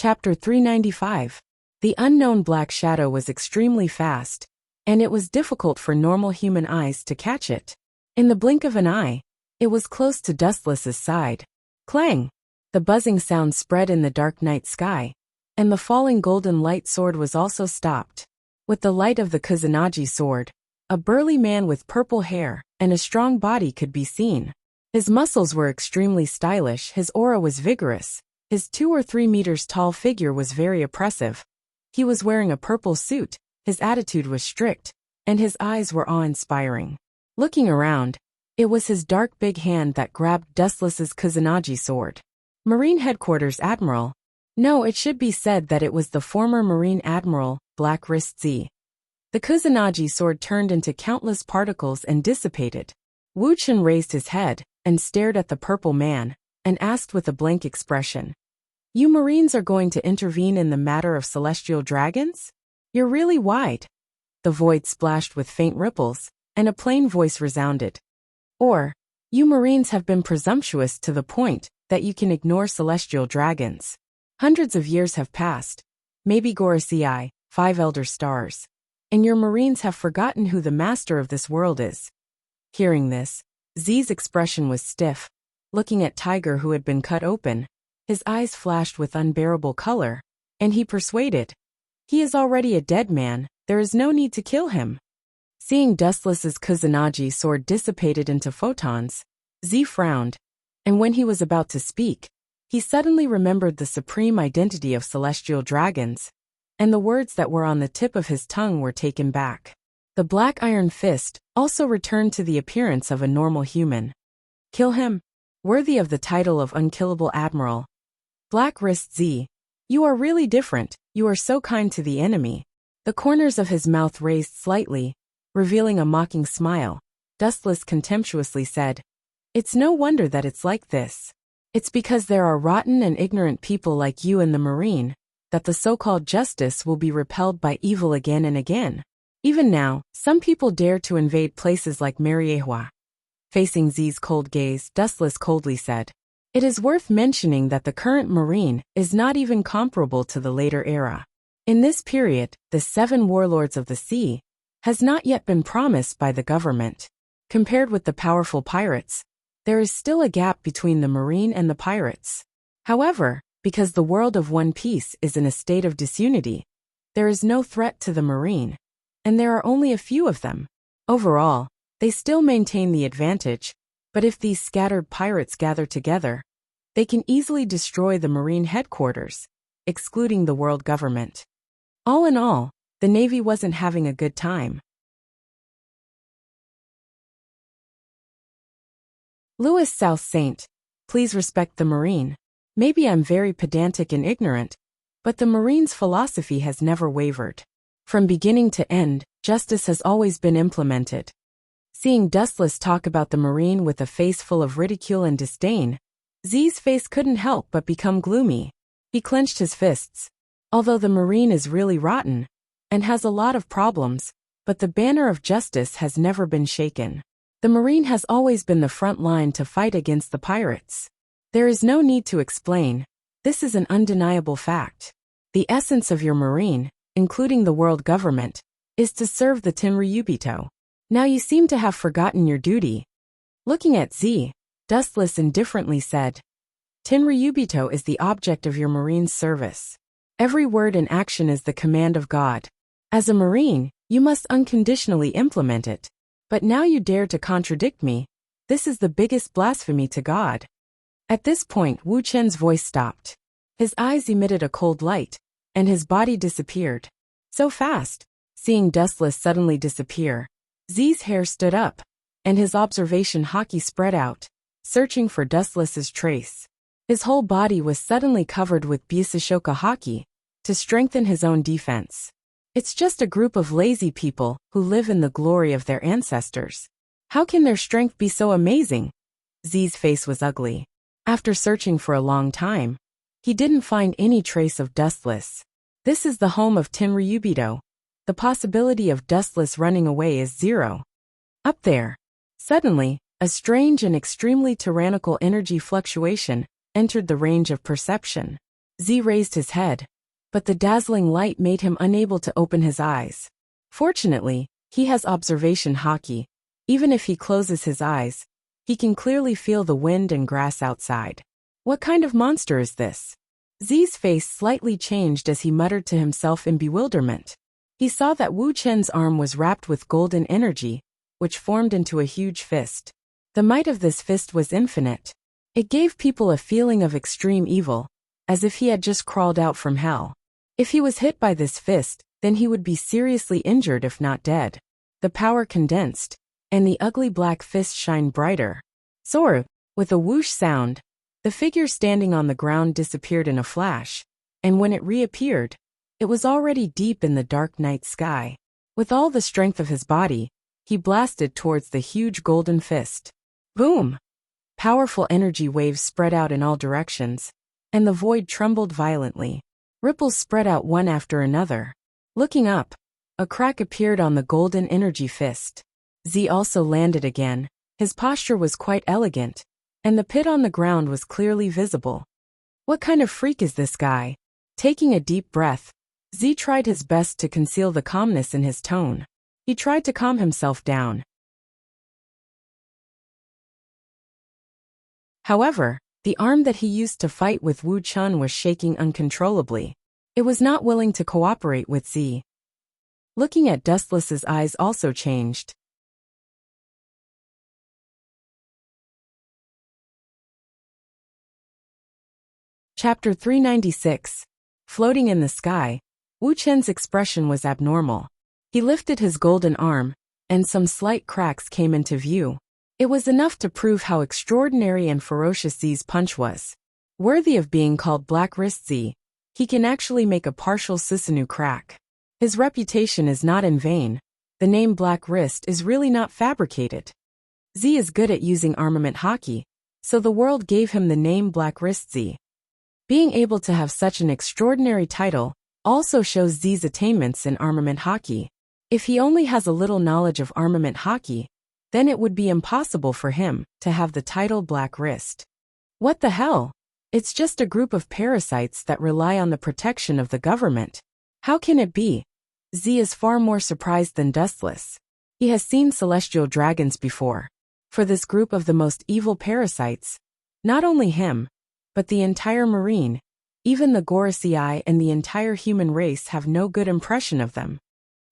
Chapter 395. The unknown black shadow was extremely fast, and it was difficult for normal human eyes to catch it. In the blink of an eye, it was close to Dustless's side. Clang! The buzzing sound spread in the dark night sky, and the falling golden light sword was also stopped. With the light of the Kusanagi sword, a burly man with purple hair and a strong body could be seen. His muscles were extremely stylish, his aura was vigorous, his 2 or 3 meters tall figure was very oppressive. He was wearing a purple suit, his attitude was strict, and his eyes were awe-inspiring. Looking around, it was his dark big hand that grabbed Dustless's Kusanagi sword. Marine Headquarters Admiral. No, it should be said that it was the former Marine Admiral, Black Wrist Z. The Kusanagi sword turned into countless particles and dissipated. Wu Chen raised his head and stared at the purple man, and asked with a blank expression, "You Marines are going to intervene in the matter of celestial dragons? You're really wide." The void splashed with faint ripples, and a plain voice resounded. Or, "You Marines have been presumptuous to the point that you can ignore celestial dragons. Hundreds of years have passed, maybe Gorosei, 5 elder stars, and your Marines have forgotten who the master of this world is." Hearing this, Z's expression was stiff. Looking at Tiger, who had been cut open, his eyes flashed with unbearable color, and he persuaded, "He is already a dead man, there is no need to kill him." Seeing Dustless's Kusanagi sword dissipated into photons, Z frowned, and when he was about to speak, he suddenly remembered the supreme identity of celestial dragons, and the words that were on the tip of his tongue were taken back. The black iron fist also returned to the appearance of a normal human. "Kill him, worthy of the title of Unkillable Admiral." Black Wrist Z, "You are really different, you are so kind to the enemy." The corners of his mouth raised slightly, revealing a mocking smile. Dustless contemptuously said, "It's no wonder that it's like this. It's because there are rotten and ignorant people like you in the Marine, that the so-called justice will be repelled by evil again and again. Even now, some people dare to invade places like Mariehua." Facing Z's cold gaze, Dustless coldly said, "It is worth mentioning that the current Marine is not even comparable to the later era. In this period, the 7 warlords of the sea has not yet been promised by the government. Compared with the powerful pirates, there is still a gap between the Marine and the pirates. However, because the world of One Piece is in a state of disunity, there is no threat to the Marine, and there are only a few of them. Overall, they still maintain the advantage, but if these scattered pirates gather together, they can easily destroy the Marine headquarters, excluding the world government." All in all, the Navy wasn't having a good time. Louis South Saint, "Please respect the Marine. Maybe I'm very pedantic and ignorant, but the Marine's philosophy has never wavered. From beginning to end, justice has always been implemented." Seeing Dustless talk about the Marine with a face full of ridicule and disdain, Z's face couldn't help but become gloomy. He clenched his fists. Although the Marine is really rotten, and has a lot of problems, but the banner of justice has never been shaken. The Marine has always been the front line to fight against the pirates. There is no need to explain. This is an undeniable fact. The essence of your Marine, including the world government, is to serve the Tenryubito. Now you seem to have forgotten your duty." Looking at Z, Dustless indifferently said, "Tenryubito is the object of your Marine's service. Every word and action is the command of God. As a Marine, you must unconditionally implement it. But now you dare to contradict me. This is the biggest blasphemy to God." At this point, Wu Chen's voice stopped. His eyes emitted a cold light, and his body disappeared. So fast. Seeing Dustless suddenly disappear, Z's hair stood up, and his observation haki spread out, searching for Dustless's trace. His whole body was suddenly covered with Byusashoka haki, to strengthen his own defense. It's just a group of lazy people who live in the glory of their ancestors. How can their strength be so amazing? Z's face was ugly. After searching for a long time, he didn't find any trace of Dustless. This is the home of Tenryubito. The possibility of Dustless running away is 0. Up there. Suddenly, a strange and extremely tyrannical energy fluctuation entered the range of perception. Z raised his head, but the dazzling light made him unable to open his eyes. Fortunately, he has observation haki. Even if he closes his eyes, he can clearly feel the wind and grass outside. What kind of monster is this? Z's face slightly changed as he muttered to himself in bewilderment. He saw that Wu Chen's arm was wrapped with golden energy, which formed into a huge fist. The might of this fist was infinite. It gave people a feeling of extreme evil, as if he had just crawled out from hell. If he was hit by this fist, then he would be seriously injured if not dead. The power condensed, and the ugly black fist shined brighter. Soar! With a whoosh sound, the figure standing on the ground disappeared in a flash, and when it reappeared, it was already deep in the dark night sky. With all the strength of his body, he blasted towards the huge golden fist. Boom! Powerful energy waves spread out in all directions, and the void trembled violently. Ripples spread out one after another. Looking up, a crack appeared on the golden energy fist. Z also landed again. His posture was quite elegant, and the pit on the ground was clearly visible. What kind of freak is this guy? Taking a deep breath, Z tried his best to conceal the calmness in his tone. He tried to calm himself down. However, the arm that he used to fight with Wu Chun was shaking uncontrollably. It was not willing to cooperate with Z. Looking at Dustless's eyes also changed. Chapter 396. Floating in the sky, Wu Chen's expression was abnormal. He lifted his golden arm, and some slight cracks came into view. It was enough to prove how extraordinary and ferocious Z's punch was. Worthy of being called Black Wrist Z, he can actually make a partial Susanoo crack. His reputation is not in vain. The name Black Wrist is really not fabricated. Z is good at using armament haki, so the world gave him the name Black Wrist Z. Being able to have such an extraordinary title also shows Z's attainments in armament haki. If he only has a little knowledge of armament haki, then it would be impossible for him to have the title Black Wrist. What the hell? It's just a group of parasites that rely on the protection of the government. How can it be? Z is far more surprised than Dustless. He has seen celestial dragons before. For this group of the most evil parasites, not only him, but the entire marine, even the Gorosei and the entire human race have no good impression of them.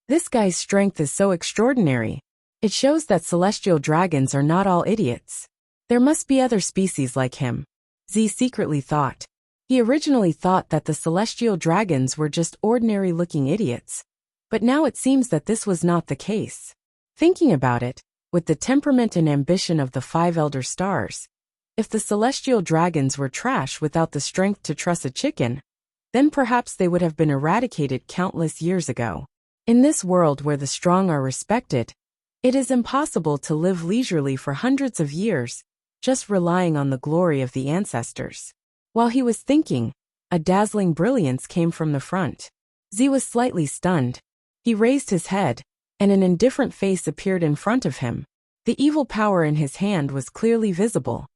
This guy's strength is so extraordinary. It shows that celestial dragons are not all idiots. There must be other species like him. Z secretly thought. He originally thought that the celestial dragons were just ordinary-looking idiots, but now it seems that this was not the case. Thinking about it, with the temperament and ambition of the 5 elder stars, if the celestial dragons were trash without the strength to truss a chicken, then perhaps they would have been eradicated countless years ago. In this world where the strong are respected, it is impossible to live leisurely for hundreds of years, just relying on the glory of the ancestors. While he was thinking, a dazzling brilliance came from the front. Z was slightly stunned. He raised his head, and an indifferent face appeared in front of him. The evil power in his hand was clearly visible.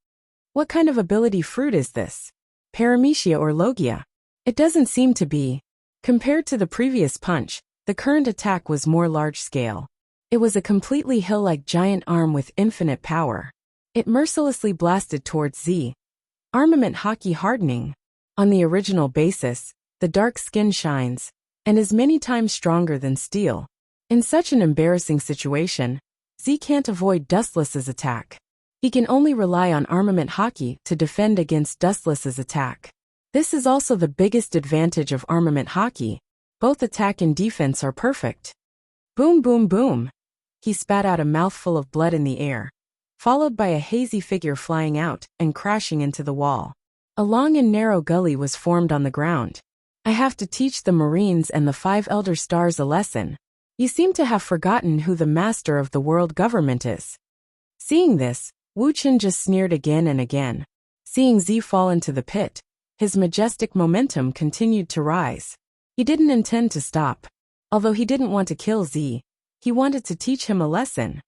What kind of ability fruit is this? Paramecia or Logia? It doesn't seem to be. Compared to the previous punch, the current attack was more large-scale. It was a completely hill-like giant arm with infinite power. It mercilessly blasted towards Z. Armament haki hardening. On the original basis, the dark skin shines, and is many times stronger than steel. In such an embarrassing situation, Z can't avoid Dustless's attack. He can only rely on armament haki to defend against Dustless's attack. This is also the biggest advantage of armament haki. Both attack and defense are perfect. Boom boom boom. He spat out a mouthful of blood in the air, followed by a hazy figure flying out and crashing into the wall. A long and narrow gully was formed on the ground. I have to teach the Marines and the 5 elder stars a lesson. You seem to have forgotten who the master of the world government is. Seeing this, Wu Chen just sneered again and again. Seeing Z fall into the pit, his majestic momentum continued to rise. He didn't intend to stop. Although he didn't want to kill Z, he wanted to teach him a lesson.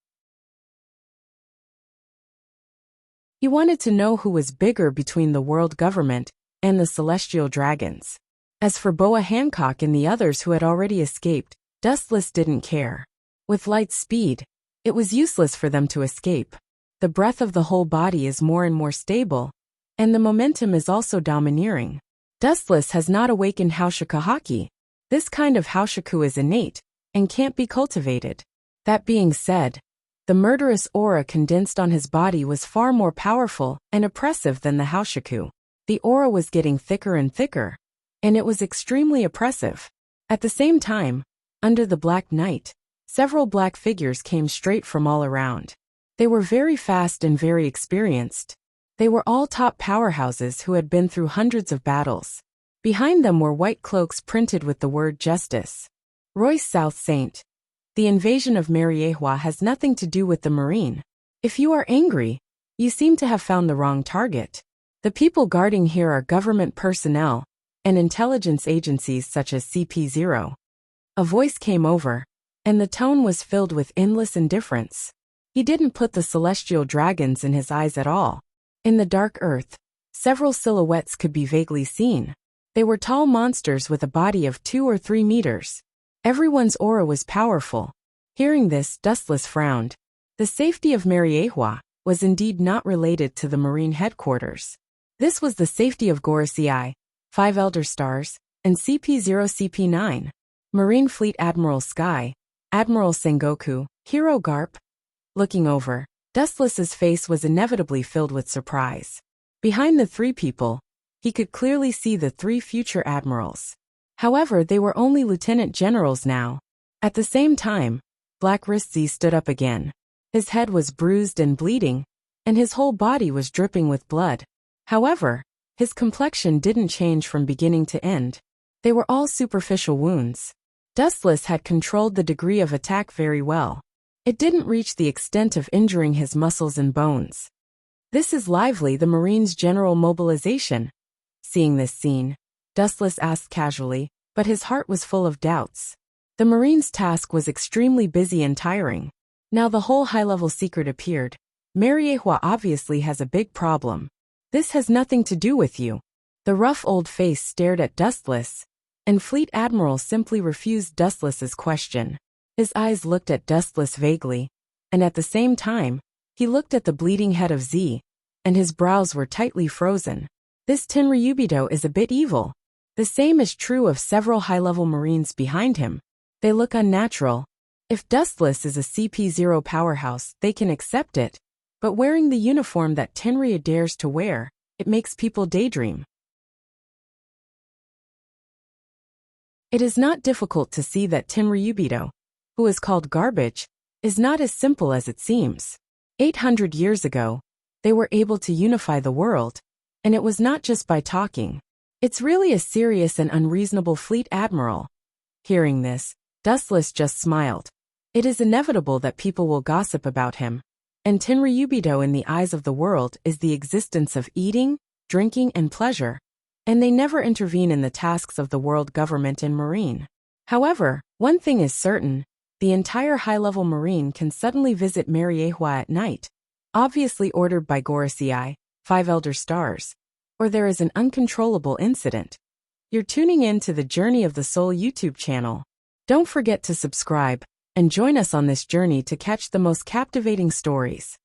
He wanted to know who was bigger between the world government and the celestial dragons. As for Boa Hancock and the others who had already escaped, Dustless didn't care. With light speed, it was useless for them to escape. The breath of the whole body is more and more stable, and the momentum is also domineering. Dustless has not awakened Haushaku Haki. This kind of Haushaku is innate and can't be cultivated. That being said, the murderous aura condensed on his body was far more powerful and oppressive than the Haushaku. The aura was getting thicker and thicker, and it was extremely oppressive. At the same time, under the black night, several black figures came straight from all around. They were very fast and very experienced. They were all top powerhouses who had been through hundreds of battles. Behind them were white cloaks printed with the word justice. Royce South Saint. The invasion of Mariehua has nothing to do with the Marine. If you are angry, you seem to have found the wrong target. The people guarding here are government personnel and intelligence agencies such as CP0. A voice came over, and the tone was filled with endless indifference. He didn't put the celestial dragons in his eyes at all. In the dark earth, several silhouettes could be vaguely seen. They were tall monsters with a body of 2 or 3 meters. Everyone's aura was powerful. Hearing this, Dustless frowned. The safety of Mariehua was indeed not related to the Marine headquarters. This was the safety of Gorosei, 5 Elder Stars, and CP0-CP9. Marine Fleet Admiral Sky, Admiral Sengoku, Hero Garp. Looking over, Dustless's face was inevitably filled with surprise. Behind the 3 people, he could clearly see the 3 future admirals. However, they were only lieutenant generals now. At the same time, Black Wrist-Z stood up again. His head was bruised and bleeding, and his whole body was dripping with blood. However, his complexion didn't change from beginning to end. They were all superficial wounds. Dustless had controlled the degree of attack very well. It didn't reach the extent of injuring his muscles and bones. This is lively the Marines' general mobilization. Seeing this scene, Dustless asked casually, but his heart was full of doubts. The Marines' task was extremely busy and tiring. Now the whole high-level secret appeared. Mariehua obviously has a big problem. This has nothing to do with you. The rough old face stared at Dustless, and Fleet Admiral simply refused Dustless's question. His eyes looked at Dustless vaguely, and at the same time, he looked at the bleeding head of Z, and his brows were tightly frozen. This Tenryubido is a bit evil. The same is true of several high-level Marines behind him. They look unnatural. If Dustless is a CP0 powerhouse, they can accept it, but wearing the uniform that Tenryu dares to wear, it makes people daydream. It is not difficult to see that Tenryubido, who is called garbage, is not as simple as it seems. 800 years ago, they were able to unify the world, and it was not just by talking. It's really a serious and unreasonable Fleet Admiral. Hearing this, Dustless just smiled. It is inevitable that people will gossip about him, and Tenryubido in the eyes of the world is the existence of eating, drinking, and pleasure, and they never intervene in the tasks of the world government and Marine. However, one thing is certain. The entire high-level Marine can suddenly visit Mariehua at night, obviously ordered by Gorosei, 5 Elder Stars, or there is an uncontrollable incident. You're tuning in to the Journey of the Soul YouTube channel. Don't forget to subscribe and join us on this journey to catch the most captivating stories.